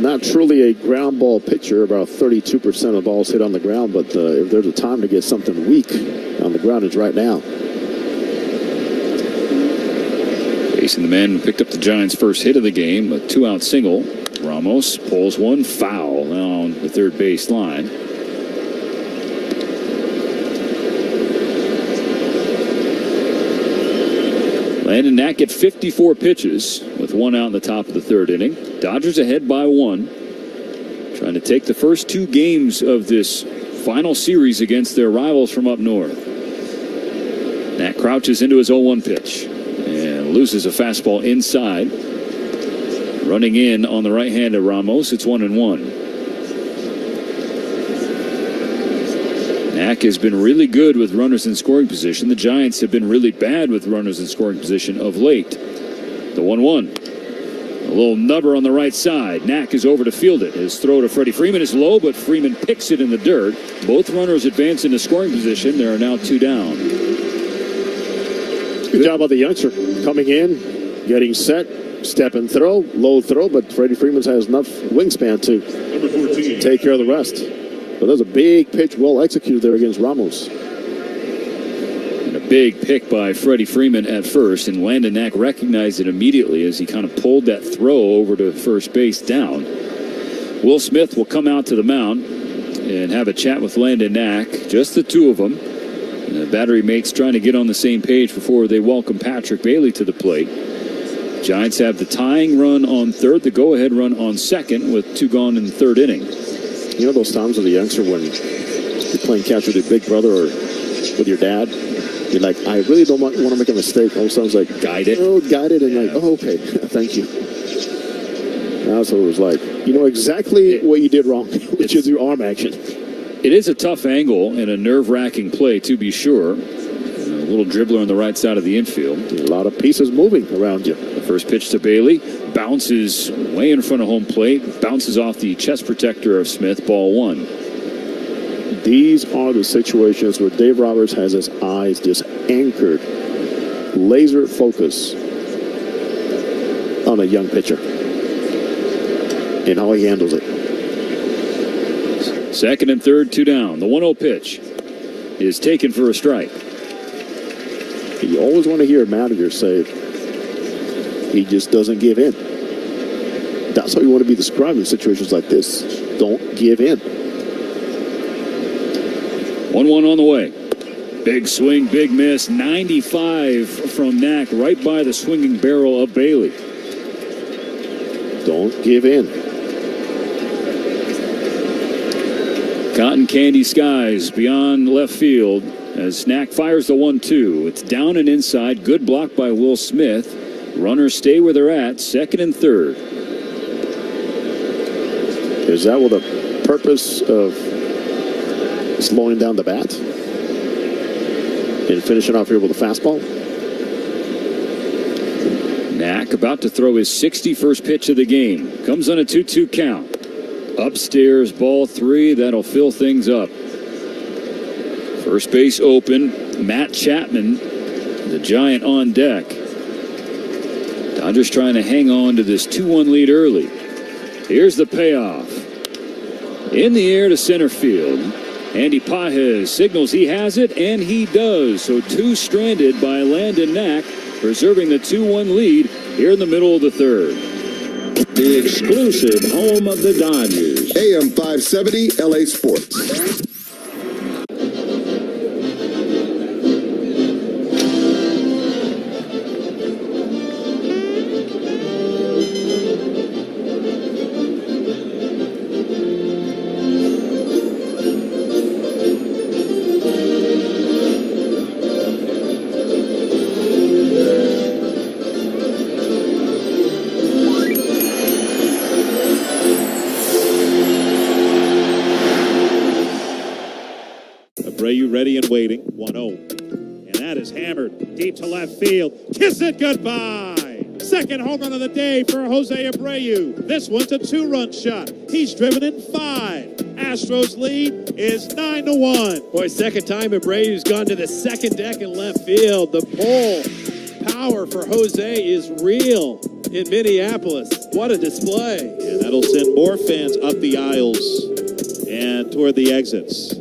Not truly a ground ball pitcher. About 32% of balls hit on the ground, but if there's a time to get something weak on the ground, it's right now. Facing the man who picked up the Giants' first hit of the game, a 2-out single. Ramos pulls one foul down the third base line. Landon Knack at 54 pitches with 1 out in the top of the third inning. Dodgers ahead by 1. Trying to take the first 2 games of this final series against their rivals from up north. Knack crouches into his 0-1 pitch and loses a fastball inside. Running in on the right hand of Ramos, it's 1-1. Knack has been really good with runners in scoring position. The Giants have been really bad with runners in scoring position of late. The 1-1. A little nubber on the right side. Knack is over to field it. His throw to Freddie Freeman is low, but Freeman picks it in the dirt. Both runners advance into scoring position. There are now 2 down. Good job by the youngster. Coming in, getting set, step and throw, low throw, but Freddie Freeman has enough wingspan to take care of the rest. But there's a big pitch well executed there against Ramos. And a big pick by Freddie Freeman at first, and Landon Knack recognized it immediately as he kind of pulled that throw over to first base down. Will Smith will come out to the mound and have a chat with Landon Knack, just the 2 of them. And the battery mates trying to get on the same page before they welcome Patrick Bailey to the plate. Giants have the tying run on third, the go-ahead run on second with 2 gone in the third inning. You know those times with a youngster when you're playing catch with your big brother or with your dad? You're like, I really don't want to make a mistake. All of a sudden it's like, guide it. Oh, guide it. And like, oh, okay. Thank you. That's what it was like. You know exactly what you did wrong, which is your arm action. It is a tough angle and a nerve-wracking play, to be sure. A little dribbler on the right side of the infield. A lot of pieces moving around you. The first pitch to Bailey. Bounce Bounces way in front of home plate. Bounces off the chest protector of Smith. Ball 1. These are the situations where Dave Roberts has his eyes just anchored, laser focus on a young pitcher and how he handles it. Second and third, 2 down. The 1-0 pitch is taken for a strike. You always want to hear a manager say he just doesn't give in. That's how you want to be described in situations like this. Don't give in. 1-1 on the way. Big swing, big miss. 95 from Knack, right by the swinging barrel of Bailey. Don't give in. Cotton candy skies beyond left field as Knack fires the 1-2. It's down and inside. Good block by Will Smith. Runners stay where they're at. Second and third. Is that with the purpose of slowing down the bat and finishing off here with a fastball? Knack about to throw his 61st pitch of the game. Comes on a 2-2 count. Upstairs, ball 3. That'll fill things up. First base open. Matt Chapman, the Giant, on deck. Dodgers trying to hang on to this 2-1 lead early. Here's the payoff. In the air to center field. Andy Pajes signals he has it, and he does. So 2 stranded by Landon Knack, preserving the 2-1 lead here in the middle of the third. The exclusive home of the Dodgers. AM 570 LA Sports. Ready and waiting. 1-0. And that is hammered deep to left field. Kiss it goodbye. Second home run of the day for Jose Abreu. This one's a 2-run shot. He's driven in 5. Astros lead is 9-1. Boy, second time Abreu's gone to the second deck in left field. The pull power for Jose is real in Minneapolis. What a display. And that'll send more fans up the aisles and toward the exits.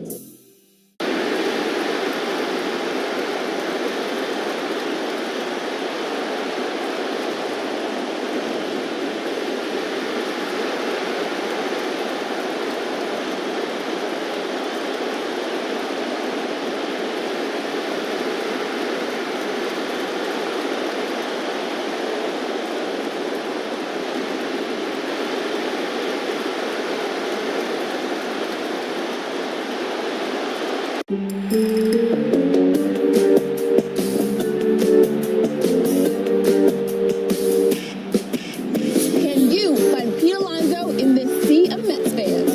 Can you find Pete Alonzo in this sea of Mets fans?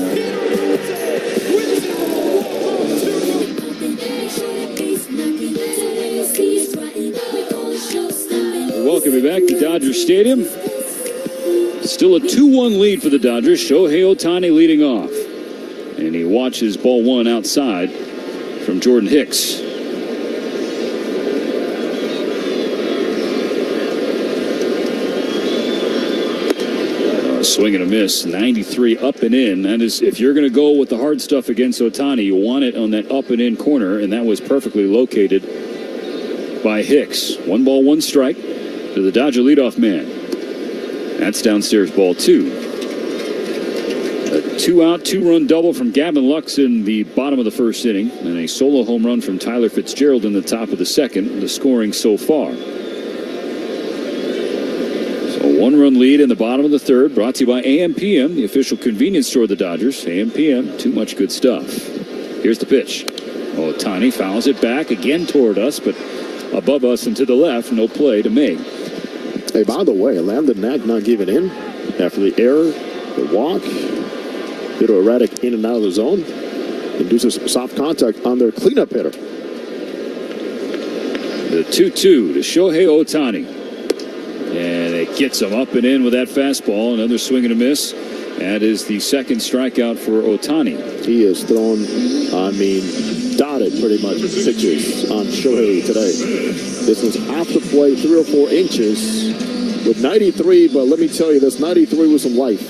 Welcome you back to Dodger Stadium. Still a 2-1 lead for the Dodgers. Shohei Ohtani leading off. And he watches ball 1 outside from Jordan Hicks. Swing and a miss. 93 up and in. That is, if you're going to go with the hard stuff against Ohtani, you want it on that up and in corner, and that was perfectly located by Hicks. 1 ball, 1 strike to the Dodger leadoff man. That's downstairs, ball 2. A 2-out, 2-run double from Gavin Lux in the bottom of the first inning, and a solo home run from Tyler Fitzgerald in the top of the second, the scoring so far. So a 1-run lead in the bottom of the third, brought to you by AM/PM, the official convenience store of the Dodgers. AM/PM, too much good stuff. Here's the pitch. Ohtani fouls it back again toward us, but above us and to the left, no play to make. Hey, by the way, Landon Knack not giving in after the error, the walk, little erratic in and out of the zone, induces soft contact on their cleanup hitter. The 2-2 to Shohei Ohtani. And it gets him up and in with that fastball. Another swing and a miss. That is the second strikeout for Ohtani. He has thrown, dotted pretty much pitches on Shohei today. This was off the plate, 3 or 4 inches with 93, but let me tell you, this 93 with some life.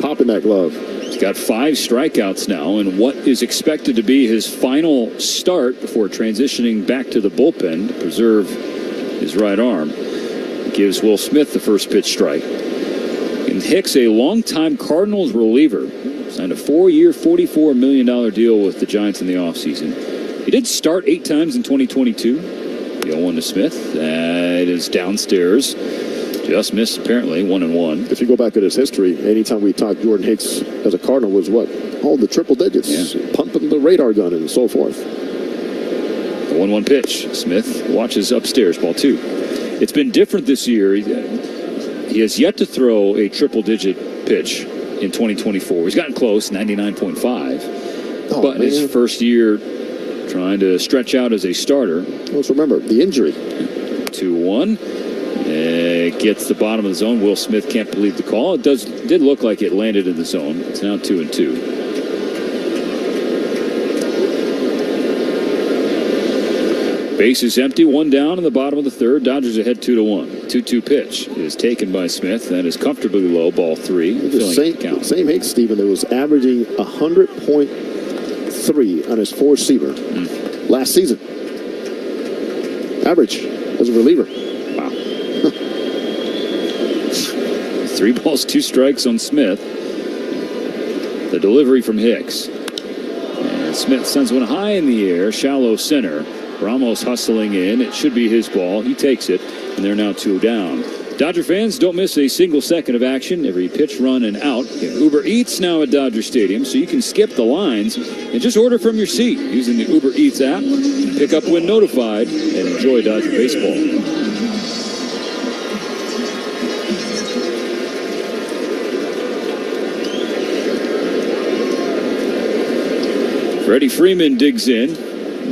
Popping that glove. He's got 5 strikeouts now, and what is expected to be his final start before transitioning back to the bullpen to preserve his right arm. Gives Will Smith the first pitch strike. And Hicks, a longtime Cardinals reliever, signed a 4-year, $44 million deal with the Giants in the offseason. He did start 8 times in 2022. The 0-1 to Smith. That is downstairs. Just missed, apparently, 1-1. If you go back at his history, anytime we talked Jordan Hicks as a Cardinal was what? All the triple digits. Yeah. Pumping the radar gun and so forth. The 1-1 pitch. Smith watches upstairs, ball 2. It's been different this year. He has yet to throw a triple-digit pitch in 2024. He's gotten close, 99.5. But his first year trying to stretch out as a starter. Let's remember the injury. 2-1. It gets the bottom of the zone. Will Smith can't believe the call. It did look like it landed in the zone. It's now 2-2. Base is empty, 1 down in the bottom of the third. Dodgers ahead 2-1. 2-2 pitch is taken by Smith. That is comfortably low, ball 3. The same Hicks, Stephen, that was averaging 100.3 on his 4-seamer last season. Average as a reliever. Wow. 3 balls, 2 strikes on Smith. The delivery from Hicks. And Smith sends one high in the air, shallow center. Ramos hustling in. It should be his ball. He takes it, and they're now 2 down. Dodger fans, don't miss a single second of action. Every pitch, run, and out. Uber Eats now at Dodger Stadium, so you can skip the lines and just order from your seat using the Uber Eats app. Pick up when notified and enjoy Dodger baseball. Freddie Freeman digs in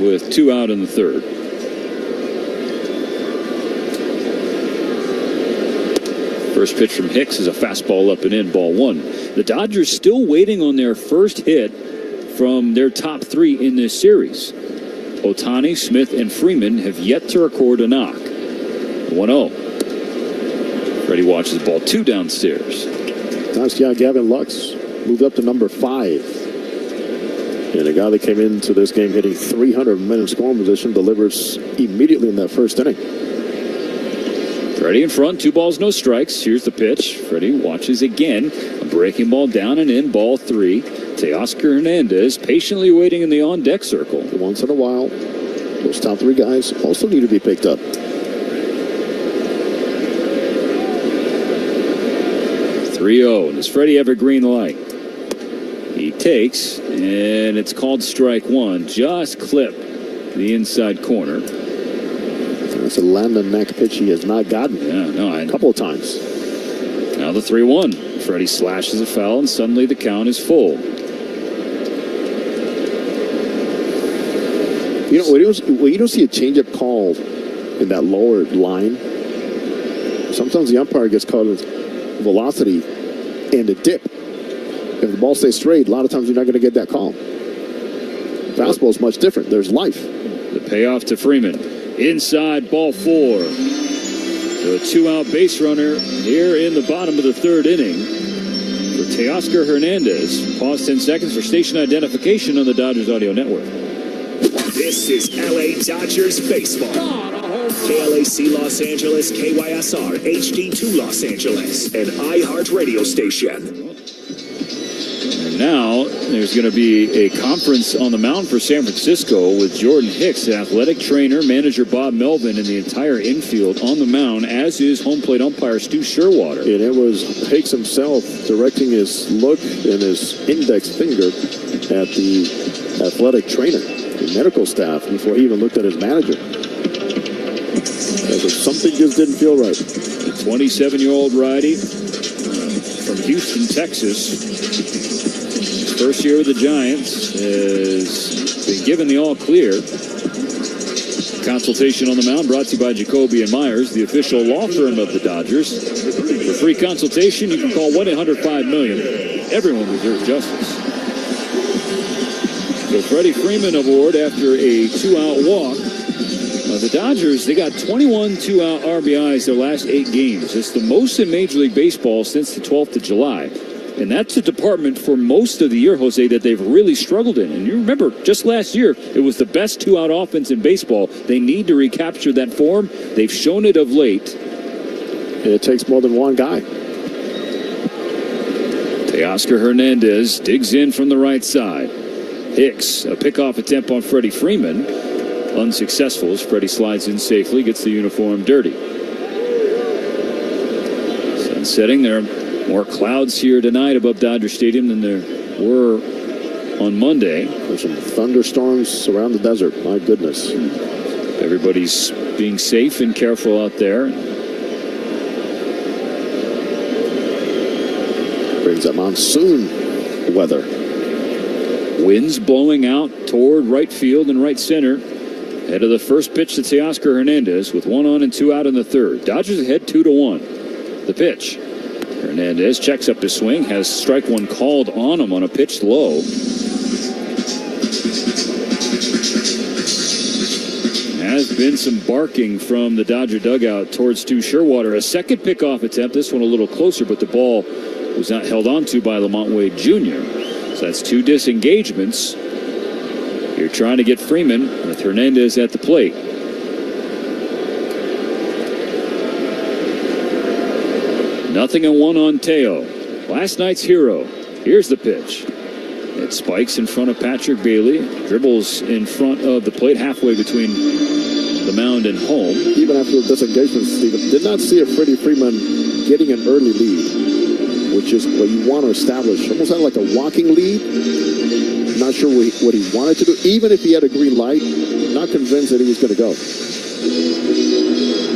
with 2 out in the third. First pitch from Hicks is a fastball up and in, ball 1. The Dodgers still waiting on their first hit from their top 3 in this series. Ohtani, Smith, and Freeman have yet to record a knock. 1-0. Freddie watches ball 2 downstairs. Nice guy, Gavin Lux, moved up to number 5. And a guy that came into this game hitting 300 men in scoring position delivers immediately in that first inning. Freddie in front, 2 balls, no strikes. Here's the pitch. Freddie watches again. A breaking ball down and in, ball 3. Teoscar Hernandez patiently waiting in the on-deck circle. Once in a while, those top 3 guys also need to be picked up. 3-0. Does Freddie have a green light? He takes, and it's called strike 1. Just clip the inside corner. That's a Landon Knack pitch he has not gotten. A couple of times. Now the 3-1. Freddie slashes a foul, and suddenly the count is full. You know, when you don't see a changeup called in that lower line, sometimes the umpire gets called with velocity and a dip. If the ball stays straight, a lot of times you're not going to get that call. Fastball is much different. There's life. The payoff to Freeman. Inside, ball 4. So a 2-out base runner here in the bottom of the third inning for Teoscar Hernandez. Pause 10 seconds for station identification on the Dodgers Audio Network. This is LA Dodgers baseball. KLAC Los Angeles, KYSR, HD2 Los Angeles, and iHeart radio station. And now there's going to be a conference on the mound for San Francisco with Jordan Hicks, athletic trainer, manager Bob Melvin, and the entire infield on the mound, as is home plate umpire Stu Sherwater. And it was Hicks himself directing his look and his index finger at the athletic trainer, the medical staff, before he even looked at his manager. As if something just didn't feel right. The 27-year-old righty from Houston, Texas. First year with the Giants has been given the all clear. Consultation on the mound brought to you by Jacobian Myers, the official law firm of the Dodgers. For free consultation, you can call 1-800-5-MILLION. Everyone deserves justice. So Freddie Freeman aboard after a 2-out walk. The Dodgers, they got 21 2-out RBIs their last 8 games. It's the most in Major League Baseball since the 12th of July. And that's a department for most of the year, Jose, that they've really struggled in. And you remember, just last year, it was the best 2-out offense in baseball. They need to recapture that form. They've shown it of late. And it takes more than one guy. Teoscar Hernandez digs in from the right side. Hicks, a pickoff attempt on Freddie Freeman. Unsuccessful as Freddie slides in safely, gets the uniform dirty. Sun setting. There are more clouds here tonight above Dodger Stadium than there were on Monday. There's some thunderstorms around the desert. My goodness. Everybody's being safe and careful out there. Brings that monsoon weather. Winds blowing out toward right field and right center. Ahead of the first pitch to Teoscar Hernandez with 1 on and 2 out in the third. Dodgers ahead 2-1. The pitch. Hernandez checks up his swing, has strike one called on him on a pitch low. Has been some barking from the Dodger dugout towards Stu Sherwater. A second pickoff attempt, this one a little closer, but the ball was not held on to by Lamont Wade Jr. So that's 2 disengagements. You're trying to get Freeman with Hernandez at the plate. Nothing and 1 on Teo. Last night's hero. Here's the pitch. It spikes in front of Patrick Bailey. Dribbles in front of the plate halfway between the mound and home. Even after the disengagement, Stephen, did not see a Freddie Freeman getting an early lead, which is what you want to establish. Almost had like a walking lead. Not sure what he wanted to do. Even if he had a green light, not convinced that he was going to go.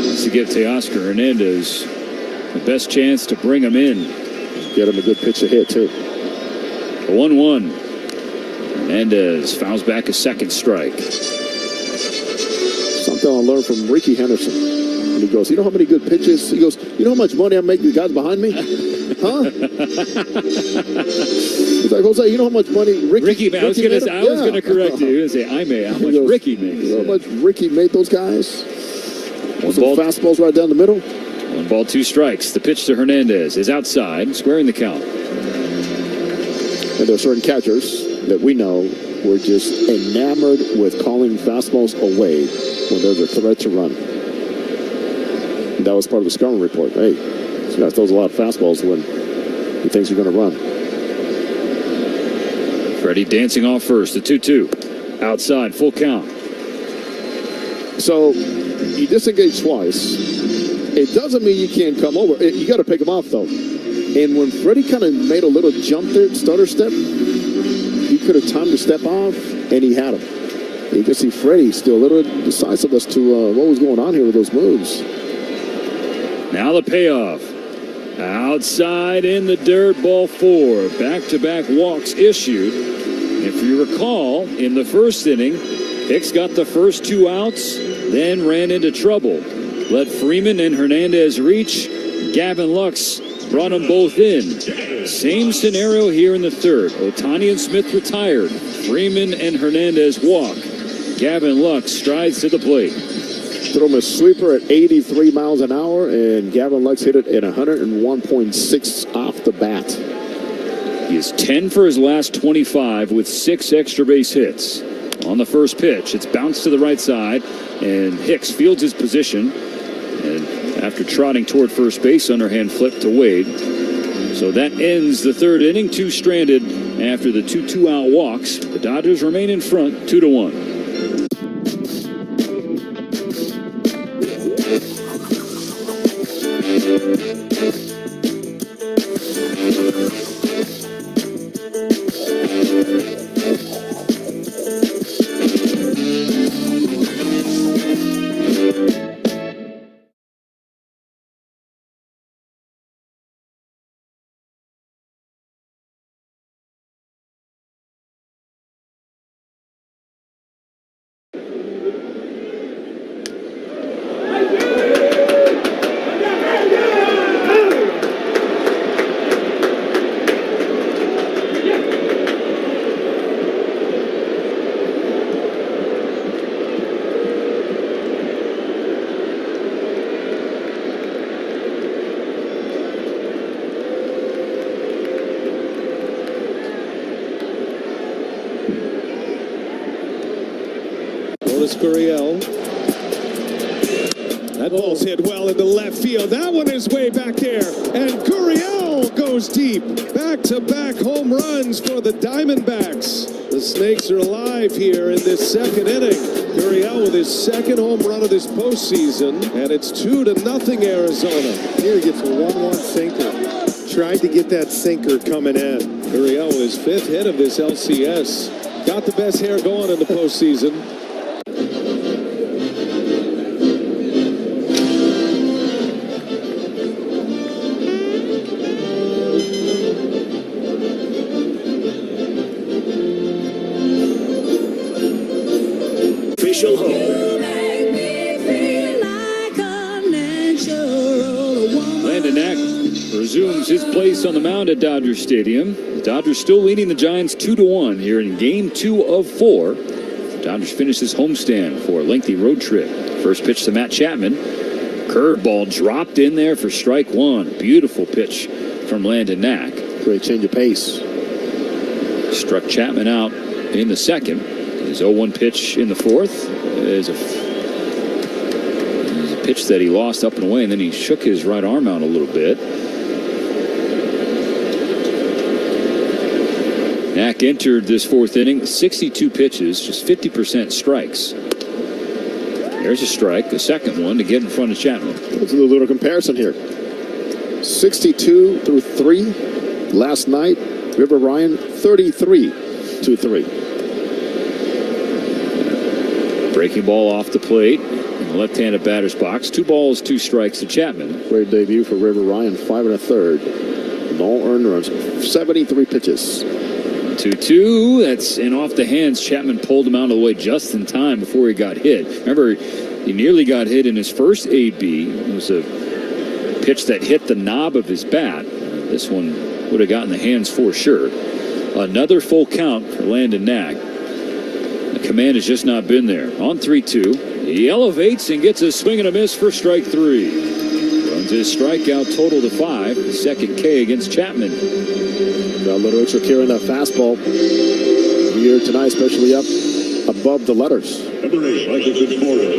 Wants to give Teoscar Hernandez the best chance to bring him in. Get him a good pitch to hit, too. The 1-1. Hernandez fouls back a second strike. Something I learned from Ricky Henderson. And he goes, you know how many good pitches? He goes, you know how much money I make the guys behind me? Huh? He's like, Jose, you know how much money Ricky I was going to correct you. You say, I made. How much Ricky makes. You know how much Ricky made those guys? Some fastballs right down the middle. 1 ball, 2 strikes. The pitch to Hernandez is outside, squaring the count. And there are certain catchers that we know were just enamored with calling fastballs away when there's a threat to run. And that was part of the scouting report. Hey, this guy throws a lot of fastballs when he thinks you're going to run. Freddie dancing off first, the 2-2. Outside, full count. So he disengaged twice. It doesn't mean you can't come over. You got to pick him off, though. And when Freddie kind of made a little jump there, stutter step, he could have timed to step off, and he had him. You can see Freddie still a little decisive as to what was going on here with those moves. Now the payoff. Outside in the dirt, ball 4. Back-to-back walks issued. If you recall, in the first inning, Hicks got the first 2 outs, then ran into trouble. Let Freeman and Hernandez reach. Gavin Lux brought them both in. Same scenario here in the third. Ohtani and Smith retired. Freeman and Hernandez walk. Gavin Lux strides to the plate. Threw him a sweeper at 83 miles an hour, and Gavin Lux hit it at 101.6 off the bat. He is 10 for his last 25 with 6 extra base hits. On the first pitch, it's bounced to the right side, and Hicks fields his position. And after trotting toward first base, underhand flip to Wade. So that ends the third inning. 2 stranded after the 2 2-out walks. The Dodgers remain in front 2-1. Notice Gurriel. That ball's hit well into left field. That one is way back there. And Gurriel goes deep. Back-to-back home runs for the Diamondbacks. The Snakes are alive here in this second inning. Gurriel with his second home run of this postseason. And it's 2-0 Arizona. Here he gets a 1-1 sinker. Tried to get that sinker coming in. Gurriel with his 5th hit of this LCS. Got the best hair going in the postseason. Official home. Landon Knack resumes his place on the mound at Dodger Stadium. The Dodgers still leading the Giants 2-1 here in Game 2 of 4. The Dodgers finish this homestand for a lengthy road trip. First pitch to Matt Chapman. Curveball dropped in there for strike one. Beautiful pitch from Landon Knack. Great change of pace. Struck Chapman out in the second. His 0-1 pitch in the fourth is a pitch that he lost up and away, and then he shook his right arm out a little bit. Knack entered this fourth inning, 62 pitches, just 50% strikes. There's a strike, the second one to get in front of Chapman. Let's do a little comparison here. 62 through 3 last night. River Ryan 33-3. Breaking ball off the plate in the left-handed batter's box. 2 balls, 2 strikes to Chapman. Great debut for River Ryan, 5 1/3. No earned runs, 73 pitches. 2-2. That's in off the hands. Chapman pulled him out of the way just in time before he got hit. Remember, he nearly got hit in his first AB. It was a pitch that hit the knob of his bat. This one would have gotten the hands for sure. Another full count for Landon Knack. The command has just not been there. On 3-2, he elevates and gets a swing and a miss for strike 3. Runs his strikeout total to 5. The second K against Chapman. Got a little extra carry in that fastball here tonight, especially up above the letters. Number 8, Michael Conforto.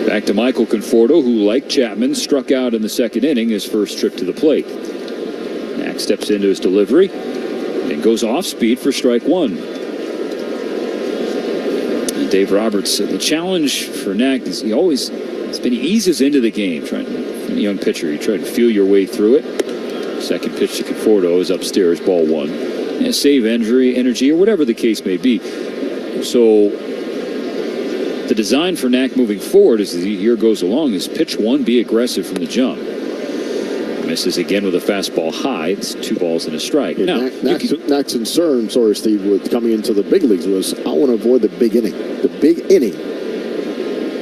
Back to Michael Conforto, who, like Chapman, struck out in the second inning, his first trip to the plate. Knack steps into his delivery and goes off speed for strike 1. And Dave Roberts, the challenge for Knack is he eases into the game. From a young pitcher, you try to feel your way through it. Second pitch to Conforto is upstairs, ball 1. And save energy, or whatever the case may be. So the design for Knack moving forward as the year goes along is pitch 1, be aggressive from the jump. Misses again with a fastball high. It's 2 balls and a strike. Yeah, now, Knack's concern, Steve, with coming into the big leagues was, I want to avoid the big inning. The big inning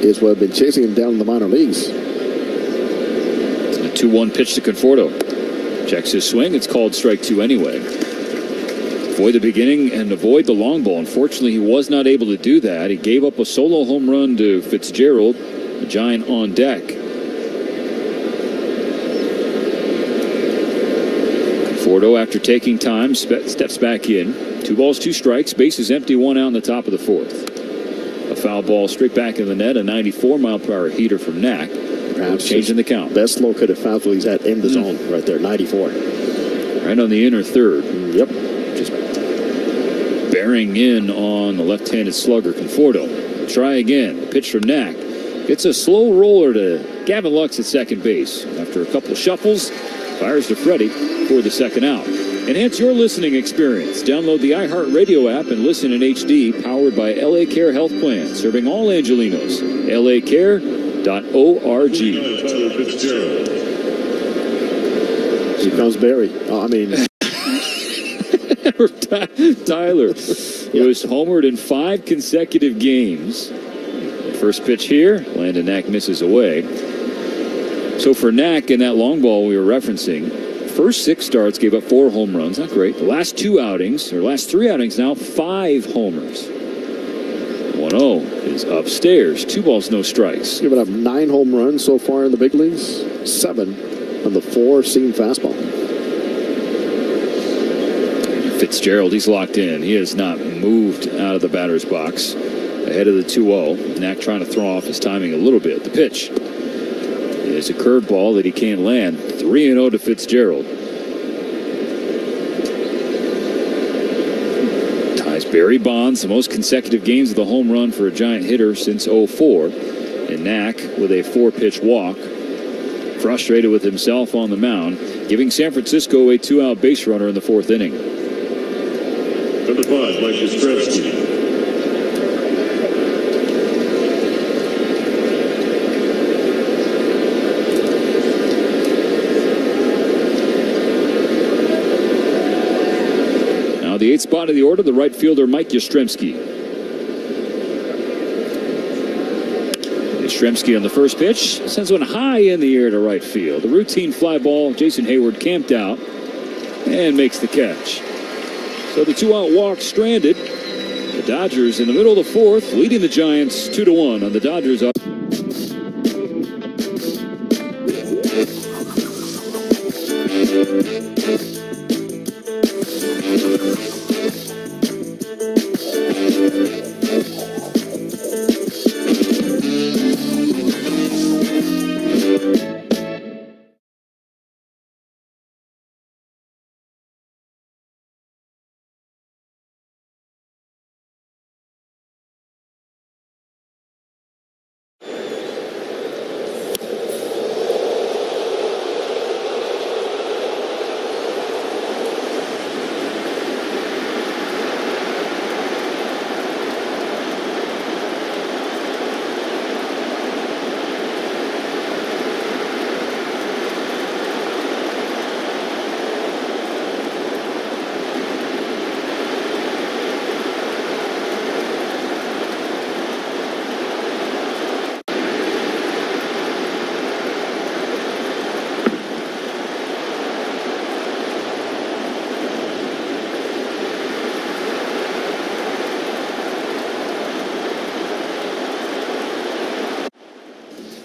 is what I've been chasing him down in the minor leagues. A 2-1 pitch to Conforto. Checks his swing. It's called strike 2 anyway. Avoid the beginning and avoid the long ball. Unfortunately, he was not able to do that. He gave up a solo home run to Fitzgerald, the Giant on deck. Conforto, after taking time, steps back in. 2 balls, 2 strikes. Bases empty, 1 out in the top of the 4th. A foul ball straight back in the net. A 94-mile-per-hour heater from Knack. Perhaps changing the count. Best located fastball he's had in the zone right there, 94. Right on the inner third. Yep. Just bearing in on the left-handed slugger, Conforto. Try again. Pitch from Knack. Gets a slow roller to Gavin Lux at second base. After a couple shuffles, fires to Freddie for the second out. Enhance your listening experience. Download the iHeartRadio app and listen in HD, powered by LA Care Health Plan, serving all Angelinos. LACare.org. Here comes Barry. Tyler was homered in 5 consecutive games. The first pitch here, Landon Knack misses away. So for Knack in that long ball we were referencing, first 6 starts gave up 4 home runs. Not great. The last 3 outings now, 5 homers. 1-0 is upstairs. 2 balls, no strikes. Giving up 9 home runs so far in the big leagues. 7 on the 4-seam fastball. Fitzgerald, he's locked in. He has not moved out of the batter's box. Ahead of the 2-0. Knack trying to throw off his timing a little bit. The pitch is a curveball that he can't land. 3-0 to Fitzgerald. Ties Barry Bonds the most consecutive games of the home run for a Giant hitter since 04. And Knack with a 4-pitch walk. Frustrated with himself on the mound, giving San Francisco a 2-out base runner in the 4th inning. Number 5, Mike Yastrzemski. Now the 8th spot of the order, the right fielder Mike Yastrzemski. Yastrzemski on the first pitch sends one high in the air to right field. A routine fly ball. Jason Hayward camped out and makes the catch. So the 2-out walk stranded. The Dodgers in the middle of the 4th, leading the Giants 2-1 on the Dodgers.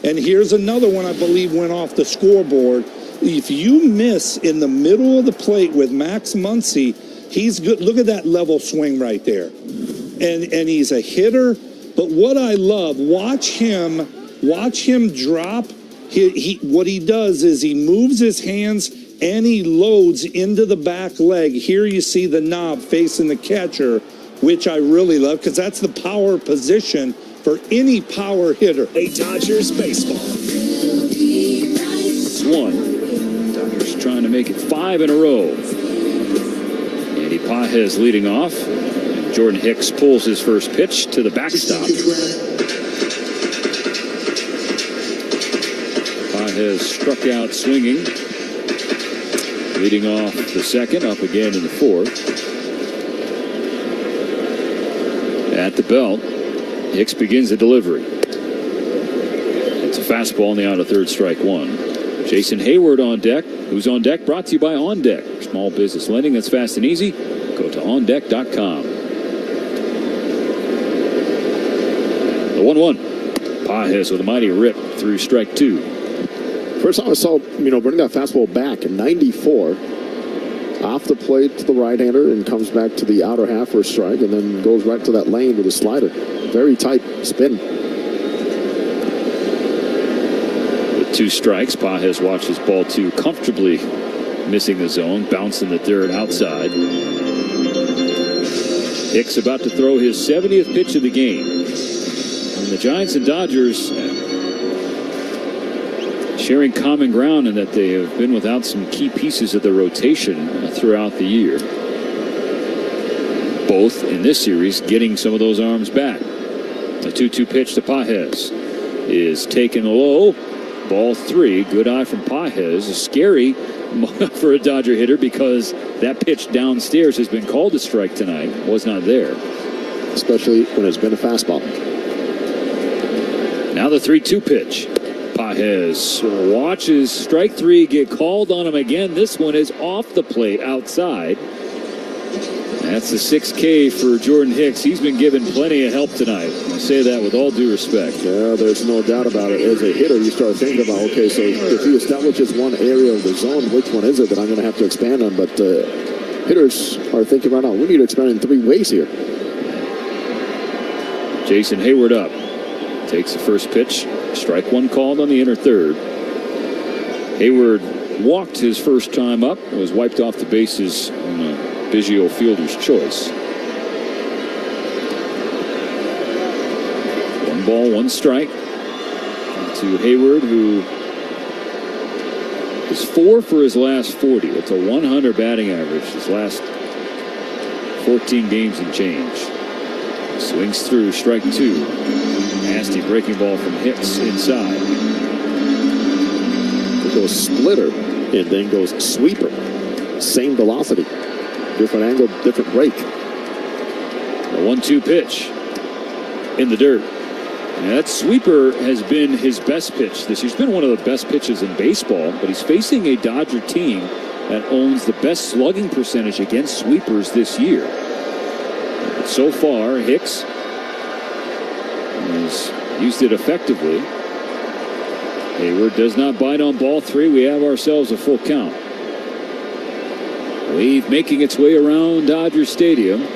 And here's another one I believe went off the scoreboard. If you miss in the middle of the plate with Max Muncy, he's good. Look at that level swing right there. And he's a hitter. But what I love, watch him drop. What he does is he moves his hands and he loads into the back leg. Here you see the knob facing the catcher, which I really love because that's the power position for any power hitter. A Dodgers baseball. It's 1. Dodgers trying to make it 5 in a row. Andy Pages leading off. Jordan Hicks pulls his first pitch to the backstop. Pages struck out swinging. Leading off the 2nd, up again in the 4th. At the belt, Hicks begins the delivery. It's a fastball on the out of 3rd, strike 1. Jason Hayward on deck. Who's on deck? Brought to you by On Deck. Small business lending that's fast and easy. Go to ondeck.com. The 1-1. Pages with a mighty rip through strike 2. First time I saw, bring that fastball back in 94. Off the plate to the right-hander and comes back to the outer half for a strike and then goes right to that lane with a slider. Very tight spin. With 2 strikes, Pages watches ball 2 comfortably missing the zone, bouncing the dirt outside. Hicks about to throw his 70th pitch of the game. And the Giants and Dodgers sharing common ground in that they have been without some key pieces of the rotation throughout the year. Both in this series getting some of those arms back. The 2-2 pitch to Pages is taken low. Ball 3. Good eye from Pages. Scary for a Dodger hitter because that pitch downstairs has been called a strike tonight. Was not there. Especially when it's been a fastball. Now the 3-2 pitch. Pages watches strike 3 get called on him again. This one is off the plate outside. That's the 6K for Jordan Hicks. He's been given plenty of help tonight. I say that with all due respect. Yeah, there's no doubt about it. As a hitter, you start thinking about, okay, so if he establishes one area of the zone, which one is it that I'm going to have to expand on? But hitters are thinking right now, we need to expand in 3 ways here. Jason Hayward up. Takes the first pitch. Strike one called on the inner third. Hayward walked his first time up. Was wiped off the bases on a Biggio fielder's choice. 1 ball, 1 strike. To Hayward, who is 4 for his last 40. It's a 100 batting average his last 14 games and change. Swings through, strike 2. Nasty breaking ball from Hicks inside. It goes splitter and then goes sweeper. Same velocity. Different angle, different break. A 1-2 pitch in the dirt. And that sweeper has been his best pitch this year. He's been one of the best pitches in baseball, but he's facing a Dodger team that owns the best slugging percentage against sweepers this year. But so far, Hicks has used it effectively. Hayward does not bite on ball 3. We have ourselves a full count. Wave making its way around Dodger Stadium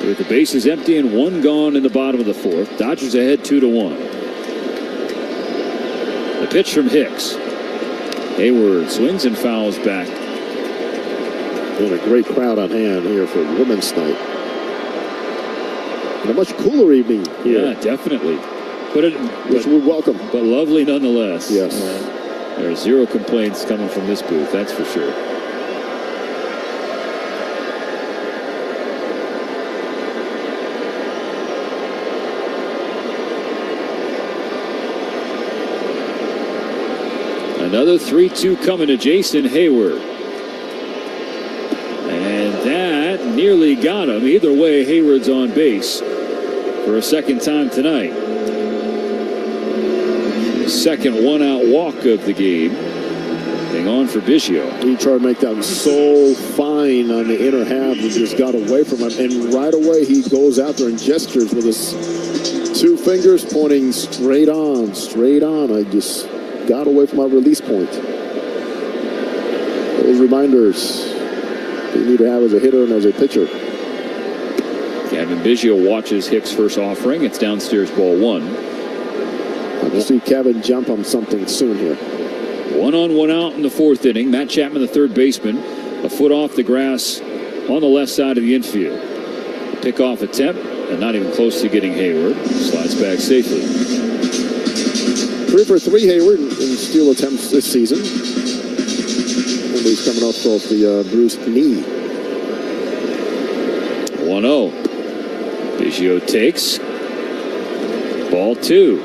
with the bases empty and 1 gone in the bottom of the 4th. Dodgers ahead 2-1. The pitch from Hicks. Hayward swings and fouls back. And a great crowd on hand here for Women's Night. And a much cooler evening here. Yeah, definitely. Which we welcome. But lovely nonetheless. Yes. There are 0 complaints coming from this booth, that's for sure. Another 3-2 coming to Jason Hayward. And that nearly got him. Either way, Hayward's on base for a second time tonight. The second 1-out walk of the game. Hang on for Biggio. He tried to make that so fine on the inner half and just got away from him. And right away he goes out there and gestures with his 2 fingers pointing straight on, straight on. I just got away from my release point. Those reminders you need to have as a hitter and as a pitcher. Gavin Biggio watches Hicks' first offering. It's downstairs, ball 1. I can see Kevin jump on something soon here. 1 on, 1 out in the 4th inning. Matt Chapman, the third baseman, a foot off the grass on the left side of the infield. Pickoff attempt, and not even close to getting Hayward. Slides back safely. 3 for 3 Hayward in steal attempts this season. And he's coming off the bruised knee. 1-0. Biggio takes. Ball 2.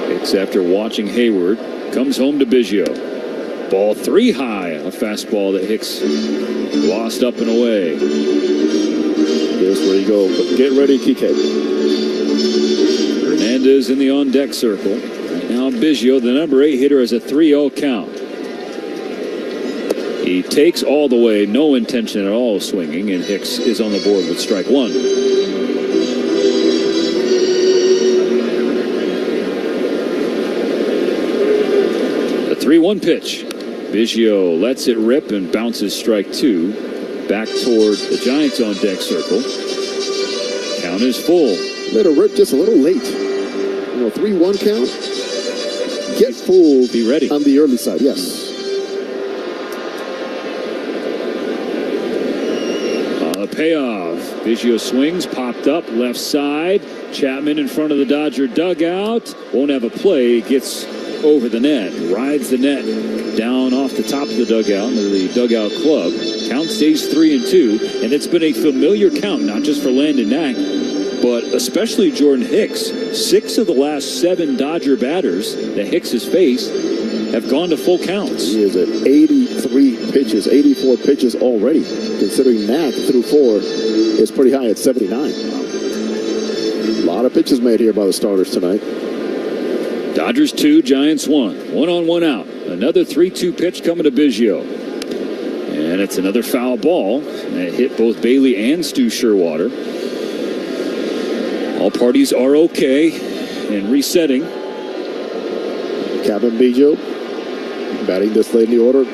Hicks, after watching Hayward, comes home to Biggio. Ball 3 high. A fastball that Hicks lost up and away. Here's where you go. But get ready, Kike. Hernandez in the on-deck circle. Right now, Biggio, the number 8 hitter, has a 3-0 count. He takes all the way, no intention at all of swinging, and Hicks is on the board with strike 1. The 3-1 pitch. Biggio lets it rip and bounces strike 2 back toward the Giants on deck circle. Count is full. Let it rip just a little late. 3-1 count. Get full. Be ready on the early side. Yes. The payoff. Biggio swings, popped up left side. Chapman in front of the Dodger dugout. Won't have a play. Gets over the net, rides the net down off the top of the dugout into the dugout club. Count stays 3-2, and it's been a familiar count, not just for Landon Knack, but especially Jordan Hicks. 6 of the last 7 Dodger batters that Hicks has faced have gone to full counts. He is at 83 pitches, 84 pitches already. Considering Knack through 4 is pretty high at 79. A lot of pitches made here by the starters tonight. Dodgers 2, Giants 1. 1 on, 1 out. Another 3-2 pitch coming to Biggio. And it's another foul ball. And it hit both Bailey and Stu Sherwater. All parties are okay. and resetting. Gavin Biggio, batting this late in the order,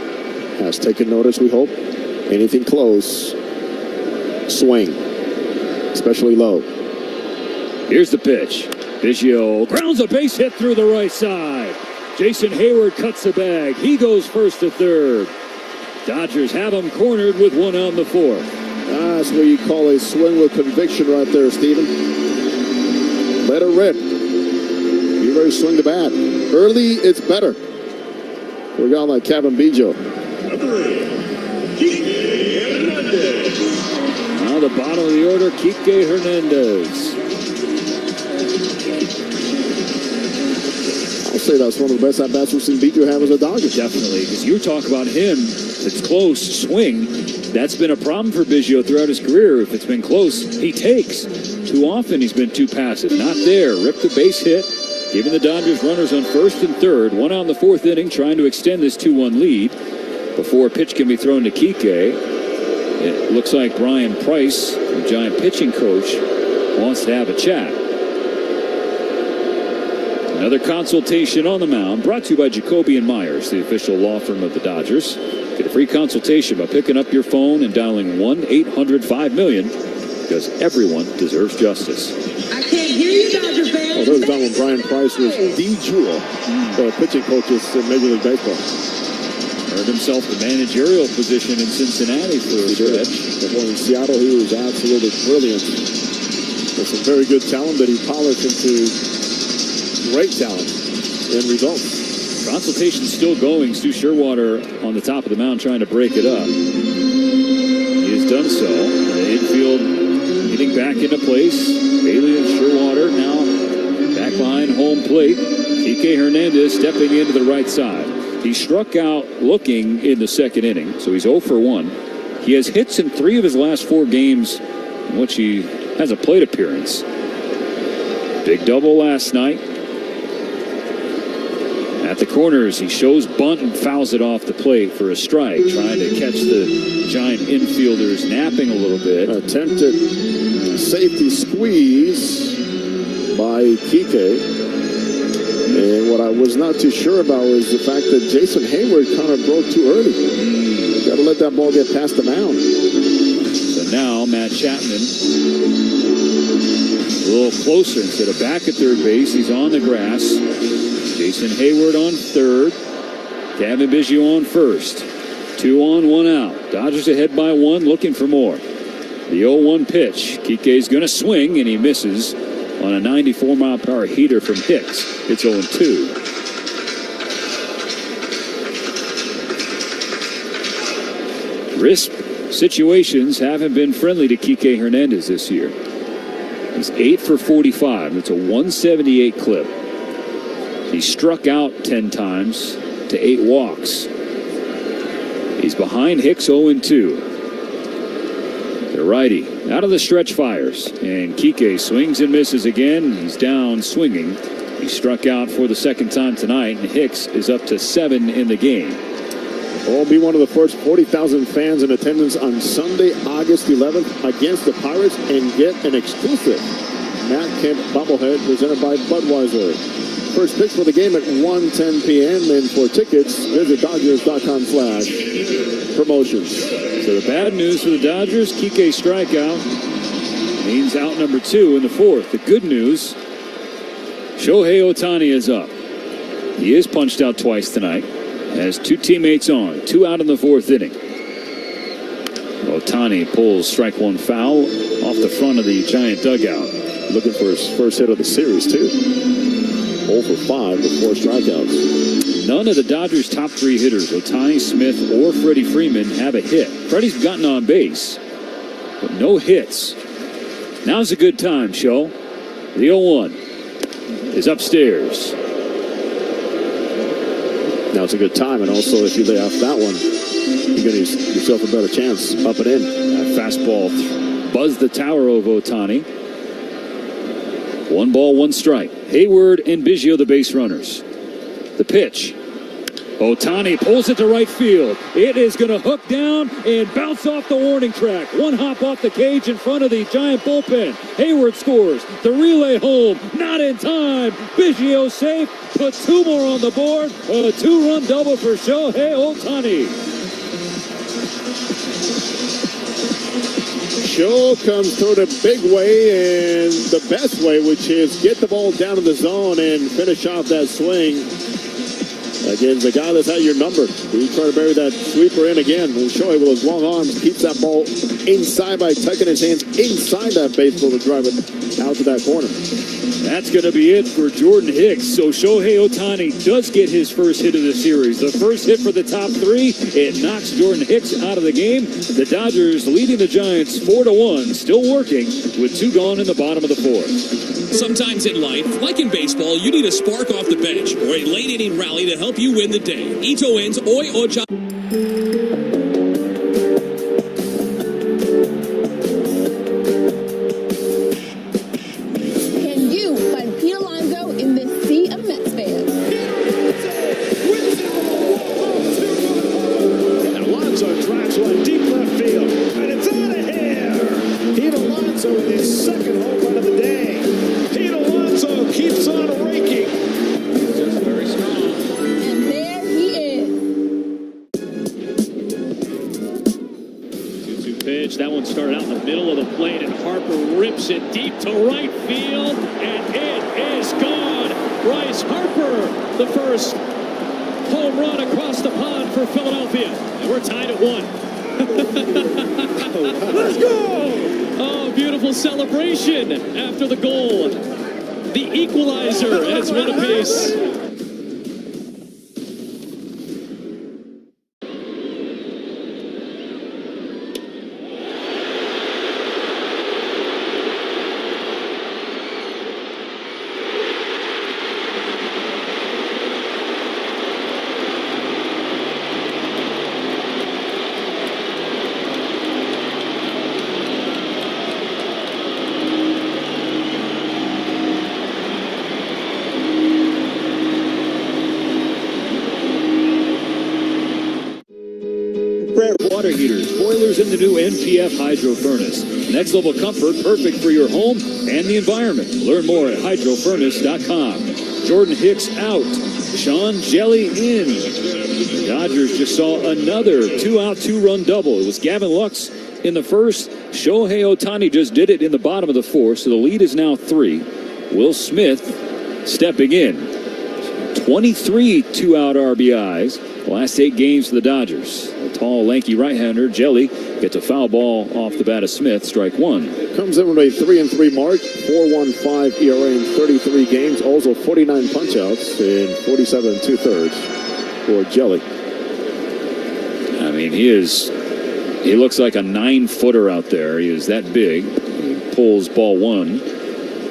has taken notice, we hope. Anything close, swing, especially low. Here's the pitch. Biggio grounds a base hit through the right side. Jason Hayward cuts the bag. He goes first to third. Dodgers have him cornered with one out in the fourth. That's what you call a swing with conviction right there, Steven. Let it rip. You ready to swing the bat. Early, it's better. For a guy like Gavin Biggio. Now the bottom of the order, Kike Hernandez. I'll say that's one of the best at-bats we've seen Biggio have as a Dodger. Definitely, because you talk about him, it's close, swing. That's been a problem for Biggio throughout his career. If it's been close, he takes. Too often he's been too passive. Not there. Ripped a base hit, giving the Dodgers runners on first and third. One out in the fourth inning, trying to extend this 2-1 lead before a pitch can be thrown to Kike. It looks like Brian Price, the Giant pitching coach, wants to have a chat. Another consultation on the mound, brought to you by Jacobian Myers, the official law firm of the Dodgers. Get a free consultation by picking up your phone and dialing 1-800-5-MILLION, because everyone deserves justice. I can't hear you, Dodger fans. Oh, there was a time when Brian Price was the JUL, the pitching coaches in Major League Baseball. Earned himself the managerial position in Cincinnati for a stretch. Well, in Seattle, he was absolutely brilliant. With some very good talent that he polished into great talent and results. Consultation still going. Stu Sherwater on the top of the mound trying to break it up. He has done so. The infield getting back into place. Bailey and Sherwater now back behind home plate. Kike Hernandez stepping into the right side. He struck out looking in the second inning, so he's 0 for 1. He has hits in 3 of his last 4 games in which he has a plate appearance. Big double last night. At the corners, he shows bunt and fouls it off the plate for a strike, trying to catch the Giant infielders napping a little bit. Attempted safety squeeze by Kike. And what I was not too sure about was the fact that Jason Hayward kind of broke too early. You got to let that ball get past the mound. So now Matt Chapman a little closer instead of back at third base. He's on the grass. Jason Hayward on third. Gavin Biggio on first. 2 on, 1 out. Dodgers ahead by 1, looking for more. The 0-1 pitch. Kike's going to swing, and he misses on a 94-mile-per-hour heater from Hicks. It's 0-2. Risk situations haven't been friendly to Kike Hernandez this year. He's 8 for 45. That's a 178 clip. He struck out 10 times to 8 walks. He's behind Hicks 0-2. The righty out of the stretch fires. And Kike swings and misses again. He's down swinging. He struck out for the second time tonight, and Hicks is up to 7 in the game. Will be one of the first 40,000 fans in attendance on Sunday, August 11th against the Pirates and get an exclusive Matt Kemp bobblehead presented by Budweiser. First pitch for the game at 1:10 p.m. And for tickets, visit Dodgers.com/promotions. So the bad news for the Dodgers, Kike strikeout means out number 2 in the fourth. The good news, Shohei Ohtani is up. He is punched out twice tonight. Has 2 teammates on, 2 out in the fourth inning. Ohtani pulls strike 1 foul off the front of the Giant dugout. Looking for his first hit of the series, too. 0 for 5 with 4 strikeouts. None of the Dodgers' top 3 hitters, Ohtani, Smith, or Freddie Freeman, have a hit. Freddie's gotten on base, but no hits. Now's a good time, Show. The 0-1 is upstairs. Now it's a good time, and also if you lay off that one, you're going to give yourself a better chance up and in. That fastball buzzed the tower of Ohtani. 1 ball, 1 strike. Hayward and Biggio, the base runners. The pitch. Ohtani pulls it to right field. It is going to hook down and bounce off the warning track. One hop off the cage in front of the Giant bullpen. Hayward scores. The relay home. Not in time. Biggio safe. Puts two more on the board. A two-run double for Shohei Ohtani. Show comes through the big way and the best way, which is get the ball down to the zone and finish off that swing. Again, the guy that's at your number. He's trying to bury that sweeper in again. And Shohei with his long arms keeps that ball inside by tucking his hands inside that baseball to drive it out to that corner. That's going to be it for Jordan Hicks. So Shohei Ohtani does get his first hit of the series. The first hit for the top three. It knocks Jordan Hicks out of the game. The Dodgers leading the Giants 4-1. Still working with two gone in the bottom of the fourth. Sometimes in life, like in baseball, you need a spark off the bench or a late inning rally to help you win the day. Ito ends Oi Ocha. Can you find Pete Alonzo in this sea of Mets fans? And Alonzo drives one deep left field, and it's out of here. Pete Alonzo with his second home run of the day. Pete Alonzo keeps on raking. He's just very strong. And there he is. 2-2 pitch. That one started out in the middle of the plate, and Harper rips it deep to right field, and it is gone. Bryce Harper, the first home run across the pond for Philadelphia. And we're tied at 1. Let's go! Oh, beautiful celebration after the goal. The equalizer, and it's one apiece. Water heaters, boilers, and the new NPF Hydro Furnace. Next level comfort, perfect for your home and the environment. Learn more at hydrofurnace.com. Jordan Hicks out. Sean Jelly in. The Dodgers just saw another two-out, two-run double. It was Gavin Lux in the first. Shohei Ohtani just did it in the bottom of the fourth, so the lead is now 3. Will Smith stepping in. 23 two-out RBIs. The last 8 games for the Dodgers. A tall, lanky right-hander, Jelly, gets a foul ball off the bat of Smith, strike 1. Comes in with a 3-3 mark, 4.15 ERA in 33 games, also 49 punch-outs in 47 2/3 for Jelly. I mean, he looks like a 9-footer out there. He is that big. He pulls ball 1,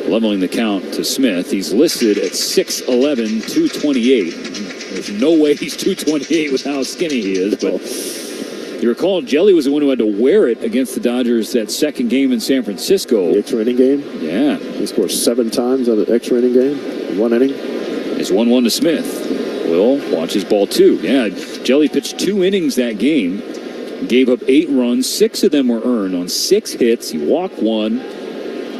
leveling the count to Smith. He's listed at 6'11", 228. There's no way he's 228 with how skinny he is. But you recall, Jelly was the one who had to wear it against the Dodgers that second game in San Francisco. The extra inning game? Yeah. He scored 7 times on the extra inning game, 1 inning. It's 1-1 to Smith. Will watches ball 2. Yeah, Jelly pitched 2 innings that game. Gave up 8 runs. 6 of them were earned on 6 hits. He walked 1.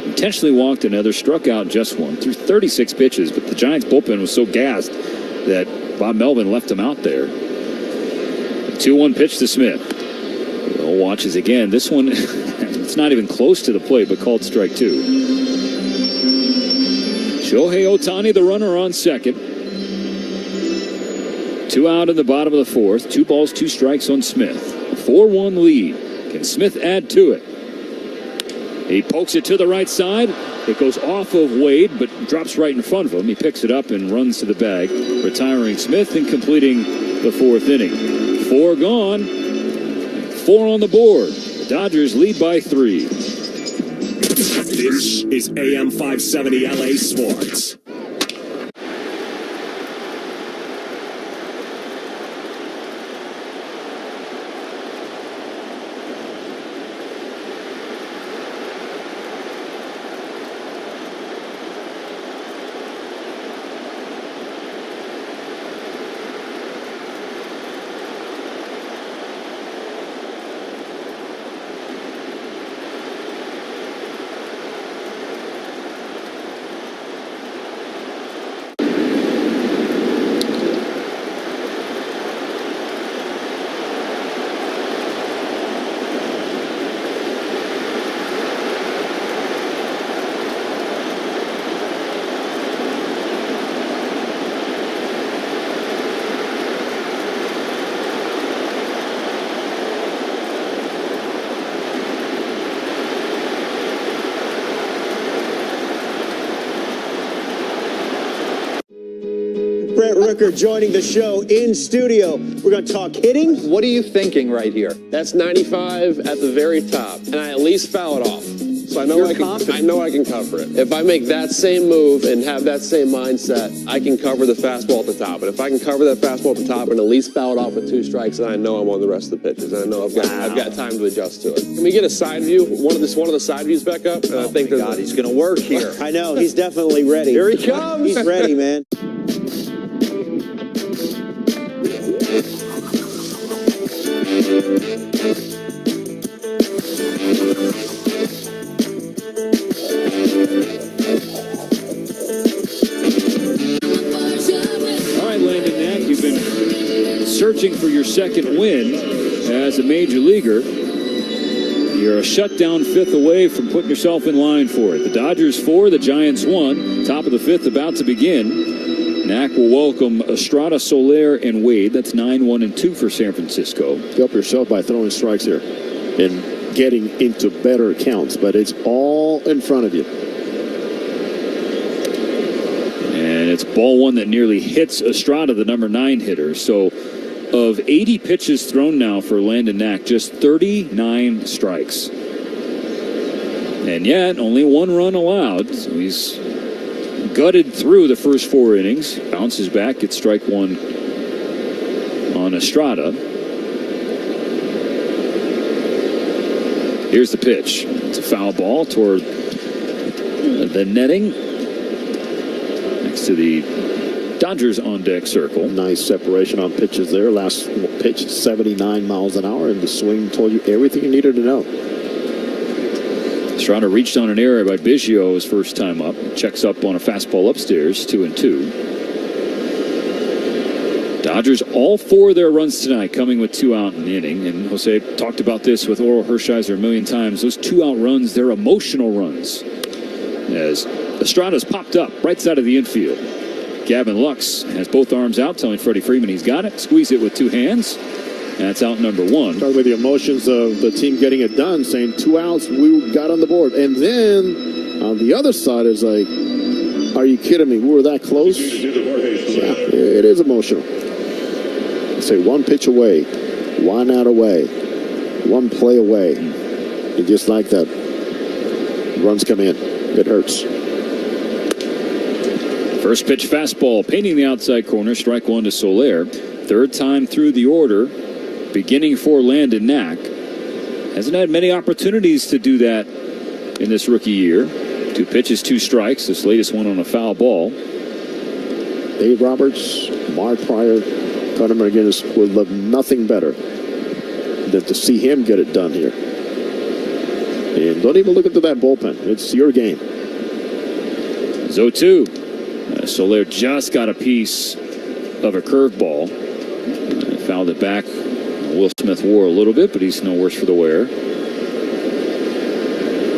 Intentionally walked another. Struck out just 1. Threw 36 pitches. But the Giants bullpen was so gassed that Bob Melvin left him out there. 2-1 pitch to Smith. Will watches again. This one, it's not even close to the plate, but called strike 2. Shohei Ohtani, the runner on second. 2 out in the bottom of the fourth. 2 balls, 2 strikes on Smith. 4-1 lead. Can Smith add to it? He pokes it to the right side. It goes off of Wade, but drops right in front of him. He picks it up and runs to the bag, retiring Smith and completing the 4th inning. 4 gone, 4 on the board. The Dodgers lead by 3. This is AM 570 LA Sports. Brett Rooker joining the show in studio. We're going to talk hitting. What are you thinking right here? That's 95 at the very top, and I at least foul it off. So I know I can cover it. If I make that same move and have that same mindset, I can cover the fastball at the top. And if I can cover that fastball at the top and at least foul it off with 2 strikes, then I know I'm on the rest of the pitches. And I know I've got time to adjust to it. Can we get a side view? One of the side views back up? And I think God, he's going to work here. I know, he's definitely ready. Here he comes. He's ready, man. All right, Landon Knack, you've been searching for your second win as a major leaguer. You're a shutdown 5th away from putting yourself in line for it. The Dodgers 4, the Giants 1. Top of the 5th about to begin. Knack will welcome Estrada, Soler, and Wade. That's 9-1-2 for San Francisco. Help yourself by throwing strikes here and getting into better counts, but it's all in front of you. And it's ball one that nearly hits Estrada, the number 9 hitter. So of 80 pitches thrown now for Landon Knack, just 39 strikes. And yet, only 1 run allowed. So he's gutted through the first 4 innings. Bounces back, gets strike 1 on Estrada. Here's the pitch. It's a foul ball toward the netting. Next to the Dodgers on deck circle. Nice separation on pitches there. Last pitch 79 miles an hour, and the swing told you everything you needed to know. Estrada reached on an error by Biggio his first time up. Checks up on a fastball upstairs, 2-2. Dodgers, all 4 of their runs tonight coming with 2 out in the inning. And Jose talked about this with Oral Hershiser a million times. Those 2 out runs, they're emotional runs. As Estrada's popped up right side of the infield. Gavin Lux has both arms out, telling Freddie Freeman he's got it. Squeeze it with 2 hands. That's out number 1. Talking about the emotions of the team getting it done, saying 2 outs, we got on the board. And then on the other side is like, are you kidding me? We were that close? Yeah, it is emotional. Say 1 pitch away, 1 out away, 1 play away. And just like that, runs come in. It hurts. First pitch fastball, painting the outside corner, strike 1 to Soler. 3rd time through the order, beginning for Landon Knack. Hasn't had many opportunities to do that in this rookie year. 2 pitches, 2 strikes. This latest one on a foul ball. Dave Roberts, Mark Pryor, Connor McGinnis would love nothing better than to see him get it done here. And don't even look into that bullpen. It's your game. 0-2. Soler just got a piece of a curveball. Fouled it back. Will Smith wore a little bit, but he's no worse for the wear.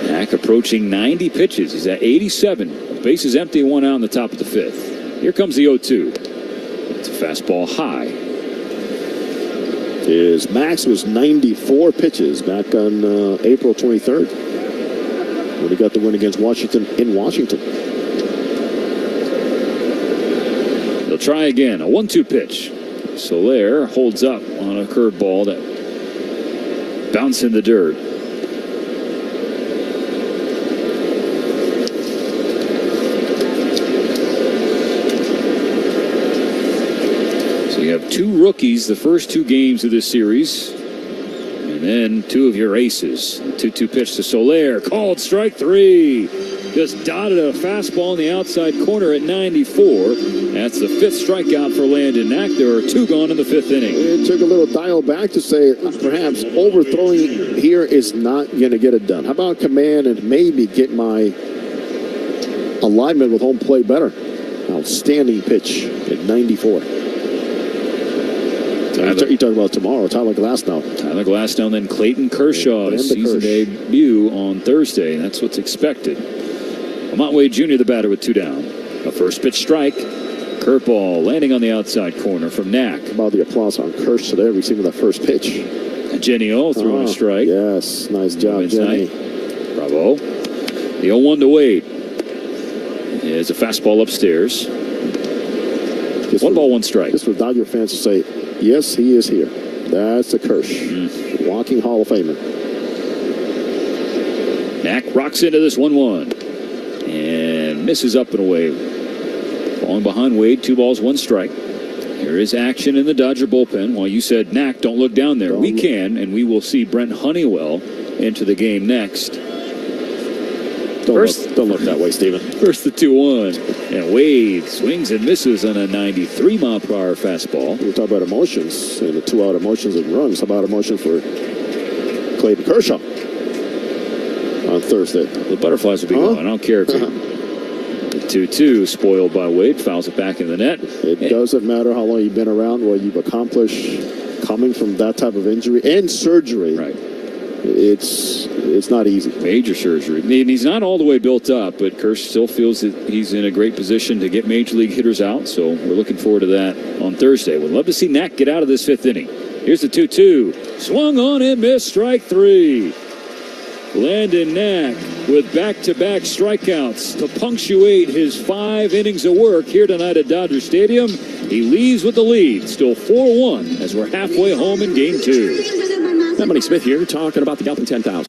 Knack approaching 90 pitches. He's at 87. Bases empty, 1 out in the top of the 5th. Here comes the 0-2. It's a fastball high. His max was 94 pitches back on April 23rd when he got the win against Washington in Washington. They'll try again. A 1-2 pitch. Soler holds up on a curveball that bounced in the dirt. So you have 2 rookies the first 2 games of this series. And then 2 of your aces. 2-2 pitch to Soler. Called strike 3. Just dotted a fastball in the outside corner at 94. That's the 5th strikeout for Landon Knack. There are 2 gone in the 5th inning. It took a little dial back to say perhaps overthrowing here is not going to get it done. How about command and maybe get my alignment with home plate better? Outstanding pitch at 94. You talk about tomorrow. Tyler Glasnow. Tyler Glasnow, then Clayton Kershaw. His season debut on Thursday. That's what's expected. Lamont Wade Jr., the batter, with 2 down. A first pitch strike. Curveball landing on the outside corner from Knack. How about the applause on Kirsch today, receiving that first pitch. And Jenny O throwing a strike. Yes, nice job, Jenny. Bravo. The 0-1 to Wade. Is a fastball upstairs. One ball, one strike. Just for Dodger fans to say, yes, he is here. That's a Kirsch. Walking Hall of Famer. Knack rocks into this 1-1 and misses up and away. Falling behind Wade, 2 balls, 1 strike. There is action in the Dodger bullpen. While you said, Knack, don't look down there. We can, and we will see Brent Honeywell into the game next. Don't look that way, Steven. First the 2-1. And Wade swings and misses on a 93-mile-per-hour fastball. We talk about emotions and the 2-out emotions and runs. How about emotion for Clayton Kershaw on Thursday? The butterflies will be gone. I don't care if the 2-2 spoiled by Wade, fouls it back in the net. It doesn't matter how long you've been around, what you've accomplished coming from that type of injury and surgery. Right. It's not easy. Major surgery. I mean, he's not all the way built up, but Kirsch still feels that he's in a great position to get major league hitters out, so we're looking forward to that on Thursday. We'd love to see Knack get out of this 5th inning. Here's the 2-2. Swung on and missed, strike 3. Landon Knack with back-to-back strikeouts to punctuate his 5 innings of work here tonight at Dodger Stadium. He leaves with the lead, still 4-1 as we're halfway home in Game 2. Matt Money Smith here, talking about the Galpin 10,000.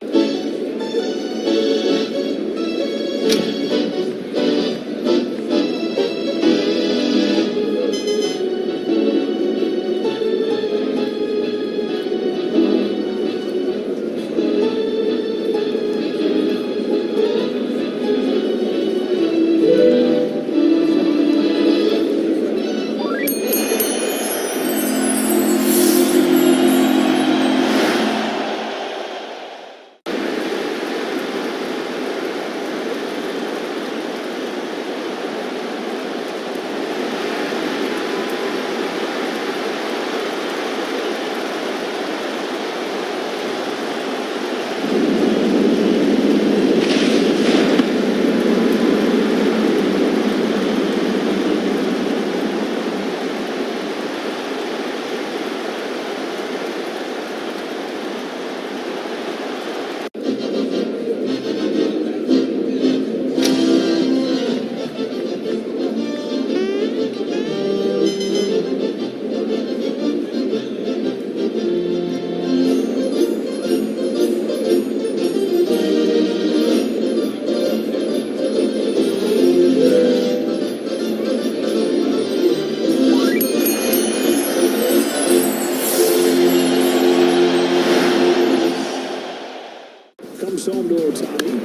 Home to Ohtani.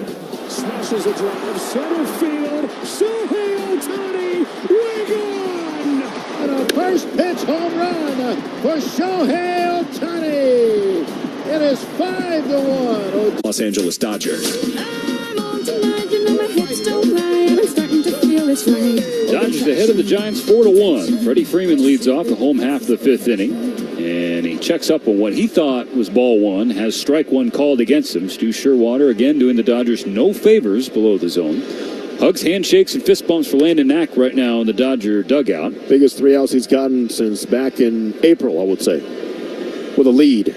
Smashes a drive. Center field. Shohei Ohtani. Way gone. And a first pitch home run for Shohei Ohtani. It is 5-1. Los Angeles Dodgers. Dodgers ahead of the Giants 4-1. Freddie Freeman leads off the home half of the 5th inning. And he checks up on what he thought was ball 1. Has strike 1 called against him. Stu Sherwater again doing the Dodgers no favors below the zone. Hugs, handshakes, and fist bumps for Landon Knack right now in the Dodger dugout. Biggest 3 outs he's gotten since back in April, I would say. With a lead.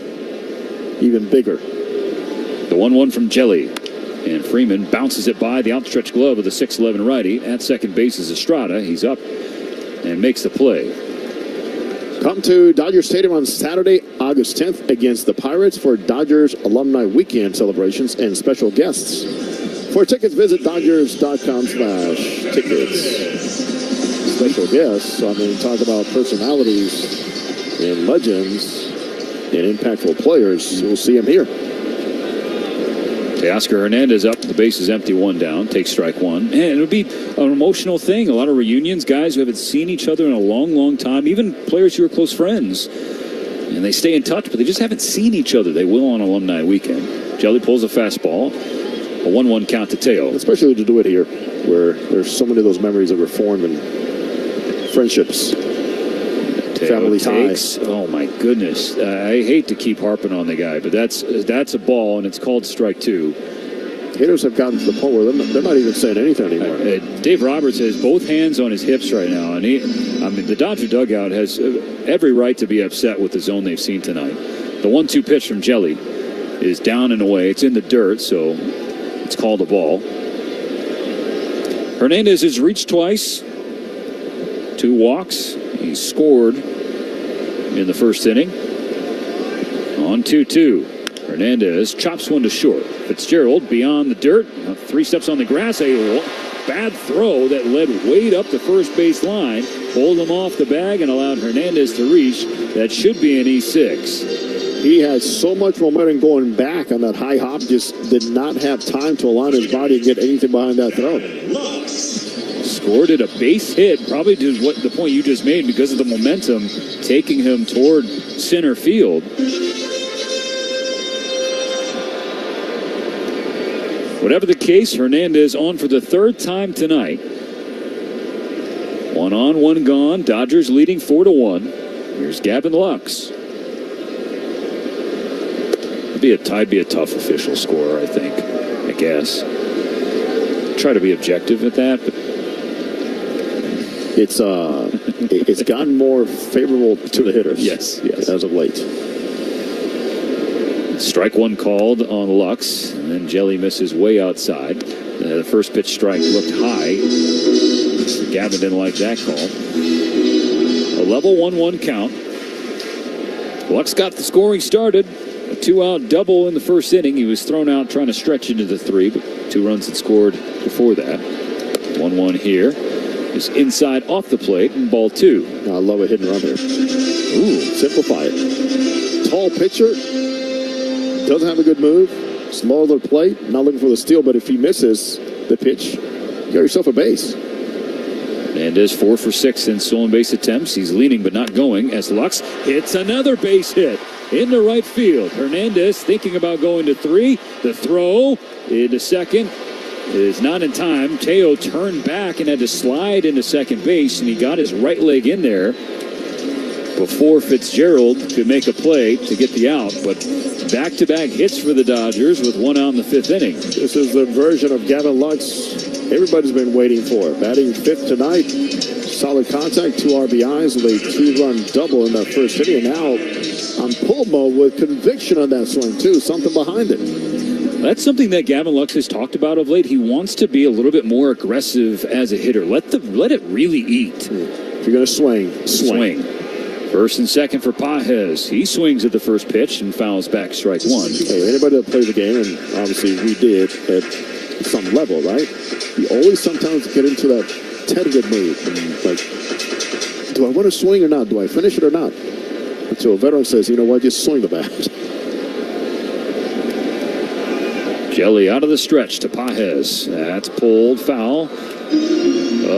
Even bigger. The 1-1 from Jelly. And Freeman bounces it by the outstretched glove of the 6'11 righty. At second base is Estrada. He's up and makes the play. Come to Dodger Stadium on Saturday, August 10th against the Pirates for Dodgers Alumni Weekend celebrations and special guests. For tickets, visit Dodgers.com/tickets. Special guests, I mean, talk about personalities and legends and impactful players. We'll see them here. Teoscar Hernandez up. The base is empty, 1 down. Takes strike 1. And it'll be an emotional thing. A lot of reunions, guys who haven't seen each other in a long, long time. Even players who are close friends. And they stay in touch, but they just haven't seen each other. They will on Alumni Weekend. Jelly pulls a fastball. A 1-1 count to Teo. Especially to do it here, where there's so many of those memories that were formed and friendships. Family ties. Oh my goodness! I hate to keep harping on the guy, but that's a ball, and it's called strike 2. Hitters have gotten to the point where they're not even saying anything anymore. Dave Roberts has both hands on his hips right now, and the Dodger dugout has every right to be upset with the zone they've seen tonight. The 1-2 pitch from Jelly is down and away. It's in the dirt, so it's called a ball. Hernandez has reached twice, 2 walks. He scored in the first inning. On 2-2. Hernandez chops one to short. Fitzgerald beyond the dirt. 3 steps on the grass. A bad throw that led Wade up the first base line. Pulled him off the bag and allowed Hernandez to reach. That should be an E6. He had so much momentum going back on that high hop, just did not have time to align his body and get anything behind that throw. Scored at a base hit, probably to what the point you just made, because of the momentum taking him toward center field. Whatever the case, Hernandez on for the 3rd time tonight. 1 on, 1 gone. Dodgers leading 4-1. Here's Gavin Lux. It'd be a tough official score, I think. I guess. Try to be objective at that, but it's gotten more favorable to the hitters. Yes, as of late. Strike 1 called on Lux, and then Jelly misses way outside. The first pitch strike looked high. Gavin didn't like that call. A level 1-1 count. Lux got the scoring started. A 2-out double in the first inning. He was thrown out trying to stretch into the 3, but 2 runs had scored before that. 1-1 here. Is inside off the plate, and ball 2. I love a hit and run here. Ooh, simplify it. Tall pitcher. Doesn't have a good move. Small to the plate. Not looking for the steal, but if he misses the pitch, you got yourself a base. Hernandez 4 for 6 in stolen base attempts. He's leaning but not going as Lux hits another base hit into right field. Hernandez thinking about going to 3. The throw into second is not in time. Teo turned back and had to slide into second base, and he got his right leg in there before Fitzgerald could make a play to get the out. But back-to-back hits for the Dodgers with 1 out in the 5th inning. This is the version of Gavin Lux everybody's been waiting for. Batting 5th tonight. Solid contact, 2 RBIs with a 2-run double in that first inning. And now on pull mode with conviction on that swing, too. Something behind it. That's something that Gavin Lux has talked about of late. He wants to be a little bit more aggressive as a hitter. Let it really eat. If you're going to swing. First and second for Pages. He swings at the first pitch and fouls back strike 1. Hey, anybody that plays the game, and obviously we did at some level, right? You always sometimes get into that tentative mood. Like, do I want to swing or not? Do I finish it or not? Until a veteran says, you know what, just swing the bat. Jelly out of the stretch to Pages. That's pulled foul.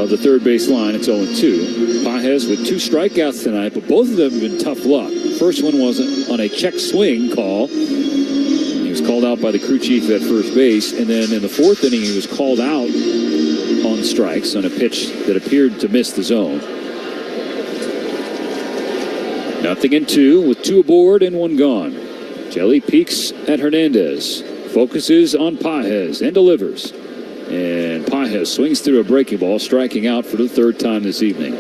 The third base line, it's 0-2. Pages with 2 strikeouts tonight, but both of them have been tough luck. The first one was on a check swing call. He was called out by the crew chief at first base, and then in the 4th inning, he was called out on strikes on a pitch that appeared to miss the zone. 0-2 with 2 aboard and 1 gone. Jelly peeks at Hernandez, focuses on Pages and delivers. And Pages swings through a breaking ball, striking out for the 3rd time this evening.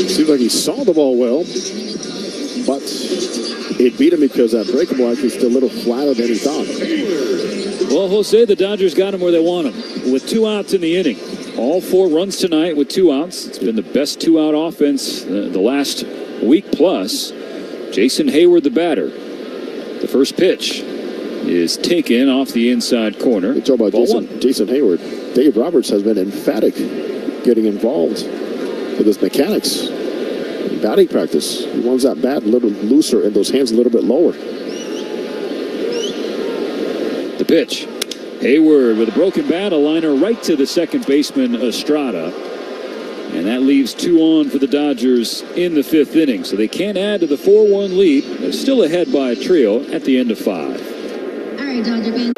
Seems like he saw the ball well, but it beat him because that breaking ball actually still a little flatter than he thought. Well, Jose, the Dodgers got him where they want him, with 2 outs in the inning. All 4 runs tonight with 2 outs. It's been the best 2-out offense the last week plus. Jason Hayward, the batter. The first pitch is taken off the inside corner. You talk about Jason Hayward. Dave Roberts has been emphatic getting involved with his mechanics in batting practice. He wants that bat a little looser and those hands a little bit lower. The pitch. Hayward with a broken bat, a liner right to the second baseman Estrada. And that leaves 2 on for the Dodgers in the 5th inning. So they can't add to the 4-1 lead. They're still ahead by a trio at the end of 5. All right, Dodger fans.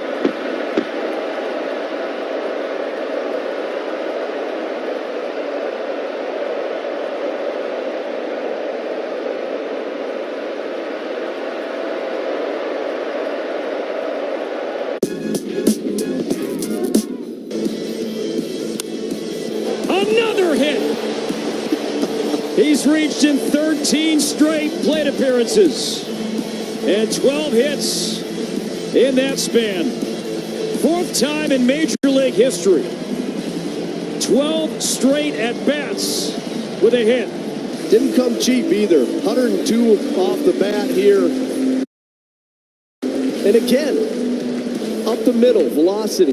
Another hit. He's reached in 13 straight plate appearances and 12 hits in that span. 4th time in Major League history. 12 straight at-bats with a hit. Didn't come cheap either. 102 off the bat here. And again, up the middle, velocity.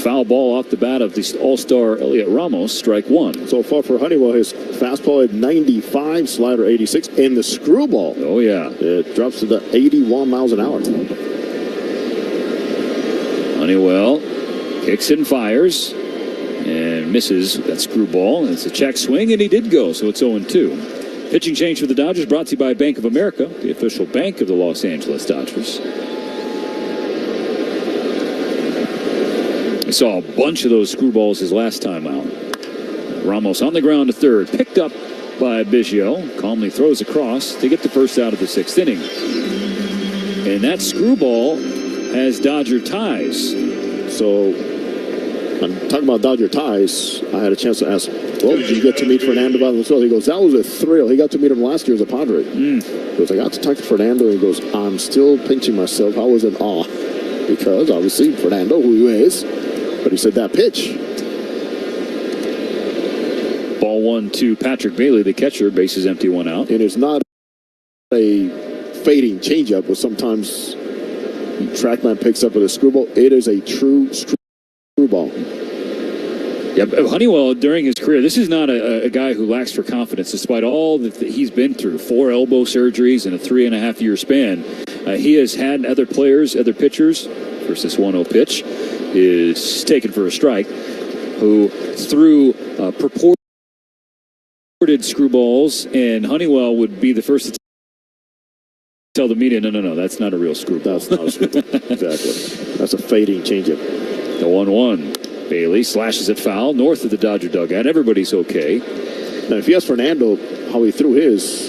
Foul ball off the bat of the all-star Heliot Ramos, strike one. So far for Honeywell, his fastball at 95, slider 86, and the screwball. Oh, yeah. It drops to the 81 miles an hour. Honeywell kicks and fires and misses that screwball. It's a check swing, and he did go, so it's 0-2. Pitching change for the Dodgers brought to you by Bank of America, the official bank of the Los Angeles Dodgers. We saw a bunch of those screwballs his last time out. Ramos on the ground to third, picked up by Biggio, calmly throws across to get the first out of the sixth inning. And that screwball has Dodger ties. So, I'm talking about Dodger ties. I had a chance to ask, well, did you get to meet Fernando Valenzuela? He goes, that was a thrill. He got to meet him last year as a Padre. He goes, I got to talk to Fernando. He goes, I'm still pinching myself. I was in awe. Because, obviously, Fernando, who he is, but he said that pitch. Ball one to Patrick Bailey, the catcher. Bases empty, one out. And it's not a fading changeup, but sometimes TrackMan picks up with a screwball. It is a true screwball. Yeah, Honeywell, during his career, this is not a guy who lacks for confidence, despite all that he's been through. 4 elbow surgeries in a 3.5-year span. He has had other players, other pitchers, first this 1-0 pitch is taken for a strike, who threw purported screwballs, and Honeywell would be the first to tell the media, no, that's not a real screwball. That's not a screwball. Exactly. That's a fading changeup. The 1-1. Bailey slashes it foul north of the Dodger dugout. Everybody's okay. Now, if you ask Fernando how he threw his,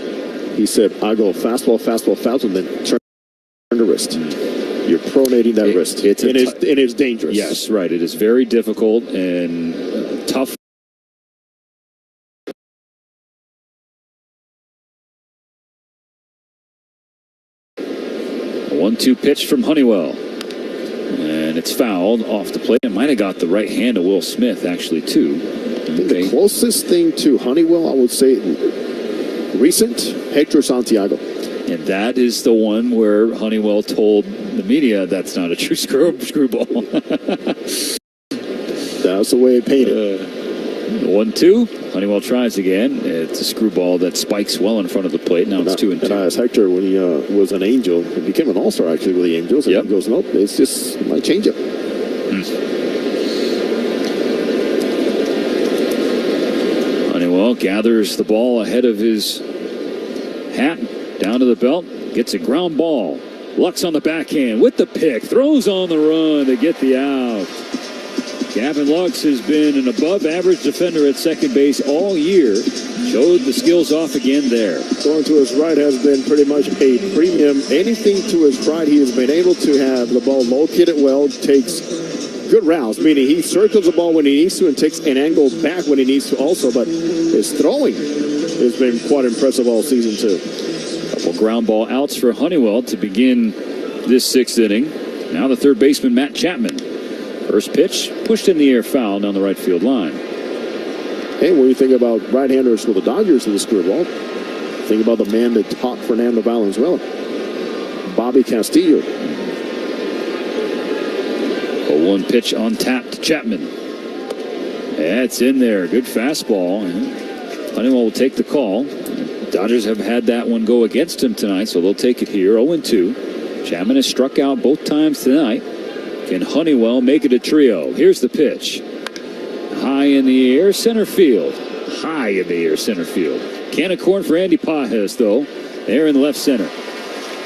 he said, I go fastball, and then turn the wrist. You're pronating that wrist. It is dangerous. Yes, right. It is very difficult and tough. A 1-2 pitch from Honeywell. And it's fouled off the plate. It might have got the right hand of Will Smith, actually, too. The closest thing to Honeywell, I would say, recent, Hector Santiago. And that is the one where Honeywell told the media that's not a true screwball. That's the way it painted. 1-2. Honeywell tries again. It's a screwball that spikes well in front of the plate. Now it's 2-2. And I asked Hector when he was an Angel. He became an All-Star, actually, with the Angels. And he goes, nope, it's just my changeup. Honeywell gathers the ball ahead of his hat. Down to the belt, gets a ground ball. Lux on the backhand with the pick, throws on the run to get the out. Gavin Lux has been an above-average defender at second base all year. Showed the skills off again there. Going to his right has been pretty much a premium. Anything to his right, he has been able to have the ball located well. Takes good routes, meaning he circles the ball when he needs to and takes an angle back when he needs to also, but his throwing has been quite impressive all season too. Couple ground ball outs for Honeywell to begin this 6th inning. Now the third baseman, Matt Chapman. First pitch, pushed in the air, foul down the right field line. Hey, when you think about right-handers for the Dodgers in this group, well, think about the man that taught Fernando Valenzuela, Bobby Castillo. A 1 pitch on tap to Chapman. That's in there. Good fastball. Honeywell will take the call. Dodgers have had that one go against him tonight, so they'll take it here. 0-2. Chapman has struck out both times tonight. Can Honeywell make it a trio? Here's the pitch. High in the air, center field. High in the air, center field. Can of corn for Andy Pages, though. There in left center.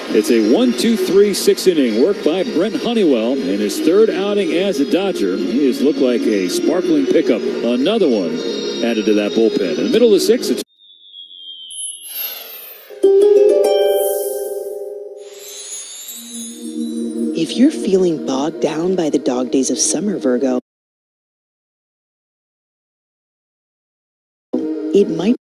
It's a 1-2-3-6 inning work by Brent Honeywell in his 3rd outing as a Dodger. He has looked like a sparkling pickup. Another one added to that bullpen. In the middle of the 6th, it's If you're feeling bogged down by the dog days of summer, Virgo, it might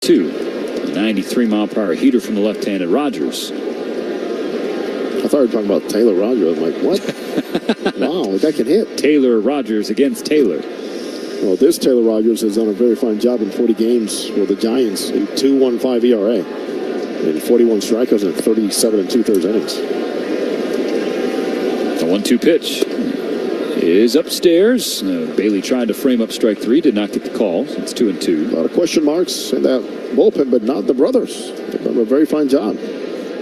two. A 93-mile-per-hour heater from the left-handed Rogers. I thought you were talking about Taylor Rogers. I'm like, what? Wow, the guy can hit. Taylor Rogers against Taylor. Well, this Taylor Rogers has done a very fine job in 40 games with the Giants. A 2.15 ERA and 41 strikeouts in 37 2/3 innings. The 1-2 pitch is upstairs. Bailey tried to frame up strike three, did not get the call. So it's 2-2. A lot of question marks in that bullpen, but not the brothers. They've done a very fine job.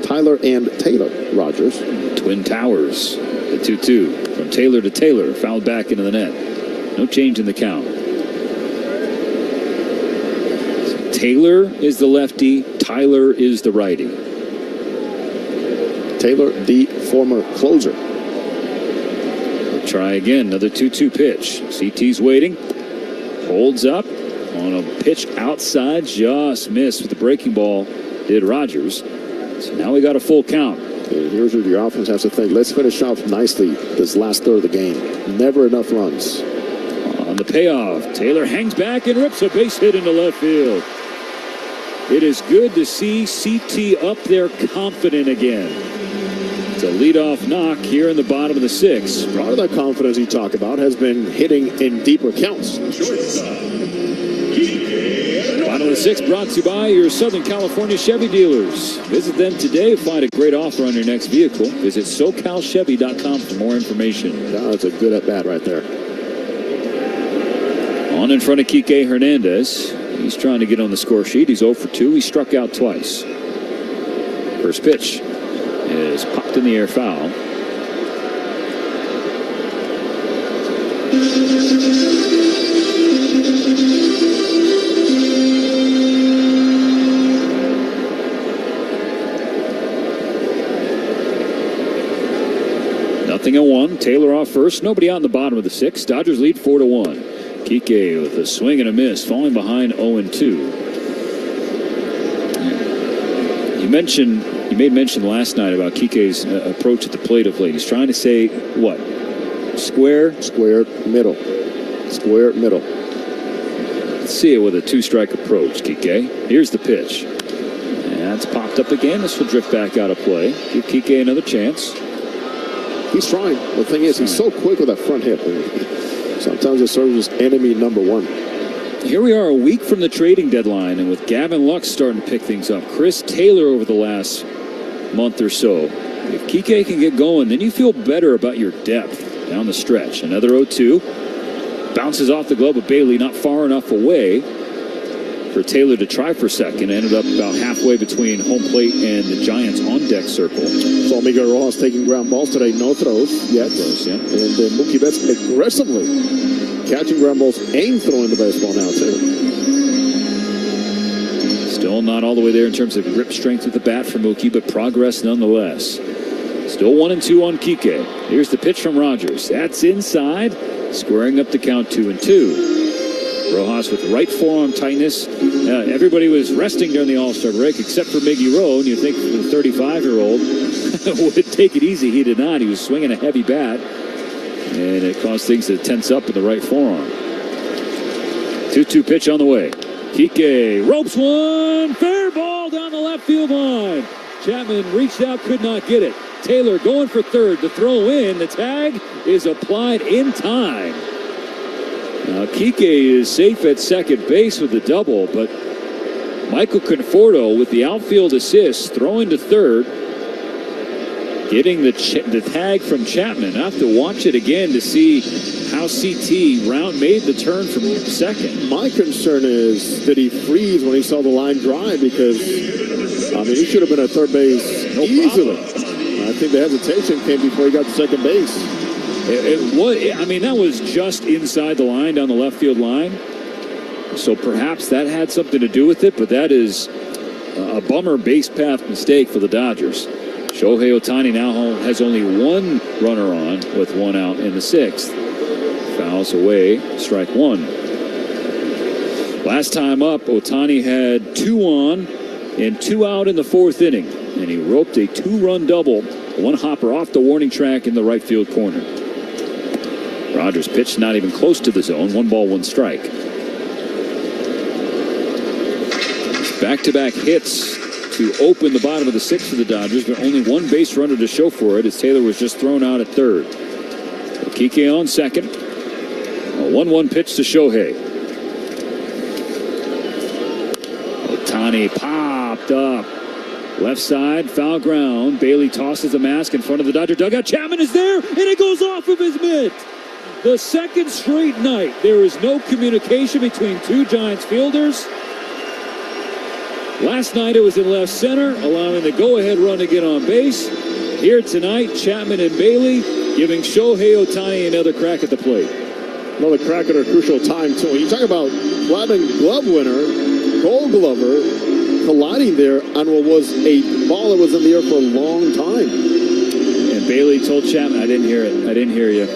Tyler and Taylor Rogers. Twin Towers. The 2-2 from Taylor to Taylor, fouled back into the net. No change in the count. So Taylor is the lefty. Tyler is the righty. Taylor, the former closer. We'll try again. Another 2-2 pitch. CT's waiting. Holds up on a pitch outside. Just missed with the breaking ball. Did Rogers. So now we got a full count. And here's where your offense has to think. Let's finish off nicely this last third of the game. Never enough runs. On the payoff. Taylor hangs back and rips a base hit into left field. It is good to see CT up there confident again. It's a leadoff knock here in the bottom of the 6th. Part of that confidence you talk about has been hitting in deeper counts. Bottom of the 6th brought to you by your Southern California Chevy dealers. Visit them today. Find a great offer on your next vehicle. Visit SoCalChevy.com for more information. Yeah, that's a good at-bat right there. On in front of Kike Hernandez. He's trying to get on the score sheet. He's 0 for 2. He struck out twice. First pitch is popped in the air, foul. Nothing at 1. Taylor off first. Nobody out in the bottom of the 6th. Dodgers lead 4-1. Kike with a swing and a miss, falling behind 0-2. You made mention last night about Kike's approach at the plate of late. He's trying to say what? Square middle. Square middle. Let's see it with a 2-strike approach, Kike. Here's the pitch. And that's popped up again. This will drift back out of play. Give Kike another chance. He's trying. The thing is, he's so quick with that front hip. Sometimes it serves as enemy number 1. Here we are a week from the trading deadline, and with Gavin Lux starting to pick things up, Chris Taylor over the last month or so. If Kike can get going, then you feel better about your depth down the stretch. Another 0-2. Bounces off the glove of Bailey, not far enough away for Taylor to try for second. Ended up about halfway between home plate and the Giants on deck circle. Saw Miguel Rojas taking ground balls today. No throws yet. Yeah. And then Mookie Betts aggressively catching ground balls and throwing the baseball now, too. Still not all the way there in terms of grip strength with the bat for Mookie, but progress nonetheless. Still 1-2 on Kike. Here's the pitch from Rogers. That's inside, squaring up the count 2-2. Rojas with right forearm tightness. Everybody was resting during the All-Star break except for Miggy Rowe, and you think the 35-year-old would take it easy. He did not. He was swinging a heavy bat, and it caused things to tense up in the right forearm. 2-2 pitch on the way. Kike ropes one. Fair ball down the left field line. Chapman reached out, could not get it. Taylor going for third to throw in. The tag is applied in time. Now, Kike is safe at second base with the double, but Michael Conforto with the outfield assist, throwing to third, getting the tag from Chapman. I have to watch it again to see how CT made the turn from second. My concern is, did he freeze when he saw the line drive? Because, he should have been at third base easily. I think the hesitation came before he got to second base. That was just inside the line, down the left field line. So perhaps that had something to do with it, but that is a bummer base path mistake for the Dodgers. Shohei Ohtani now has only one runner on with 1 out in the 6th. Fouls away, strike 1. Last time up, Ohtani had 2 on and 2 out in the 4th inning, and he roped a 2-run double, 1 hopper off the warning track in the right field corner. Rogers pitched not even close to the zone. 1 ball, 1 strike. Back-to-back hits to open the bottom of the 6th for the Dodgers, but only 1 base runner to show for it as Taylor was just thrown out at third. Kike on second. A 1-1 pitch to Shohei. Ohtani popped up. Left side, foul ground. Bailey tosses a mask in front of the Dodger dugout. Chapman is there, and it goes off of his mitt. The second straight night, there is no communication between 2 Giants fielders. Last night it was in left center, allowing the go-ahead run to get on base. Here tonight, Chapman and Bailey giving Shohei Ohtani another crack at the plate. Another crack at a crucial time, too. When you talk about Platinum Glove winner, Gold Glover, colliding there on what was a ball that was in the air for a long time. And Bailey told Chapman, I didn't hear it. I didn't hear you.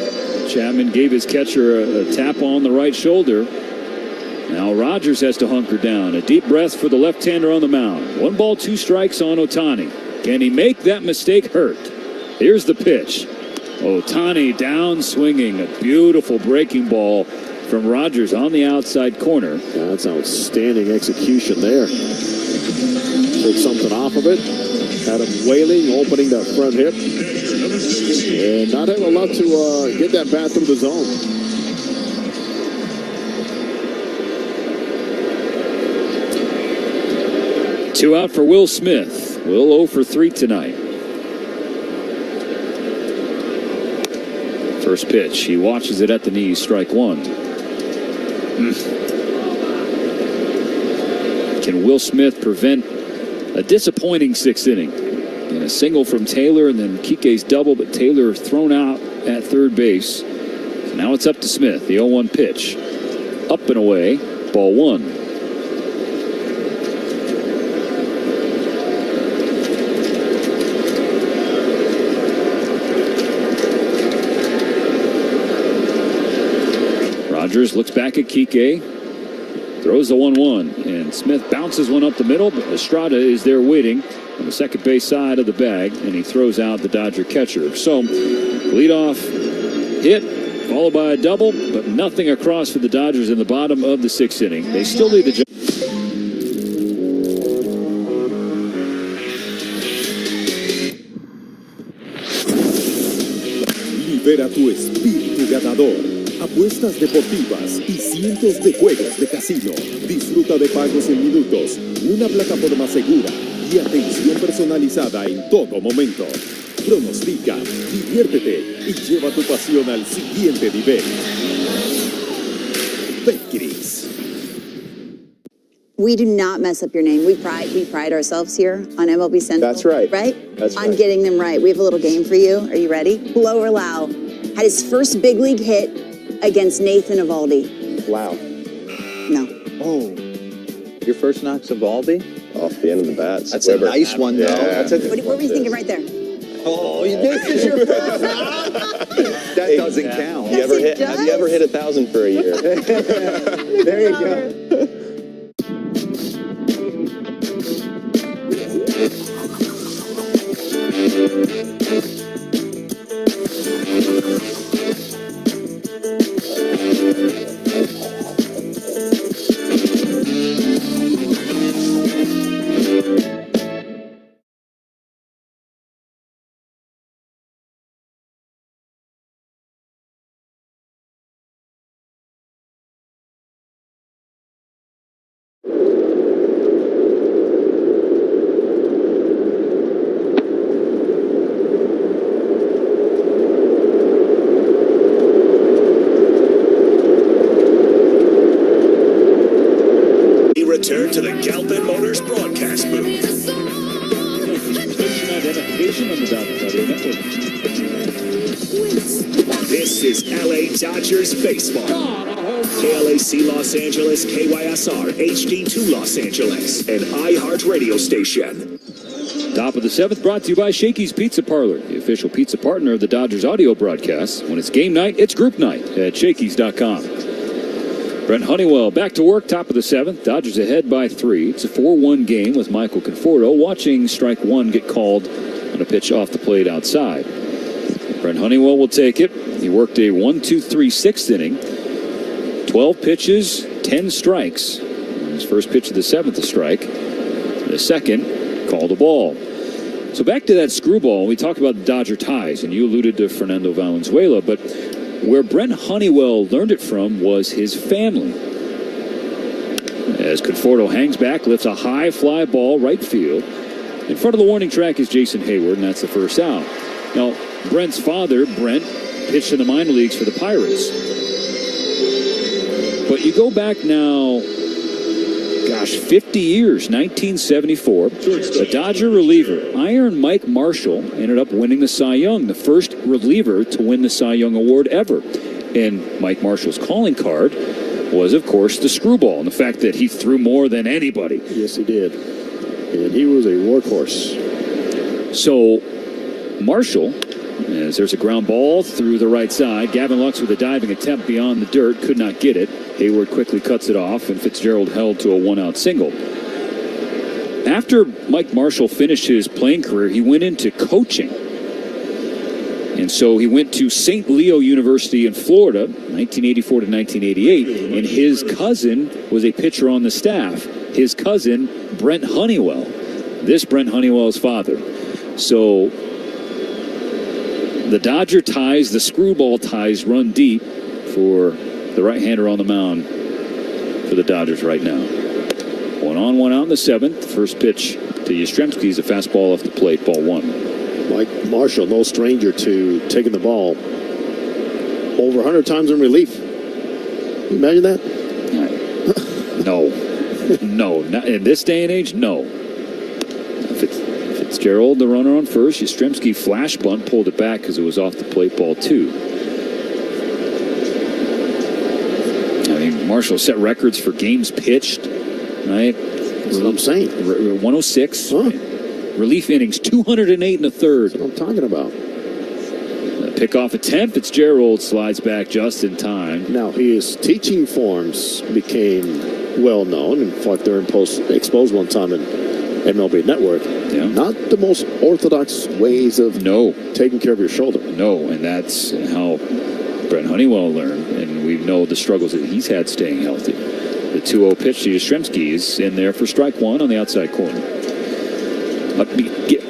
Chapman gave his catcher a tap on the right shoulder. Now Rogers has to hunker down. A deep breath for the left-hander on the mound. 1 ball, 2 strikes on Ohtani. Can he make that mistake hurt? Here's the pitch. Ohtani down swinging. A beautiful breaking ball from Rogers on the outside corner. That's outstanding execution there. Took something off of it. Had him wailing, opening that front hip. And not having a lot to get that bat through the zone. Two out for Will Smith. Will 0 for 3 tonight. First pitch. He watches it at the knees. Strike one. Can Will Smith prevent a disappointing 6th inning? And a single from Taylor, and then Kike's double, but Taylor thrown out at third base. So now it's up to Smith. The 0-1 pitch. Up and away. Ball one. Rogers looks back at Kike, throws the 1-1, and Smith bounces one up the middle, but Estrada is there waiting on the second base side of the bag, and he throws out the Dodger catcher. So, leadoff hit, followed by a double, but nothing across for the Dodgers in the bottom of the 6th inning. They still lead the job. Libera tu espíritu ganador. Apuestas deportivas y cientos de juegos de casino. Disfruta de pagos en minutos, una plataforma segura y atención personalizada en todo momento. Pronostica, diviértete y lleva tu pasión al siguiente nivel. Betcris. We do not mess up your name. We pride ourselves here on MLB Central. That's right. Right? That's on right. getting them right. We have a little game for you. Are you ready? Blow or Low had his first big league hit against Nathan Eovaldi. Wow. No. Oh. Your first knock's Eovaldi? Off the end of the bat. That's a nice one, though. Yeah. What were you thinking right there? Oh, this is your first knock? That doesn't count. Have you ever hit 1,000 for a year? There you go. Return to the Galpin Motors broadcast booth. This is LA Dodgers baseball. KLAC Los Angeles, KYSR HD2 Los Angeles, and iHeart radio station. Top of the 7th brought to you by Shaky's Pizza Parlor, the official pizza partner of the Dodgers audio broadcasts. When it's game night, it's group night at Shakey's.com. Brent Honeywell back to work, top of the 7th. Dodgers ahead by 3. It's a 4-1 game with Michael Conforto watching strike one get called on a pitch off the plate outside. Brent Honeywell will take it. He worked a 1-2-3 6th inning. 12 pitches, 10 strikes. His first pitch of the 7th, a strike. The second, called a ball. So back to that screwball. We talked about the Dodger ties, and you alluded to Fernando Valenzuela, but where Brent Honeywell learned it from was his family. As Conforto hangs back, lifts a high fly ball right field. In front of the warning track is Jason Hayward, and that's the first out. Now, Brent's father, Brent, pitched in the minor leagues for the Pirates. But you go back now, 50 years, 1974. A Dodger reliever, Iron Mike Marshall, ended up winning the Cy Young, the first reliever to win the Cy Young Award ever. And Mike Marshall's calling card was, of course, the screwball, and the fact that he threw more than anybody. Yes, he did. And he was a workhorse. So, Marshall, as there's a ground ball through the right side. Gavin Lux with a diving attempt beyond the dirt, could not get it. Hayward quickly cuts it off, and Fitzgerald held to a one-out single. After Mike Marshall finished his playing career, he went into coaching. And so he went to St. Leo University in Florida, 1984 to 1988, and his cousin was a pitcher on the staff. His cousin, Brent Honeywell. This Brent Honeywell's father. So the Dodger ties, the screwball ties run deep for the right-hander on the mound for the Dodgers right now. 1 on, 1 out in the 7th. First pitch to Yastrzemski is a fastball off the plate, ball 1. Mike Marshall, no stranger to taking the ball over 100 times in relief. Can you imagine that? No. No. Not in this day and age, no. Fitzgerald, the runner on first. Yastrzemski flash bunt, pulled it back because it was off the plate, ball 2. I mean, Marshall set records for games pitched, right? That's what I'm saying. 106. Huh? Relief innings, 208 in the 3rd. That's what I'm talking about. Pickoff attempt. Fitzgerald slides back just in time. Now, his teaching forms became well known. In fact, they're exposed one time in MLB Network. Yeah. Not the most orthodox ways of taking care of your shoulder. No, and that's how Brent Honeywell learned, and we know the struggles that he's had staying healthy. The 2-0 pitch to Yastrzemski is in there for strike 1 on the outside corner.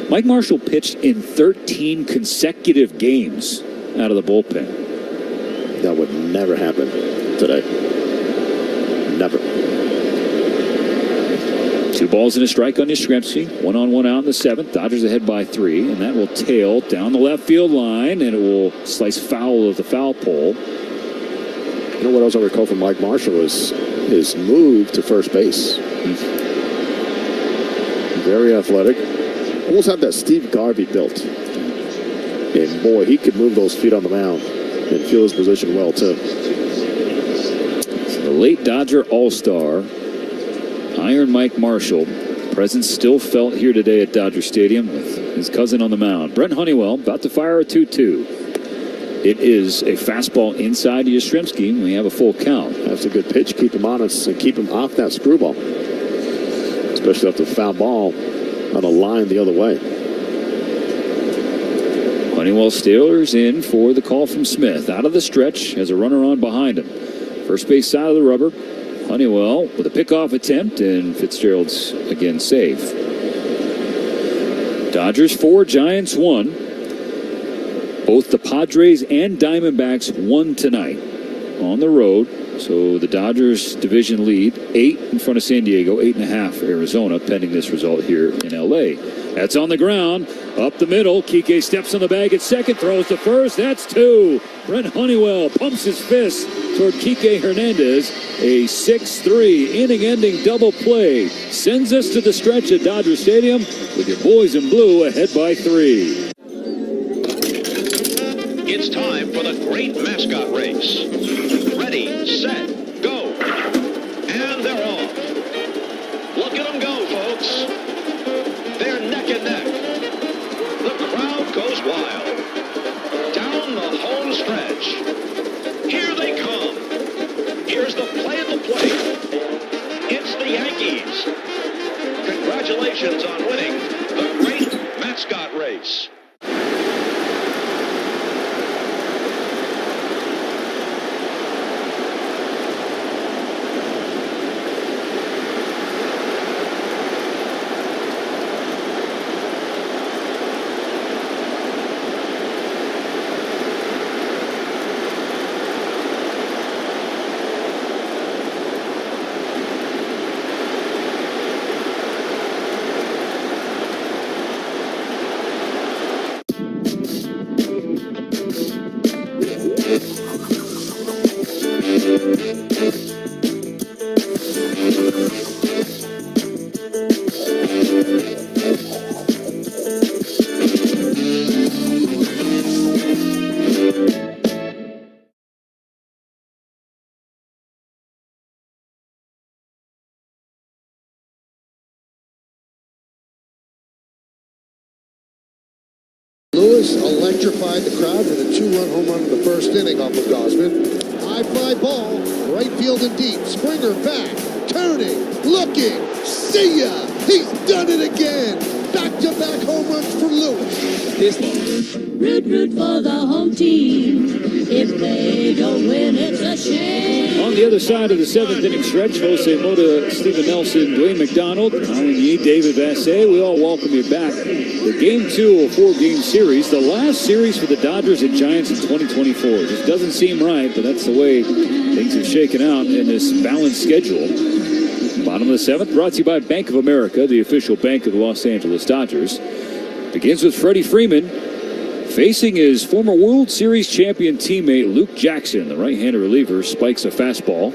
Mike Marshall pitched in 13 consecutive games out of the bullpen. That would never happen today. Never. 2 balls and a strike on Yastrzemski. 1 on, 1 out in the 7th. Dodgers ahead by 3, and that will tail down the left field line, and it will slice foul of the foul pole. You know what else I recall from Mike Marshall is his move to first base. Very athletic. Almost had that Steve Garvey built. And boy, he could move those feet on the mound and feel his position well, too. So the late Dodger All-Star, Iron Mike Marshall, presence still felt here today at Dodger Stadium with his cousin on the mound. Brent Honeywell about to fire a 2-2. It is a fastball inside to Yastrzemski. We have a full count. That's a good pitch. Keep him honest and keep him off that screwball. Especially after the foul ball on a line the other way. Honeywell Steelers in for the call from Smith. Out of the stretch, has a runner on behind him. First base side of the rubber. Honeywell with a pickoff attempt, and Fitzgerald's again safe. Dodgers 4, Giants 1. Both the Padres and Diamondbacks won tonight on the road. So the Dodgers division lead 8 in front of San Diego, 8.5 Arizona, pending this result here in LA. That's on the ground, up the middle. Kike steps on the bag at second, throws to first. That's 2. Brent Honeywell pumps his fist toward Kike Hernandez. A 6-3 inning-ending double play sends us to the stretch at Dodger Stadium with your boys in blue ahead by 3. It's time for the great mascot race. Ready, set, go. And they're off. Look at them go, folks. They're neck and neck. The crowd goes wild. Down the home stretch. Here they come. Here's the play at the plate. It's the Yankees. Congratulations on winning the great mascot race. Lewis electrified the crowd with a 2-run home run in the first inning off of Gosman. High fly ball, right field and deep. Springer back, turning, looking. See ya! He's done it again! Back-to-back home runs for Lewis. Root for the home team. If they don't win, it's a shame. On the other side of the seventh inning stretch, Jose Mota, Stephen Nelson, Dwayne McDonald, Alan Yee, David Vassay, we all welcome you back. The game 2 of a 4-game series, the last series for the Dodgers and Giants in 2024. Just doesn't seem right, but that's the way things have shaken out in this balanced schedule. Bottom of the seventh, brought to you by Bank of America, the official bank of the Los Angeles Dodgers. Begins with Freddie Freeman facing his former World Series champion teammate Luke Jackson. The right-handed reliever spikes a fastball.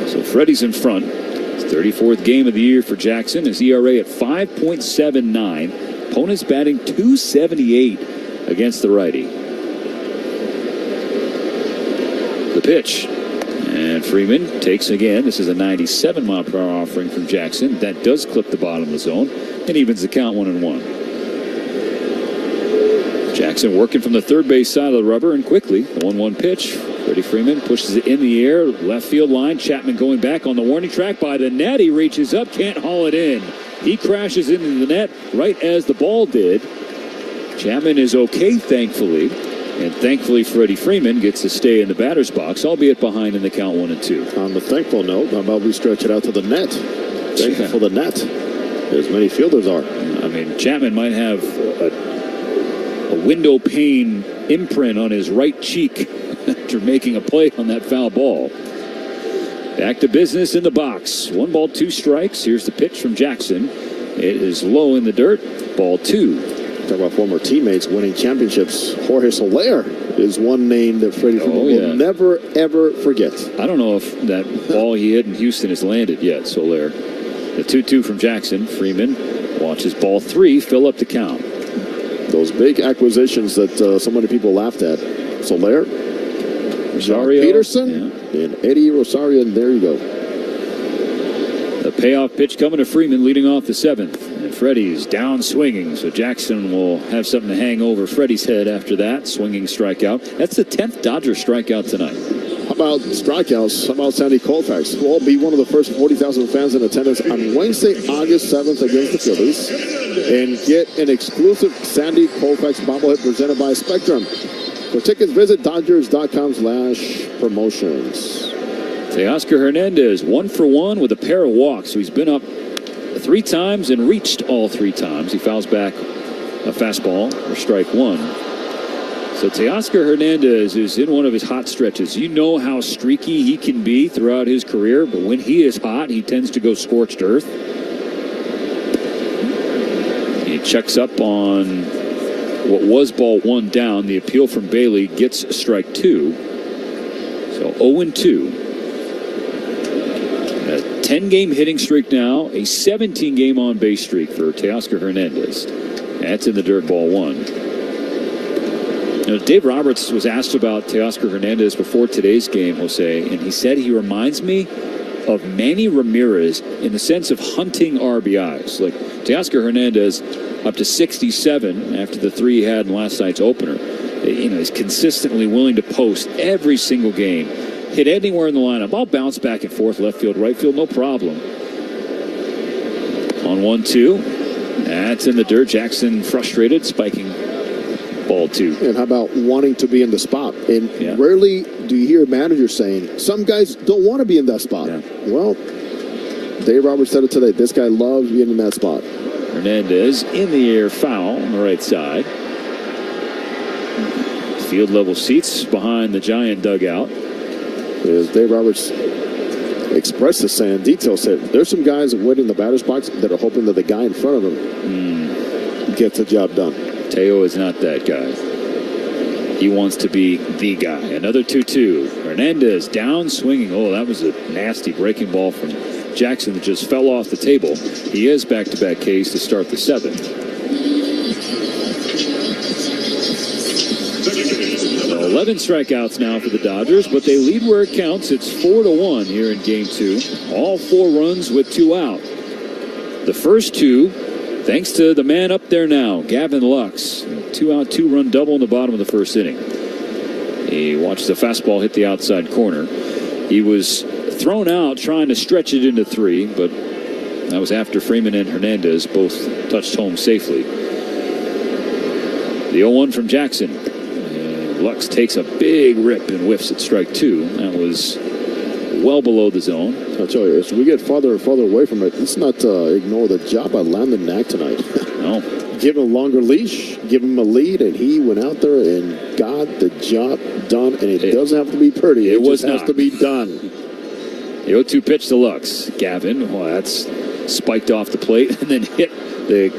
So Freddie's in front. His 34th game of the year for Jackson. His ERA at 5.79. Opponent's batting .278 against the righty. The pitch. And Freeman takes again. This is a 97-mile-per-hour offering from Jackson. That does clip the bottom of the zone and evens the count 1-1. Jackson working from the third base side of the rubber, and quickly, the 1-1 pitch. Freddie Freeman pushes it in the air, left field line. Chapman going back on the warning track by the net. He reaches up, can't haul it in. He crashes into the net right as the ball did. Chapman is okay, thankfully. And thankfully, Freddie Freeman gets to stay in the batter's box, albeit behind in the count 1-2. On the thankful note, how about we stretch it out to the net? Thankful for the net. As many fielders are. I mean, Chapman might have a window pane imprint on his right cheek after making a play on that foul ball. Back to business in the box. 1 ball, 2 strikes. Here's the pitch from Jackson. It is low in the dirt. Ball 2. Talk about former teammates winning championships. Jorge Soler is one name that Freddie Freeman will never, ever forget. I don't know if that ball he hit in Houston has landed yet, Soler. The 2-2 from Jackson. Freeman watches ball 3 fill up the count. Those big acquisitions that so many people laughed at. Soler, Rosario, Peterson, and Eddie Rosario, and there you go. The payoff pitch coming to Freeman leading off the 7th. And Freddie's down swinging, so Jackson will have something to hang over Freddie's head after that. Swinging strikeout. That's the 10th Dodger strikeout tonight. How about strikeouts? How about Sandy Koufax, who will be one of the first 40,000 fans in attendance on Wednesday, August 7th against the Phillies, and get an exclusive Sandy Koufax bobblehead presented by Spectrum. For tickets, visit Dodgers.com/promotions. Teoscar Hernandez, 1 for 1 with a pair of walks. So he's been up 3 times and reached all 3 times. He fouls back a fastball for strike 1. So Teoscar Hernandez is in one of his hot stretches. You know how streaky he can be throughout his career, but when he is hot, he tends to go scorched earth. He checks up on what was ball 1 down. The appeal from Bailey gets strike 2. So 0-2. A 10-game hitting streak now, a 17-game on-base streak for Teoscar Hernandez. That's in the dirt, ball 1. You know, Dave Roberts was asked about Teoscar Hernandez before today's game, Jose, and he said he reminds me of Manny Ramirez in the sense of hunting RBIs. Like Teoscar Hernandez up to 67 after the 3 he had in last night's opener. You know, he's consistently willing to post every single game. Hit anywhere in the lineup. I'll bounce back and forth, left field, right field, no problem. On 1-2. That's in the dirt. Jackson frustrated, spiking ball 2. And how about wanting to be in the spot? And rarely do you hear a manager saying, some guys don't want to be in that spot. Yeah. Well, Dave Roberts said it today. This guy loves being in that spot. Hernandez in the air, foul on the right side. Field level seats behind the Giant dugout. As Dave Roberts expressed this in detail, said there's some guys waiting in the batter's box that are hoping that the guy in front of them gets the job done. Teo is not that guy. He wants to be the guy. Another 2-2. Hernandez down swinging. Oh, that was a nasty breaking ball from Jackson that just fell off the table. He is back-to-back Ks to start the 7th. 11 strikeouts now for the Dodgers, but they lead where it counts. It's 4-1 here in Game 2. All 4 runs with 2 out. The first 2, thanks to the man up there now, Gavin Lux. 2-out, 2-run double in the bottom of the first inning. He watched the fastball hit the outside corner. He was thrown out trying to stretch it into 3, but That was after Freeman and Hernandez both touched home safely. The 0-1 from Jackson. And Lux takes a big rip and whiffs at strike 2. That was well below the zone. I'll tell you, as we get farther and farther away from it, let's not ignore the job by Landon Knack tonight. No. Give him a longer leash, give him a lead, and he went out there and got the job done. And it doesn't have to be pretty. It just has to be done. The 0-2 pitch to Lux. Gavin, well, that's spiked off the plate and then hit the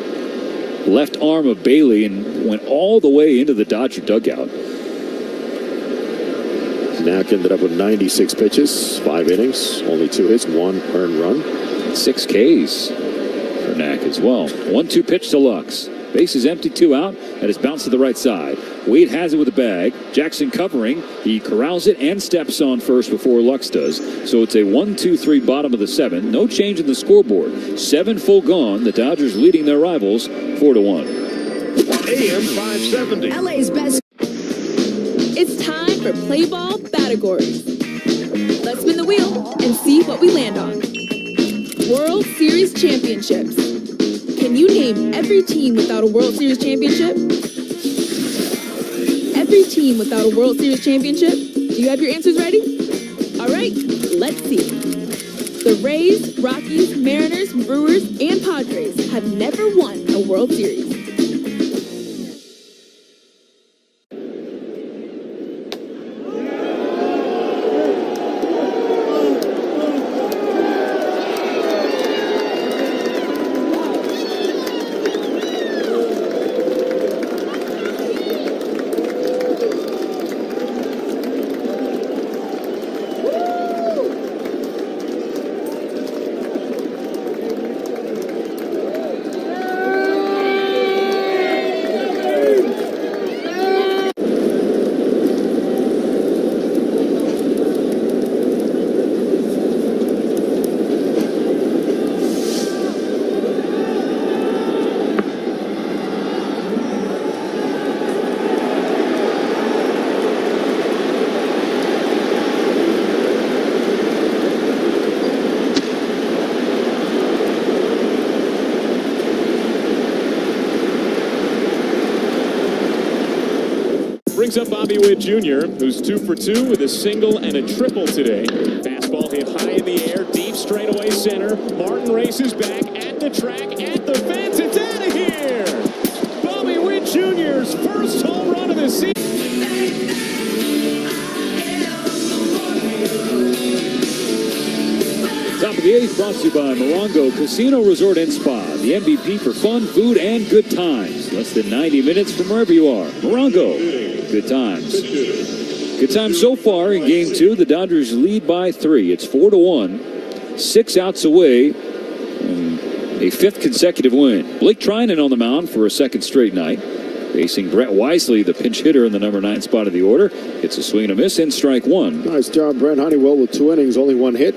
left arm of Bailey and went all the way into the Dodger dugout. Knack ended up with 96 pitches, 5 innings, only 2 hits, 1 earned run. 6 Ks for Knack as well. 1-2 pitch to Lux. Base is empty, 2 out. That is bounced to the right side. Wade has it with a bag. Jackson covering. He corrals it and steps on first before Lux does. So it's a 1-2-3 bottom of the 7th. No change in the scoreboard. 7 full gone. The Dodgers leading their rivals 4-1. AM 570. LA's best. It's time for Play Ball Categories. Let's spin the wheel and see what we land on. World Series Championships. Can you name every team without a World Series championship? Every team without a World Series championship? Do you have your answers ready? All right, let's see. The Rays, Rockies, Mariners, Brewers, and Padres have never won a World Series. Brings up Bobby Witt Jr., who's 2 for 2 with a single and a triple today. Fastball hit high in the air, deep straightaway center. Martin races back at the track, at the fence. It's out of here! Bobby Witt Jr.'s first home run of the season. Top of the 8th brought to you by Morongo Casino Resort and Spa, the MVP for fun, food, and good times. Less than 90 minutes from wherever you are. Morongo, good times. Good times so far in Game 2. The Dodgers lead by 3. It's 4-1. 6 outs away. A 5th consecutive win. Blake Trinan on the mound for a 2nd straight night. Facing Brett Wisely, the pinch hitter in the number 9 spot of the order. It's a swing and a miss and strike 1. Nice job, Brent Honeywell, with 2 innings, only 1 hit.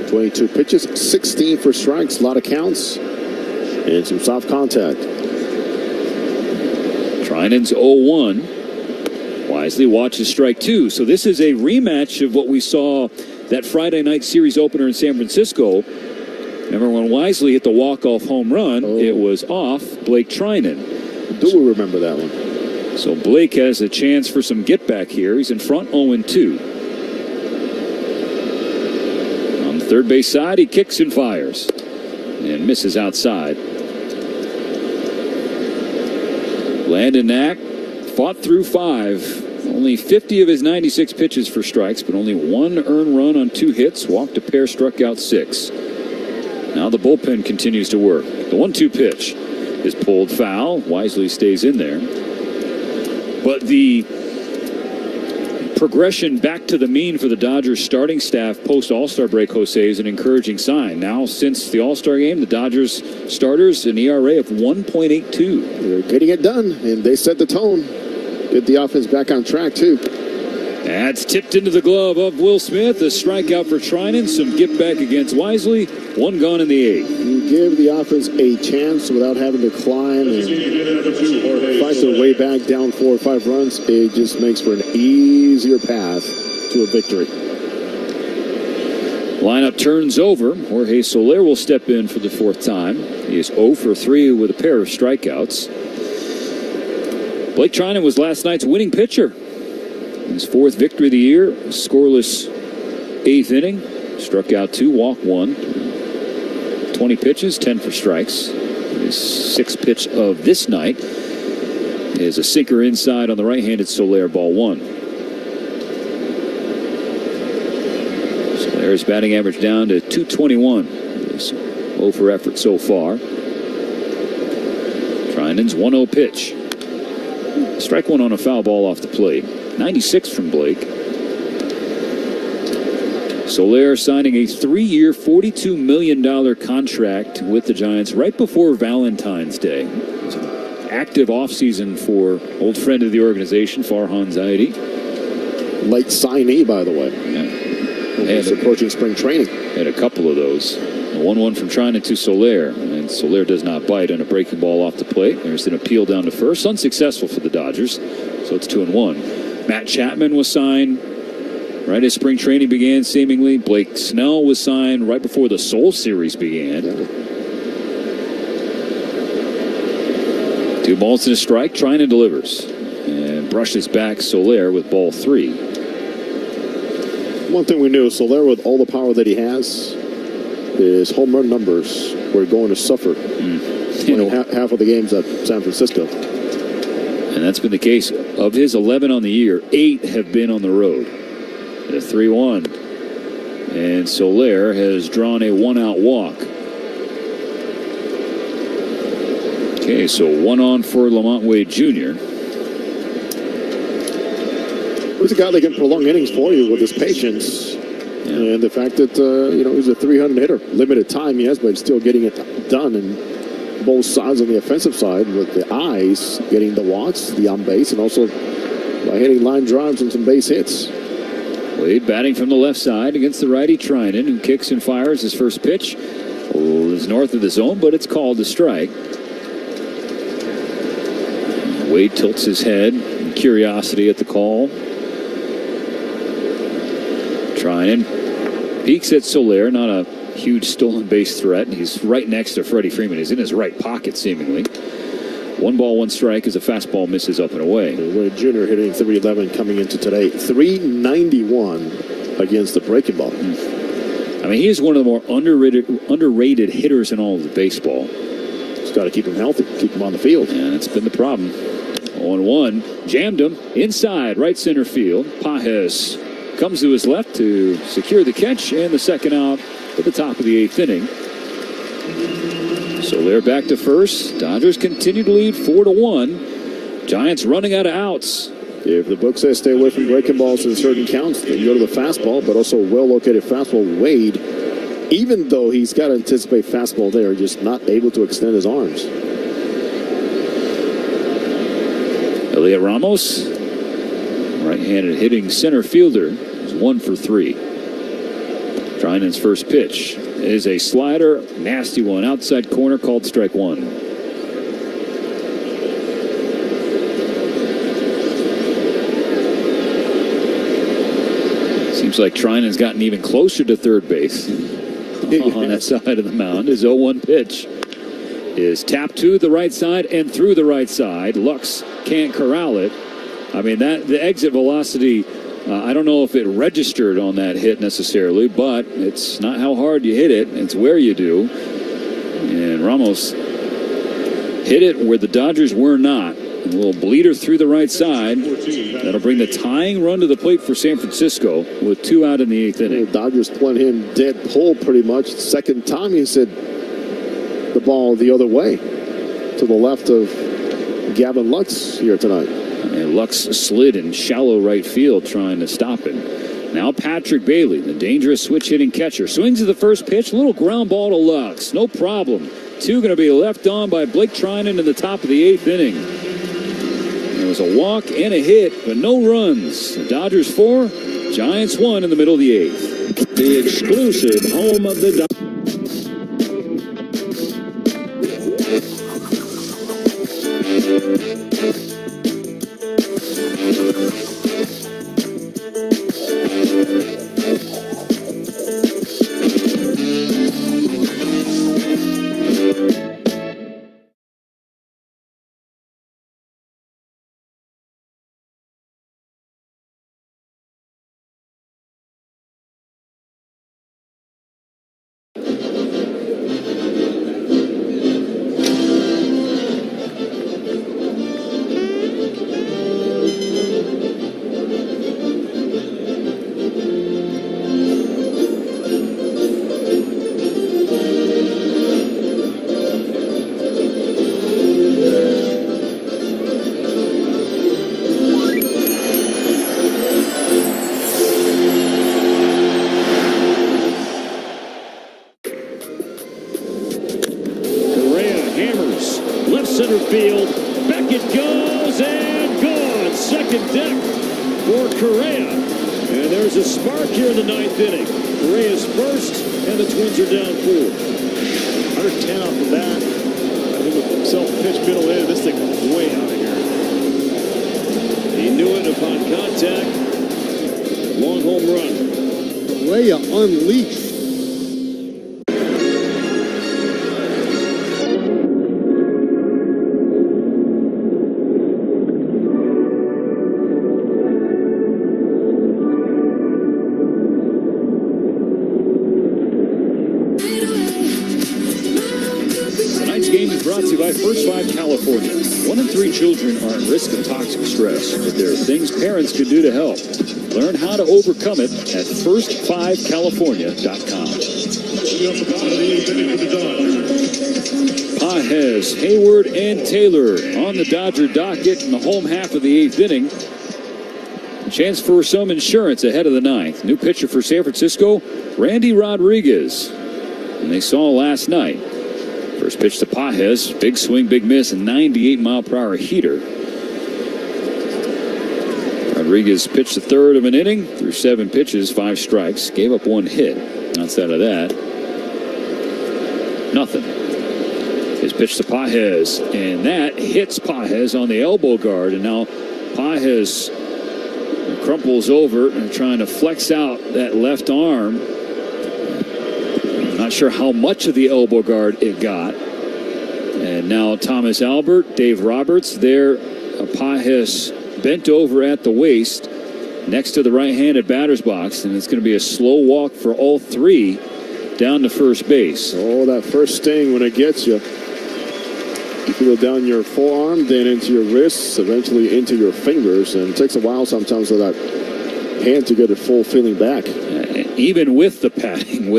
22 pitches, 16 for strikes, a lot of counts, and some soft contact. Trinan's 0-1. Wisely watches strike 2. So this is a rematch of what we saw that Friday night series opener in San Francisco. Remember when Wisely hit the walk-off home run, it was off Blake Trinan. Do we remember that one? So Blake has a chance for some get-back here. He's in front 0-2. Third base side, he kicks and fires and misses outside. Landon Knack fought through 5. Only 50 of his 96 pitches for strikes, but only 1 earned run on 2 hits. Walked a pair, struck out 6. Now the bullpen continues to work. The 1-2 pitch is pulled foul. Wisely stays in there. But the progression back to the mean for the Dodgers starting staff post All-Star break, Jose, is an encouraging sign. Now, since the All-Star game, the Dodgers starters an ERA of 1.82. They're getting it done, and they set the tone. Get the offense back on track, too. That's tipped into the glove of Will Smith. A strikeout for Trinan. Some get back against Wisely. 1 gone in the 8th. You give the offense a chance without having to climb and fight their way back down 4 or 5 runs. It just makes for an easier path to a victory. Lineup turns over. Jorge Soler will step in for the 4th time. He is 0 for 3 with a pair of strikeouts. Blake Treinen was last night's winning pitcher. His 4th victory of the year. Scoreless 8th inning. Struck out 2, walked 1. 20 pitches, 10 for strikes. His 6th pitch of this night is a sinker inside on the right-handed Soler, ball 1. Soler's batting average down to .221. 0 for effort so far. Treinen's 1-0 pitch. Strike 1 on a foul ball off the plate. 96 from Blake. Soler signing a 3-year, $42 million contract with the Giants right before Valentine's Day. It's an active offseason for old friend of the organization, Farhan Zaidi. Late signee, by the way. Yeah. He's approaching spring training. Had a couple of those. A 1-1 from Treinen to Soler. And Soler does not bite on a breaking ball off the plate. There's an appeal down to first. Unsuccessful for the Dodgers. So it's 2-1. Matt Chapman was signed right as spring training began, seemingly. Blake Snell was signed right before the Seoul series began. 2 balls and a strike. Treinen delivers and brushes back Soler with ball 3. One thing we knew, Soler, with all the power that he has, his home run numbers were going to suffer. Half of the games at San Francisco. And that's been the case. Of his 11 on the year, 8 have been on the road. At a 3-1. And Soler has drawn a 1-out walk. Okay, so 1 on for Lamont Wade Jr. He's a guy that can prolong innings for you with his patience. And the fact that, he's a 300 hitter. Limited time, yes, but still getting it done. And both sides on the offensive side with the eyes, getting the walks, the on base, and also by hitting line drives and some base hits. Wade batting from the left side against the righty Treinen, who kicks and fires his first pitch. Is north of the zone, but it's called a strike. Wade tilts his head in curiosity at the call. Treinen peeks at Soler, not a huge stolen base threat. He's right next to Freddie Freeman. He's in his right pocket, seemingly. 1 ball, 1 strike as a fastball misses up and away. Wade Jr. hitting .311 coming into today. .391 against the breaking ball. I mean, he is one of the more underrated hitters in all of the baseball. Just got to keep him healthy, keep him on the field. Yeah, that's been the problem. 0-1, jammed him inside right center field. Pages comes to his left to secure the catch and the second out at the top of the 8th inning. Soler back to first. Dodgers continue to lead 4-1. Giants running out of outs. If the book says stay away from breaking balls in certain counts, then you go to the fastball, but also well-located fastball. Wade, even though he's got to anticipate fastball there, just not able to extend his arms. Heliot Ramos, right-handed hitting center fielder, is 1 for 3. Treinen's first pitch is a slider, nasty one, outside corner, called strike 1. Seems like Treinen's gotten even closer to third base on that side of the mound. His 0-1 pitch is tapped to the right side and through the right side. Lux can't corral it. I mean, the exit velocity, I don't know if it registered on that hit necessarily, but it's not how hard you hit it, it's where you do. And Ramos hit it where the Dodgers were not. A little bleeder through the right side. That'll bring the tying run to the plate for San Francisco with 2 out in the 8th inning. The Dodgers playing him dead pull pretty much. Second time he said the ball the other way to the left of Gavin Lux here tonight. And Lux slid in shallow right field trying to stop him. Now Patrick Bailey, the dangerous switch-hitting catcher, swings at the first pitch. Little ground ball to Lux. No problem. 2 going to be left on by Blake Treinen in the top of the 8th inning. There was a walk and a hit, but no runs. The Dodgers 4, Giants 1 in the middle of the 8th. The exclusive home of the Dodgers. center field. Back it goes and gone. Second deck for Correa. And there's a spark here in the ninth inning. Correa's first, and the Twins are down 4. 110 off the bat. I think with himself pitch middle in, this thing way out of here. He knew it upon contact. Long home run. Correa unleashed. Tonight's game is brought to you by First 5 California. 1 in 3 children are at risk of toxic stress, but there are things parents can do to help. Learn how to overcome it at first5california.com. Pages, Hayward, and Taylor on the Dodger docket in the home half of the 8th inning. Chance for some insurance ahead of the 9th. New pitcher for San Francisco, Randy Rodriguez. And they saw last night. First pitch to Pages, big swing, big miss, a 98-mile-per-hour heater. Rodriguez pitched the third of an inning, threw 7 pitches, 5 strikes, gave up 1 hit. Outside of that, nothing. His pitch to Pages, and that hits Pages on the elbow guard, and now Pages crumples over and trying to flex out that left arm. Not sure how much of the elbow guard it got. And now Thomas Albert, Dave Roberts there. Pages bent over at the waist next to the right-handed batter's box. And it's going to be a slow walk for all 3 down to first base. Oh, that first sting when it gets you. You feel it down your forearm, then into your wrists, eventually into your fingers. And it takes a while sometimes for that hand to get a full feeling back. Even with the padding,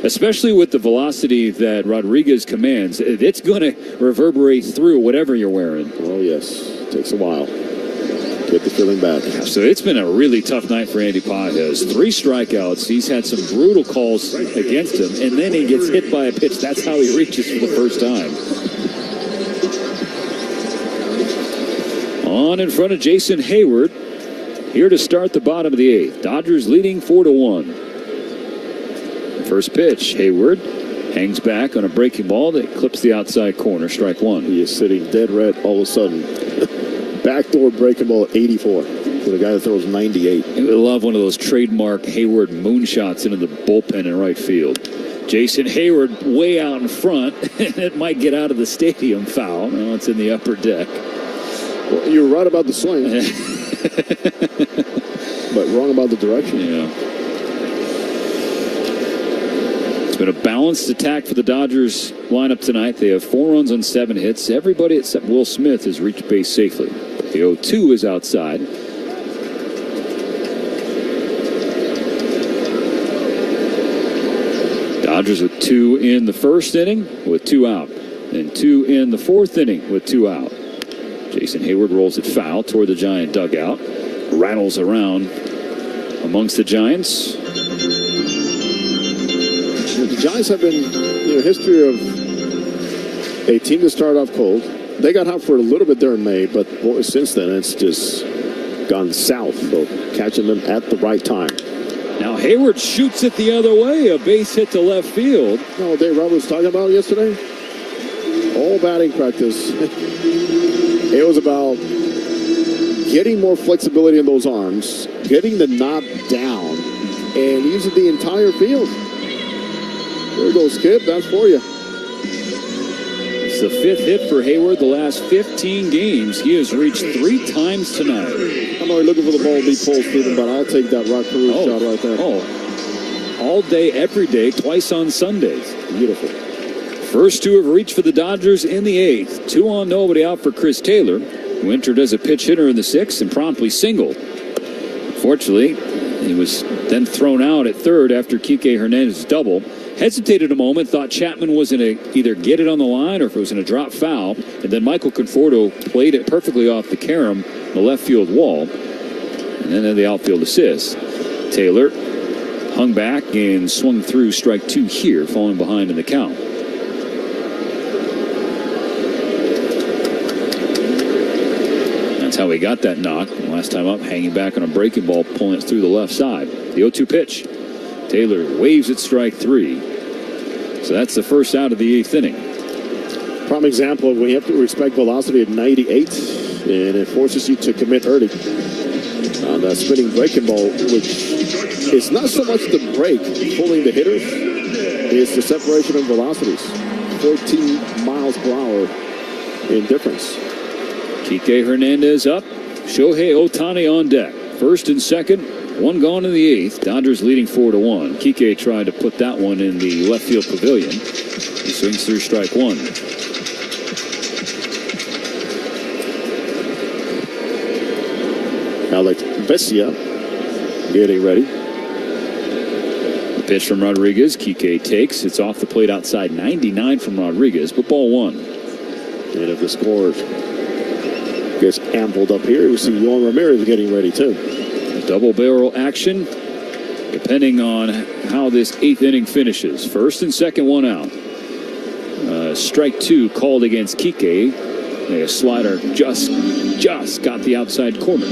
especially with the velocity that Rodriguez commands, it's going to reverberate through whatever you're wearing. Oh, yes. It takes a while. Get the feeling back. So it's been a really tough night for Andy Pages. 3 strikeouts. He's had some brutal calls against him, and then he gets hit by a pitch. That's how he reaches for the first time. On in front of Jason Hayward. Here to start the bottom of the 8th. Dodgers leading 4-1. First pitch, Hayward hangs back on a breaking ball that clips the outside corner, strike 1. He is sitting dead red all of a sudden. Backdoor breaking ball 84 for the guy that throws 98. I love one of those trademark Hayward moonshots into the bullpen in right field. Jason Hayward way out in front. It might get out of the stadium foul. Now it's in the upper deck. Well, you're right about the swing. But wrong about the direction. Yeah. It's been a balanced attack for the Dodgers lineup tonight. They have 4 runs on 7 hits. Everybody except Will Smith has reached base safely. The 0-2 is outside. Dodgers with 2 in the first inning with 2 out. And 2 in the 4th inning with 2 out. Jason Hayward rolls it foul toward the Giant dugout. Rattles around amongst the Giants. The Giants have been, history of a team to start off cold. They got hot for a little bit there in May, but boy, since then it's just gone south. So catching them at the right time. Now Hayward shoots it the other way, a base hit to left field. You know what Dave Roberts was talking about yesterday? All batting practice. It was about getting more flexibility in those arms, getting the knob down, and using the entire field. There you go, Skip. That's for you. It's the 5th hit for Hayward the last 15 games. He has reached 3 times tonight. I'm already looking for the ball to be pulled, Stephen, but I'll take that Rock Peru shot right there. Oh, all day, every day, twice on Sundays. Beautiful. First 2 have reached for the Dodgers in the 8th. 2 on, nobody out for Chris Taylor, who entered as a pitch hitter in the 6th and promptly singled. Fortunately, he was then thrown out at 3rd after Kike Hernandez's double. Hesitated a moment, thought Chapman was going to either get it on the line or if it was going to drop foul. And then Michael Conforto played it perfectly off the carom, the left field wall. And then the outfield assist. Taylor hung back and swung through strike 2 here, falling behind in the count. That's how he got that knock. Last time up, hanging back on a breaking ball, pulling it through the left side. The 0-2 pitch. Taylor waves at strike 3. So that's the first out of the 8th inning. Prime example of when you have to respect velocity at 98, and it forces you to commit early. On that spinning breaking ball, which is not so much the break pulling the hitters, it's the separation of velocities. 14 miles per hour in difference. Kike Hernandez up. Shohei Ohtani on deck. First and second, one gone in the 8th. Dodgers leading 4-1. Kike tried to put that one in the left field pavilion. He swings through strike 1. Alex Vesia getting ready. The pitch from Rodriguez. Kike takes. It's off the plate outside 99 from Rodriguez, but ball 1. And if the score gets ampled up here, we see Yohan Ramirez getting ready too. A double barrel action, depending on how this 8th inning finishes. First and second, one out. Strike 2 called against Kike. A slider just got the outside corner.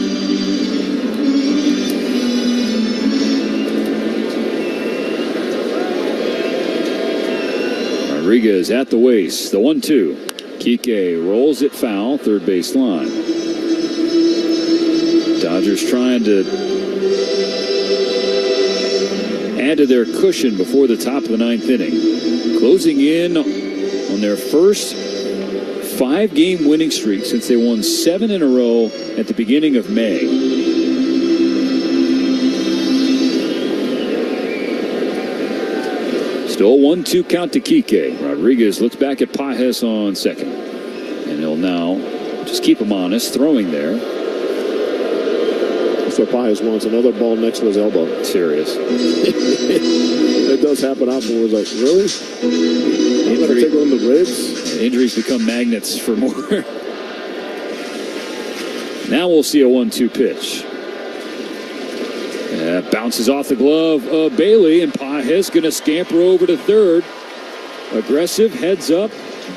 Rodriguez at the waist. The 1-2. Kike rolls it foul, third base line. Dodgers trying to add to their cushion before the top of the 9th inning. Closing in on their first 5-game winning streak since they won 7 in a row at the beginning of May. Still 1-2 count to Kike. Rodriguez looks back at Pages on second. And he'll now just keep him honest, throwing there. So Pages wants another ball next to his elbow. Serious. It does happen afterwards. Like, really? I'm going to take on the ribs? Injuries become magnets for more. Now we'll see a 1-2 pitch. Bounces off the glove of Bailey, and Pages going to scamper over to third. Aggressive, heads up,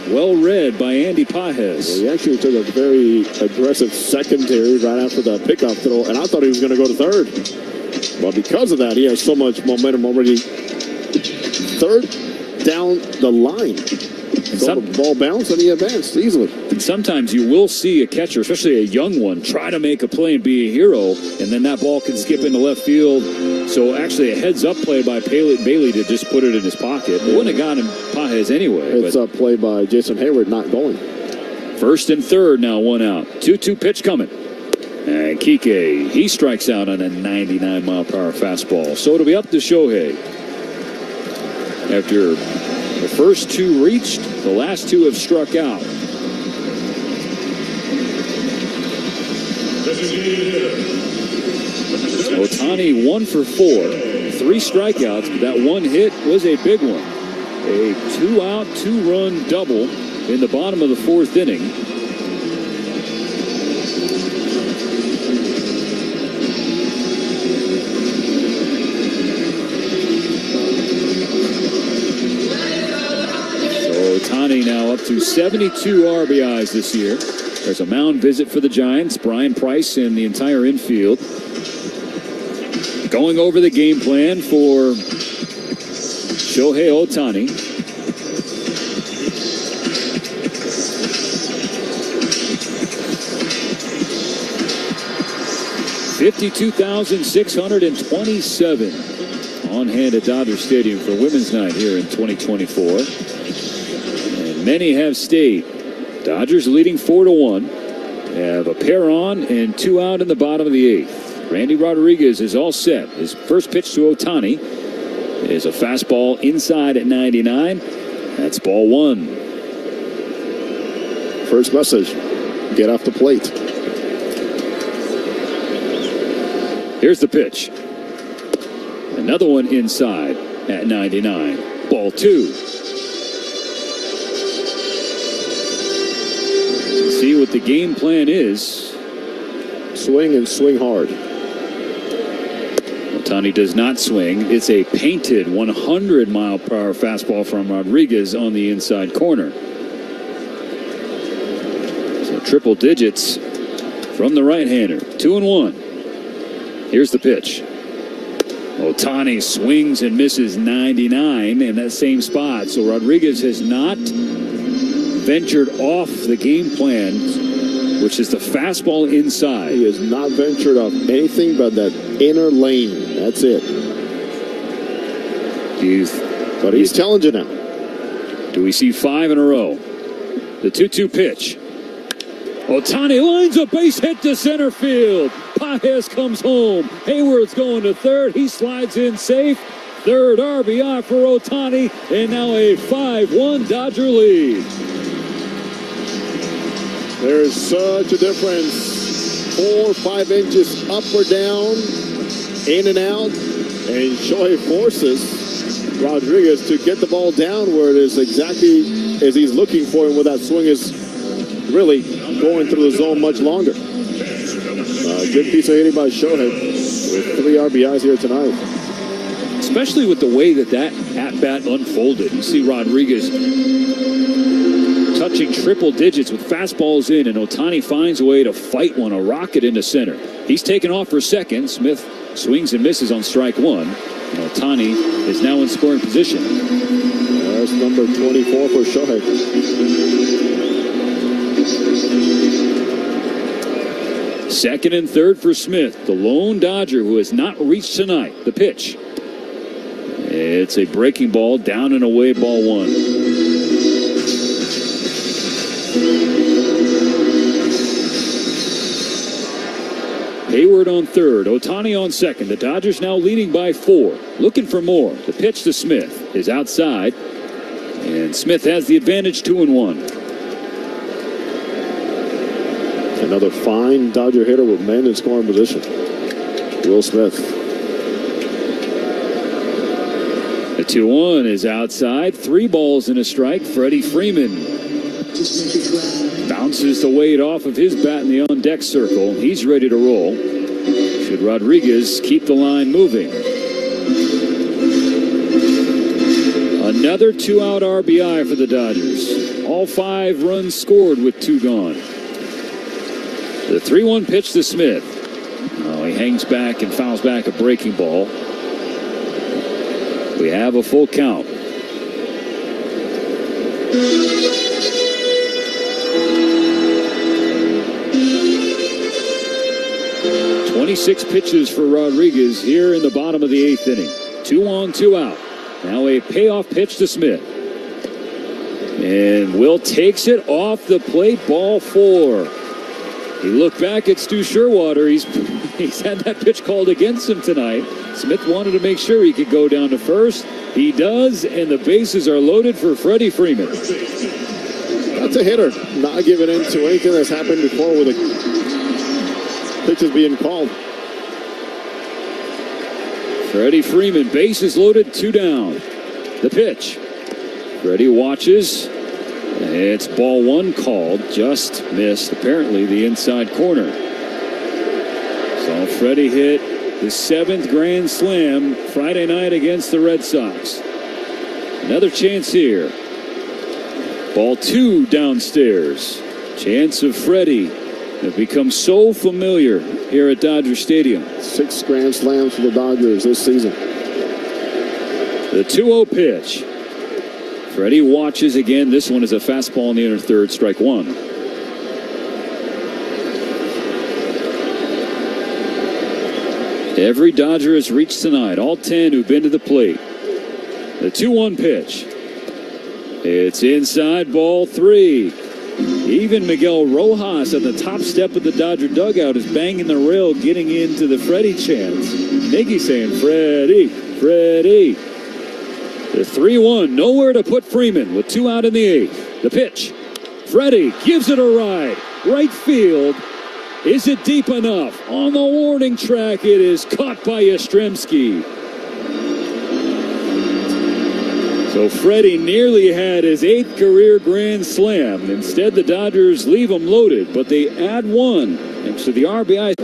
well read by Andy Pages. Well, he actually took a very aggressive secondary right after the pickoff throw, and I thought he was going to go to third. But because of that, he has so much momentum already. Third down the line. So the ball bounced and he advanced easily. And sometimes you will see a catcher, especially a young one, try to make a play and be a hero, and then that ball can skip into left field. So actually a heads-up play by Bailey to just put it in his pocket. It wouldn't have gotten Pages anyway. It's a play by Jason Hayward not going. First and third now, one out. 2-2 pitch coming. And Kike, he strikes out on a 99-mile-per-hour fastball. So it'll be up to Shohei. After the first 2 reached, the last 2 have struck out. Ohtani 1 for 4, 3 strikeouts, but that one hit was a big one. A 2-out, 2-run double in the bottom of the 4th inning. Ohtani now up to 72 RBIs this year. There's a mound visit for the Giants. Brian Price and the entire infield going over the game plan for Shohei Ohtani. $52,627 on hand at Dodger Stadium for Women's Night here in 2024. Many have stayed. Dodgers leading 4-1. They have a pair on and 2 out in the bottom of the 8th. Randy Rodriguez is all set. His first pitch to Ohtani is a fastball inside at 99. That's ball 1. First message, get off the plate. Here's the pitch. Another one inside at 99. Ball 2. See what the game plan is. Swing and swing hard. Ohtani does not swing. It's a painted 100-mile-per-hour fastball from Rodriguez on the inside corner. So triple digits from the right-hander. 2-1. Here's the pitch. Ohtani swings and misses 99 in that same spot. So Rodriguez has not ventured off the game plan, which is the fastball inside. He has not ventured off anything but that inner lane. That's it. But he's challenging now. Do we see 5 in a row? The 2-2 pitch. Ohtani lines a base hit to center field. Pages comes home. Hayward's going to third. He slides in safe. Third RBI for Ohtani, and now a 5-1 Dodger lead. There's such a difference. 4 or 5 inches up or down, in and out, and Shohei forces Rodriguez to get the ball down where it is exactly as he's looking for, and where that swing is really going through the zone much longer. Good piece of hitting by Shohei with 3 RBIs here tonight. Especially with the way that at-bat unfolded. You see Rodriguez touching triple digits with fastballs in, and Ohtani finds a way to fight one, a rocket into center. He's taken off for second. Smith swings and misses on strike 1. And Ohtani is now in scoring position. That's number 24 for Shohei. Second and third for Smith, the lone Dodger who has not reached tonight. The pitch. It's a breaking ball, down and away, ball 1. Hayward on third, Ohtani on second. The Dodgers now leading by 4. Looking for more. The pitch to Smith is outside, and Smith has the advantage. 2-1. Another fine Dodger hitter with men in scoring position. Will Smith. The 2-1 is outside. 3 balls and a strike. Freddie Freeman bounces the weight off of his bat in the on-deck circle. He's ready to roll. Should Rodriguez keep the line moving. Another 2-out RBI for the Dodgers. All 5 runs scored with 2 gone. The 3-1 pitch to Smith. Oh, he hangs back and fouls back a breaking ball. We have a full count. Six pitches for Rodriguez here in the bottom of the 8th inning. 2 on, 2 out. Now a payoff pitch to Smith. And Will takes it off the plate, ball 4. He looked back at Stu Sherwater. He's had that pitch called against him tonight. Smith wanted to make sure he could go down to first. He does, and the bases are loaded for Freddie Freeman. That's a hitter. Not giving in to anything that's happened before with the pitches being called. Freddie Freeman, bases loaded, 2 down. The pitch. Freddie watches. It's ball 1 called. Just missed, apparently, the inside corner. So Freddie hit his 7th grand slam Friday night against the Red Sox. Another chance here. Ball 2 downstairs. Chance of Freddie. Have become so familiar here at Dodger Stadium. 6 grand slams for the Dodgers this season. The 2-0 pitch. Freddie watches again. This one is a fastball in the inner third, strike 1. Every Dodger has reached tonight. All 10 who've been to the plate. The 2-1 pitch. It's inside, ball 3. Even Miguel Rojas at the top step of the Dodger dugout is banging the rail, getting into the Freddie chants. Miggy saying, Freddie, Freddie. The 3-1, nowhere to put Freeman with 2 out in the 8th. The pitch. Freddie gives it a ride. Right field. Is it deep enough? On the warning track, it is caught by Yastrzemski. So Freddie nearly had his 8th career grand slam. Instead, the Dodgers leave him loaded, but they add 1 thanks to the RBI.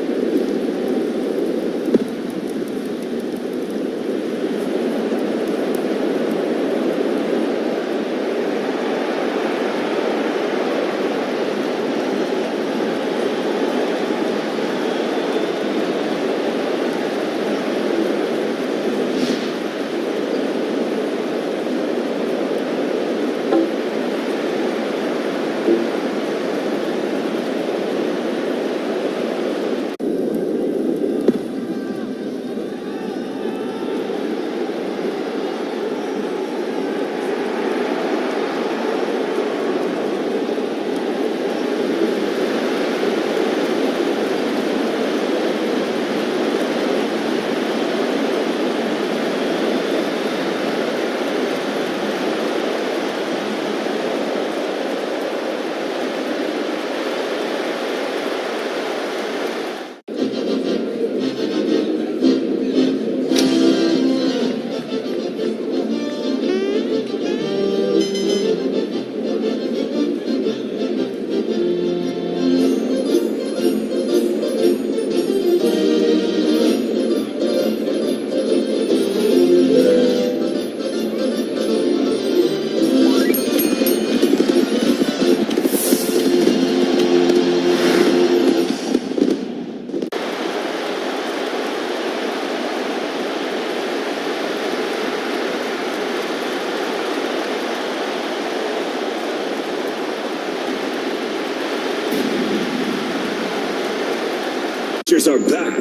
Dodgers are back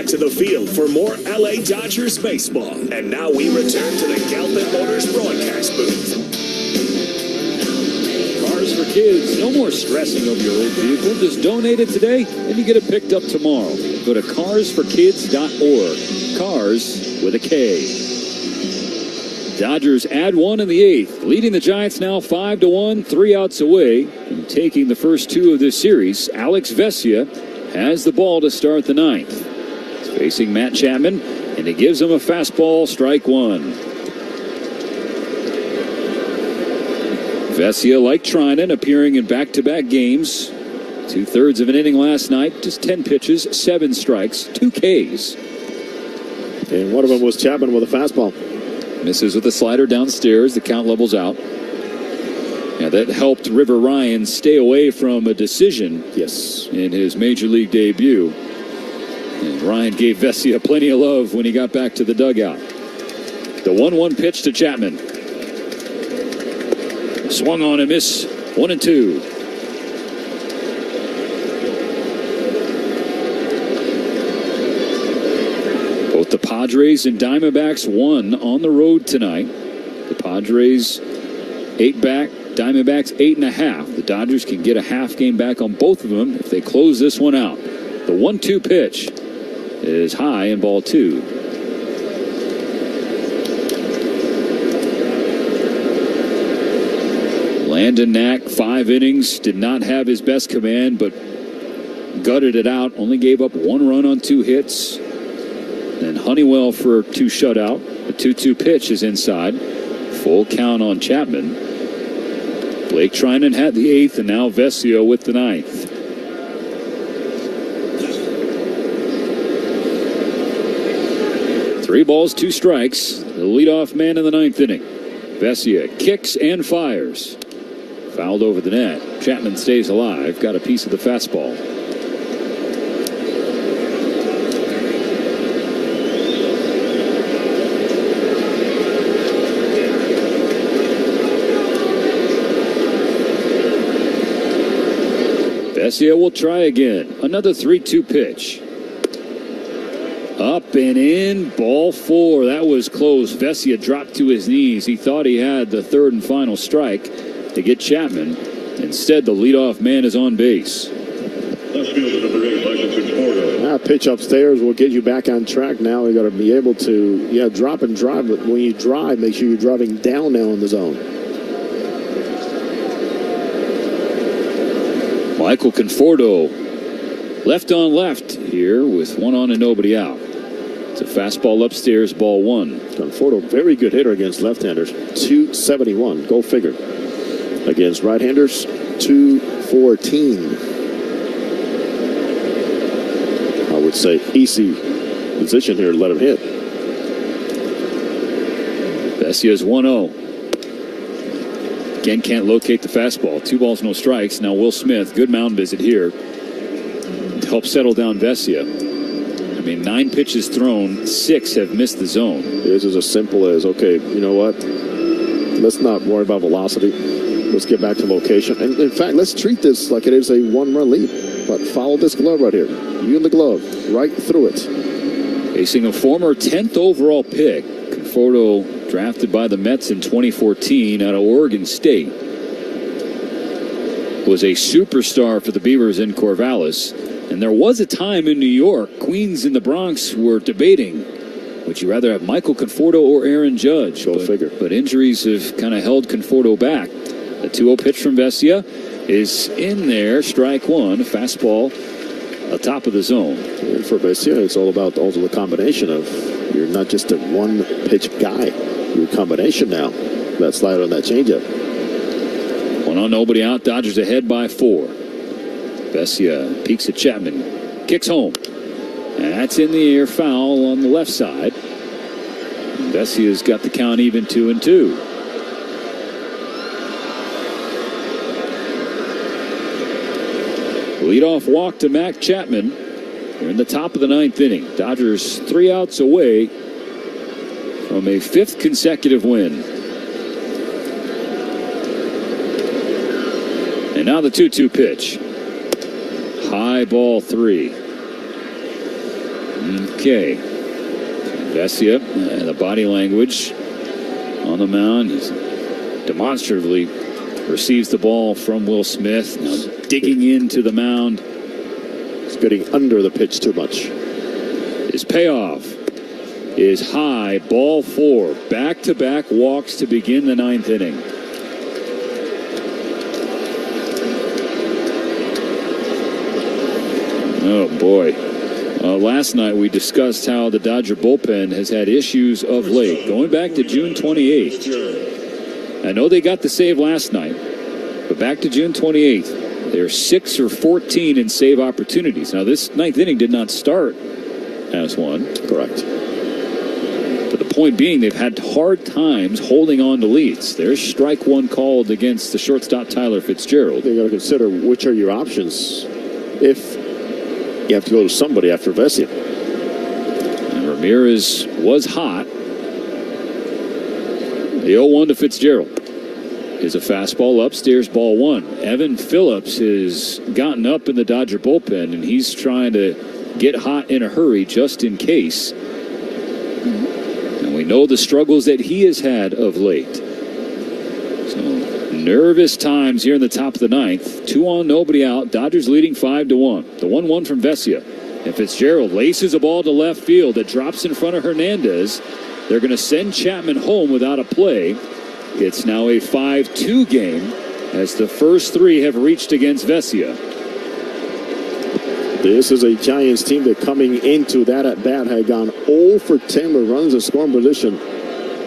to the field for more LA Dodgers baseball. And now we return to the Galpin Motors broadcast booth. Cars for kids. No more stressing over your old vehicle. Just donate it today and you get it picked up tomorrow. Go to carsforkids.org. Cars with a K. Dodgers add one in the 8th, leading the Giants now 5-1, 3 outs away. And taking the first 2 of this series, Alex Vesia has the ball to start the 9th. He's facing Matt Chapman, and he gives him a fastball, strike 1. Vesia, like Trinan, appearing in back-to-back games. 2/3 of an inning last night, just 10 pitches, 7 strikes, 2 Ks. And one of them was Chapman with a fastball. Misses with a slider downstairs. The count levels out. Yeah, that helped River Ryan stay away from a decision. Yes. In his major league debut. And Ryan gave Vesia plenty of love when he got back to the dugout. The 1-1 pitch to Chapman. Swung on and miss. 1-2. Both the Padres and Diamondbacks won on the road tonight. The Padres 8 back, Diamondbacks 8.5. The Dodgers can get a half game back on both of them if they close this one out. The 1-2 pitch is high in ball 2. Landon Knack, 5 innings, did not have his best command, but gutted it out. Only gave up 1 run on 2 hits. And Honeywell for 2 shutout. The 2-2 pitch is inside. Full count on Chapman. Blake Trinan had the 8th, and now Vesia with the 9th. Three balls, 2 strikes. The leadoff man in the 9th inning. Vesia kicks and fires. Fouled over the net. Chapman stays alive. Got a piece of the fastball. Vesia will try again. Another 3-2 pitch. Up and in, ball 4. That was close. Vesia dropped to his knees. He thought he had the 3rd and final strike to get Chapman. Instead, the leadoff man is on base. Pitch upstairs will get you back on track now. You got to be able to, drop and drive. But when you drive, make sure you're driving down now in the zone. Michael Conforto, left on left here with 1 on and nobody out. It's a fastball upstairs, ball 1. Conforto, very good hitter against left-handers, 271. Go figure. Against right-handers, 214. I would say easy position here to let him hit. Vesia's 1-0. Again, can't locate the fastball. 2 balls, no strikes. Now Will Smith, good mound visit here to help settle down Vesia. 9 pitches thrown, 6 have missed the zone. This is as simple as, okay, you know what? Let's not worry about velocity. Let's get back to location. And in fact, let's treat this like it is a 1-run lead. But follow this glove right here. You and the glove, right through it. Facing a former 10th overall pick, Conforto, drafted by the Mets in 2014 out of Oregon State, was a superstar for the Beavers in Corvallis. And there was a time in New York, Queens and the Bronx were debating, would you rather have Michael Conforto or Aaron Judge? Go figure. But injuries have kind of held Conforto back. The 2-0 pitch from Vesia is in there, strike 1, fastball atop of the zone. And for Vesia, it's all about also the combination of, you're not just a 1-pitch guy. You're a combination now. That slider and that changeup. 1 on, nobody out. Dodgers ahead by 4. Vesia peeks at Chapman, kicks home. And that's in the air, foul on the left side. Vesia's got the count even 2-2. Leadoff walk to Mac Chapman. We're in the top of the 9th inning. Dodgers 3 outs away from a 5th consecutive win. And now the 2-2 pitch. High ball 3. Okay. Vesia, and the body language on the mound, demonstratively receives the ball from Will Smith. Now digging into the mound. He's getting under the pitch too much. His payoff is high, ball 4. Back-to-back walks to begin the 9th inning. Oh, boy. Last night we discussed how the Dodger bullpen has had issues of late, going back to June 28th. I know they got the save last night, but back to June 28th, they're 6 or 14 in save opportunities. Now, this 9th inning did not start as one. Correct. But the point being, they've had hard times holding on to leads. There's strike 1 called against the shortstop Tyler Fitzgerald. You got to consider which are your options if you have to go to somebody after Vesia. And Ramirez was hot. The 0-1 to Fitzgerald is a fastball upstairs, ball 1. Evan Phillips has gotten up in the Dodger bullpen, and he's trying to get hot in a hurry just in case. And we know the struggles that he has had of late. So nervous times here in the top of the 9th. 2 on, nobody out. Dodgers leading 5-1. The 1-1 from Vesia. And Fitzgerald laces a ball to left field that drops in front of Hernandez. They're going to send Chapman home without a play. It's now a 5-2 game as the first 3 have reached against Vesia. This is a Giants team that coming into that at-bat had gone 0 for 10 with runs in scoring position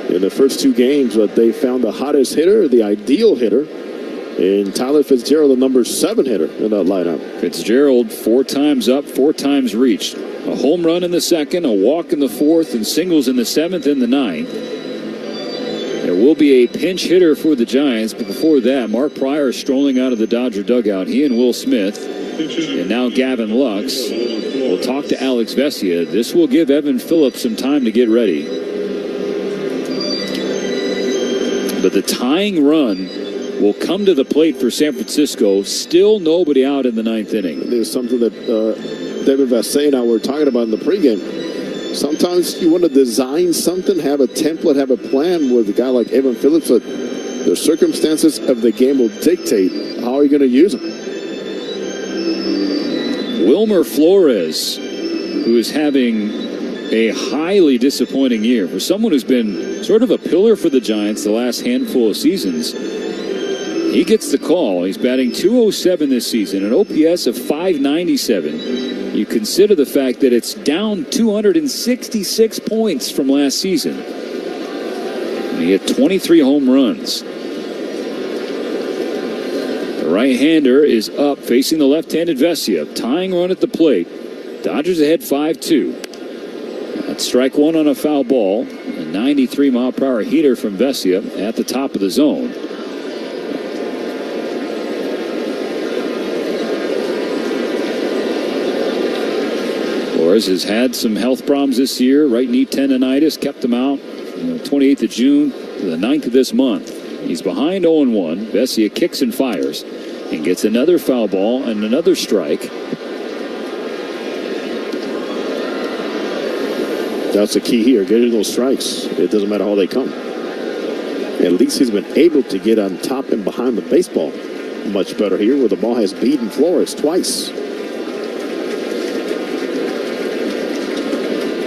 in the first 2 games, but they found the hottest hitter, the ideal hitter, in Tyler Fitzgerald, the number 7 hitter in that lineup. Fitzgerald 4 times up, 4 times reached. A home run in the 2nd, a walk in the 4th, and singles in the 7th and the 9th. There will be a pinch hitter for the Giants, but before that, Mark Pryor strolling out of the Dodger dugout. He and Will Smith, and now Gavin Lux, will talk to Alex Vesia. This will give Evan Phillips some time to get ready. But the tying run will come to the plate for San Francisco. Still nobody out in the 9th inning. There's something that David Vassay and I were talking about in the pregame. Sometimes you want to design something, have a template, have a plan with a guy like Evan Phillips, but the circumstances of the game will dictate how you're going to use him. Wilmer Flores, who is having a highly disappointing year. For someone who's been sort of a pillar for the Giants the last handful of seasons, he gets the call. He's batting .207 this season, an OPS of .597. You consider the fact that it's down 266 points from last season. And he had 23 home runs. The right-hander is up, facing the left-handed Vesia. Tying run at the plate. Dodgers ahead 5-2. That's strike 1 on a foul ball. A 93-mile-per-hour heater from Vesia at the top of the zone. Flores has had some health problems this year. Right knee tendonitis kept him out from the 28th of June to the 9th of this month. He's behind 0-1. Vesia kicks and fires and gets another foul ball and another strike. That's the key here, getting those strikes. It doesn't matter how they come. At least he's been able to get on top and behind the baseball much better here, where the ball has beaten Flores twice.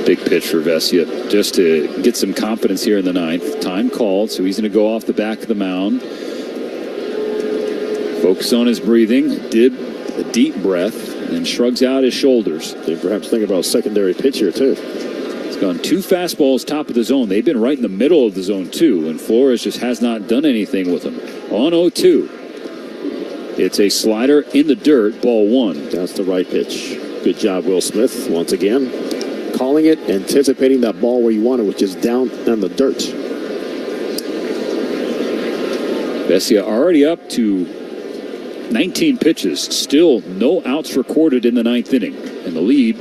Big pitch for Vesia, just to get some confidence here in the 9th. Time called, so he's going to go off the back of the mound. Focus on his breathing, did a deep breath, and then shrugs out his shoulders. They perhaps think about a secondary pitch here, too. He's gone 2 fastballs top of the zone. They've been right in the middle of the zone, too, and Flores just has not done anything with them. On 0-2. It's a slider in the dirt, ball 1. That's the right pitch. Good job, Will Smith, once again. Calling it, anticipating that ball where you want it, which is down in the dirt. Vesia already up to 19 pitches. Still no outs recorded in the 9th inning. And the lead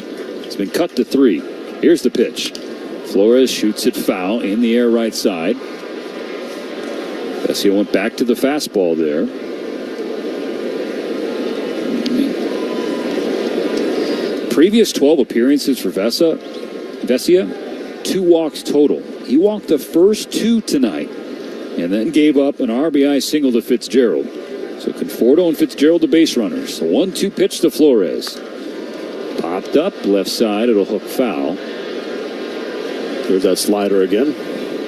has been cut to 3. Here's the pitch. Flores shoots it foul in the air right side. Vesia went back to the fastball there. previous 12 appearances for Vesia, 2 walks total. He walked the first 2 tonight and then gave up an RBI single to Fitzgerald. So Conforto and Fitzgerald the base runners. The 1-2 pitch to Flores. Popped up left side. It'll hook foul. There's that slider again.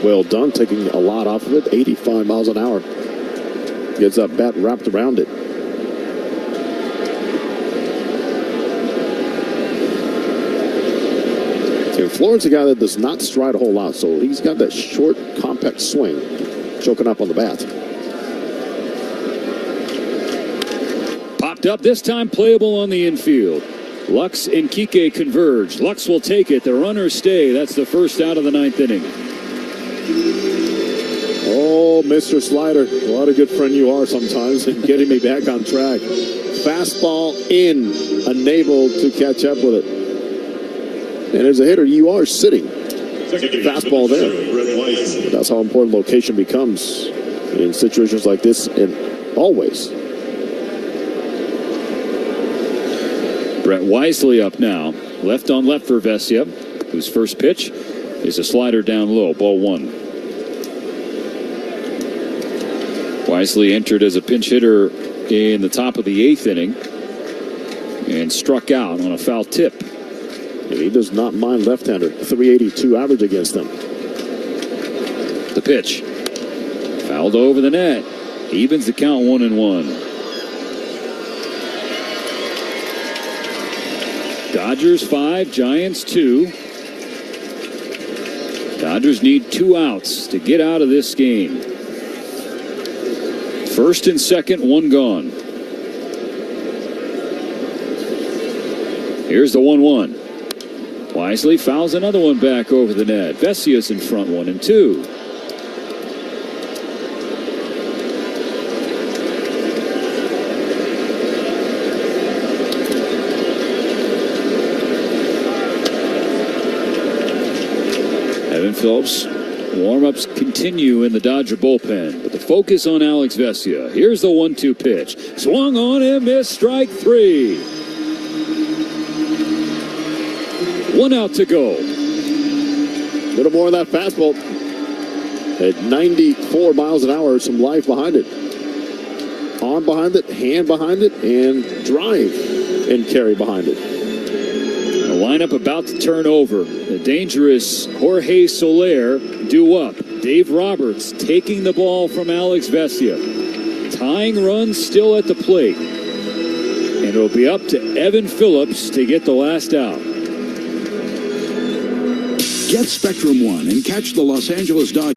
Well done, taking a lot off of it. 85 miles an hour. Gets that bat wrapped around it. And Flores is a guy that does not stride a whole lot, so he's got that short, compact swing, choking up on the bat. Popped up this time, playable on the infield. Lux and Kike converge. Lux will take it. The runners stay. That's the first out of the 9th inning. Oh, Mr. Slider, what a good friend you are sometimes in getting me back on track. Fastball in, unable to catch up with it. And as a hitter, you are sitting. Fastball there. But that's how important location becomes in situations like this, and always. Brett Wisely up now. Left on left for Vesia, whose first pitch is a slider down low. Ball 1. Wisely entered as a pinch hitter in the top of the 8th inning and struck out on a foul tip. And he does not mind left-hander. 382 average against them. The pitch. Fouled over the net. Evens the count 1-1. Dodgers 5, Giants 2. Dodgers need 2 outs to get out of this game. First and second, 1 gone. Here's the 1-1. Wisely fouls another one back over the net. Vesia's in front, 1-2. Evan Phillips. Warm-ups continue in the Dodger bullpen, but the focus on Alex Vesia. Here's the 1-2 pitch. Swung on and missed, strike 3. 1 out to go. A little more of that fastball. At 94 miles an hour, some life behind it. Arm behind it, hand behind it, and drive and carry behind it. The lineup about to turn over. The dangerous Jorge Soler due up. Dave Roberts taking the ball from Alex Vesia. Tying runs still at the plate. And it'll be up to Evan Phillips to get the last out. Get Spectrum One and catch the Los Angeles Dodgers.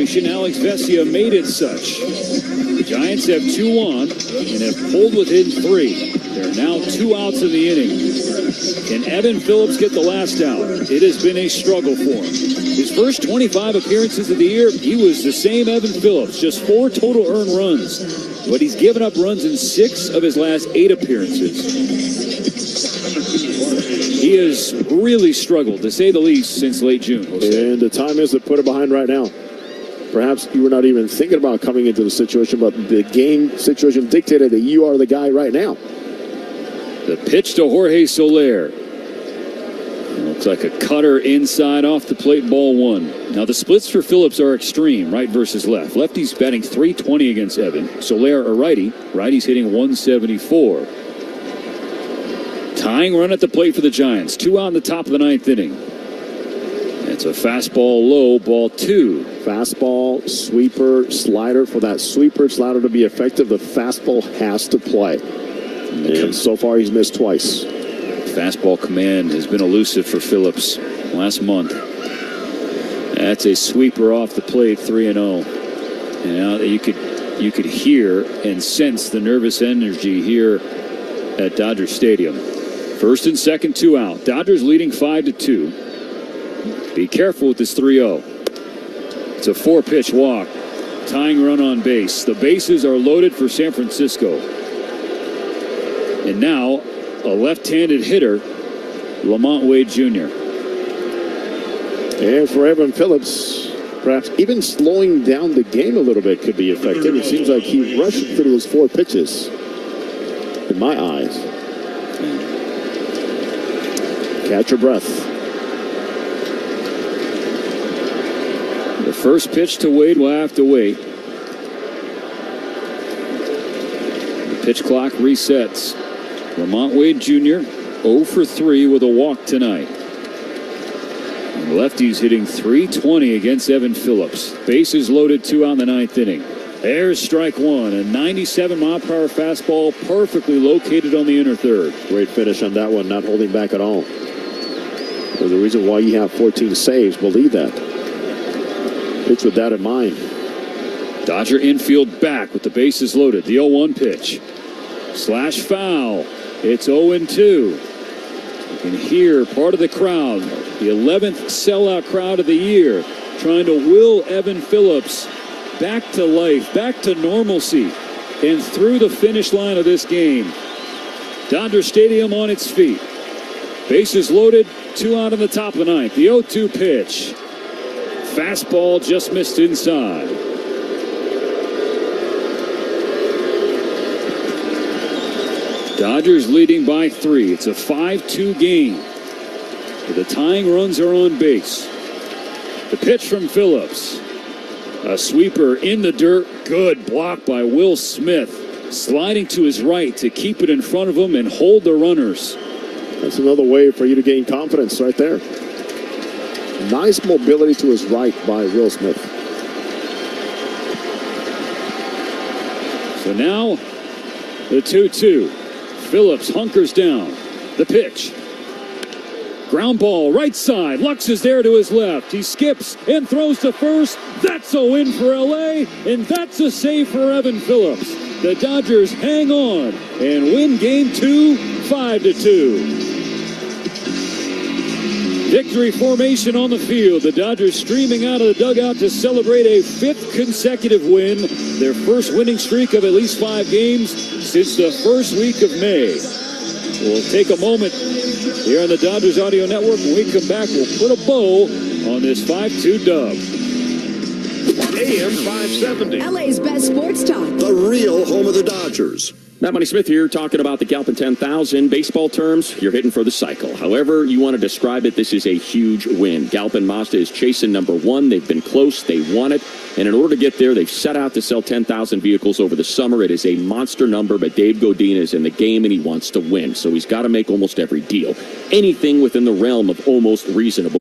Alex Vesia made it such. The Giants have 2 on and have pulled within 3. There are now 2 outs in the inning. Can Evan Phillips get the last out? It has been a struggle for him. His his first 25 appearances of the year, he was the same Evan Phillips, just 4 total earned runs. But he's given up runs in 6 of his last 8 appearances. He has really struggled, to say the least, since late June. And the time is to put it behind right now. Perhaps you were not even thinking about coming into the situation, but the game situation dictated that you are the guy right now. The pitch to Jorge Soler. Looks like a cutter inside off the plate, ball 1. Now the splits for Phillips are extreme, right versus left. Lefty's batting .320 against Evan. Soler a righty. Righty's hitting .174. Tying run at the plate for the Giants. 2 out in the top of the 9th inning. It's a fastball low, ball 2. Fastball, sweeper, slider. For that sweeper, slider to be effective, the fastball has to play. And so far, he's missed twice. Fastball command has been elusive for Phillips last month. That's a sweeper off the plate, 3-0. And now you could hear and sense the nervous energy here at Dodger Stadium. First and second, 2 out. Dodgers leading 5-2. Be careful with this 3-0. It's a 4-pitch walk. Tying run on base. The bases are loaded for San Francisco. And now a left-handed hitter, Lamont Wade Jr. And for Evan Phillips, perhaps even slowing down the game a little bit could be effective. It seems like he rushed through those 4 pitches, in my eyes. Catch your breath. The first pitch to Wade will have to wait. The pitch clock resets. Lamont Wade Jr. 0 for 3 with a walk tonight. And lefty's hitting .320 against Evan Phillips. Bases loaded, 2 out in the 9th inning. There's strike 1. A 97-mile-per-hour fastball perfectly located on the inner third. Great finish on that one, not holding back at all. There's a reason why you have 14 saves. Believe that. Pitch with that in mind. Dodger infield back with the bases loaded. The 0-1 pitch. Slash foul. It's 0-2. You can hear part of the crowd, the 11th sellout crowd of the year, trying to will Evan Phillips back to life, back to normalcy, and through the finish line of this game. Dodger Stadium on its feet. Bases loaded, 2 out in the top of the 9th. The 0-2 pitch. Fastball just missed inside. Dodgers leading by 3. It's a 5-2 game. The tying runs are on base. The pitch from Phillips. A sweeper in the dirt. Good block by Will Smith. Sliding to his right to keep it in front of him and hold the runners. That's another way for you to gain confidence right there. Nice mobility to his right by Will Smith. So now the 2-2. Phillips hunkers down. The pitch. Ground ball right side. Lux is there to his left. He skips and throws to first. That's a win for LA, and that's a save for Evan Phillips. The Dodgers hang on and win game 2, 5-2. Victory formation on the field. The Dodgers streaming out of the dugout to celebrate a 5th consecutive win. Their first winning streak of at least 5 games since the first week of May. We'll take a moment here on the Dodgers Audio Network. When we come back, we'll put a bow on this 5-2 dub. AM 570. LA's best sports talk. The real home of the Dodgers. Matt Money Smith here, talking about the Galpin 10,000. Baseball terms, you're hitting for the cycle. However you want to describe it, this is a huge win. Galpin Mazda is chasing number 1. They've been close. They won it. And in order to get there, they've set out to sell 10,000 vehicles over the summer. It is a monster number, but Dave Godin is in the game, and he wants to win. So he's got to make almost every deal. Anything within the realm of almost reasonable.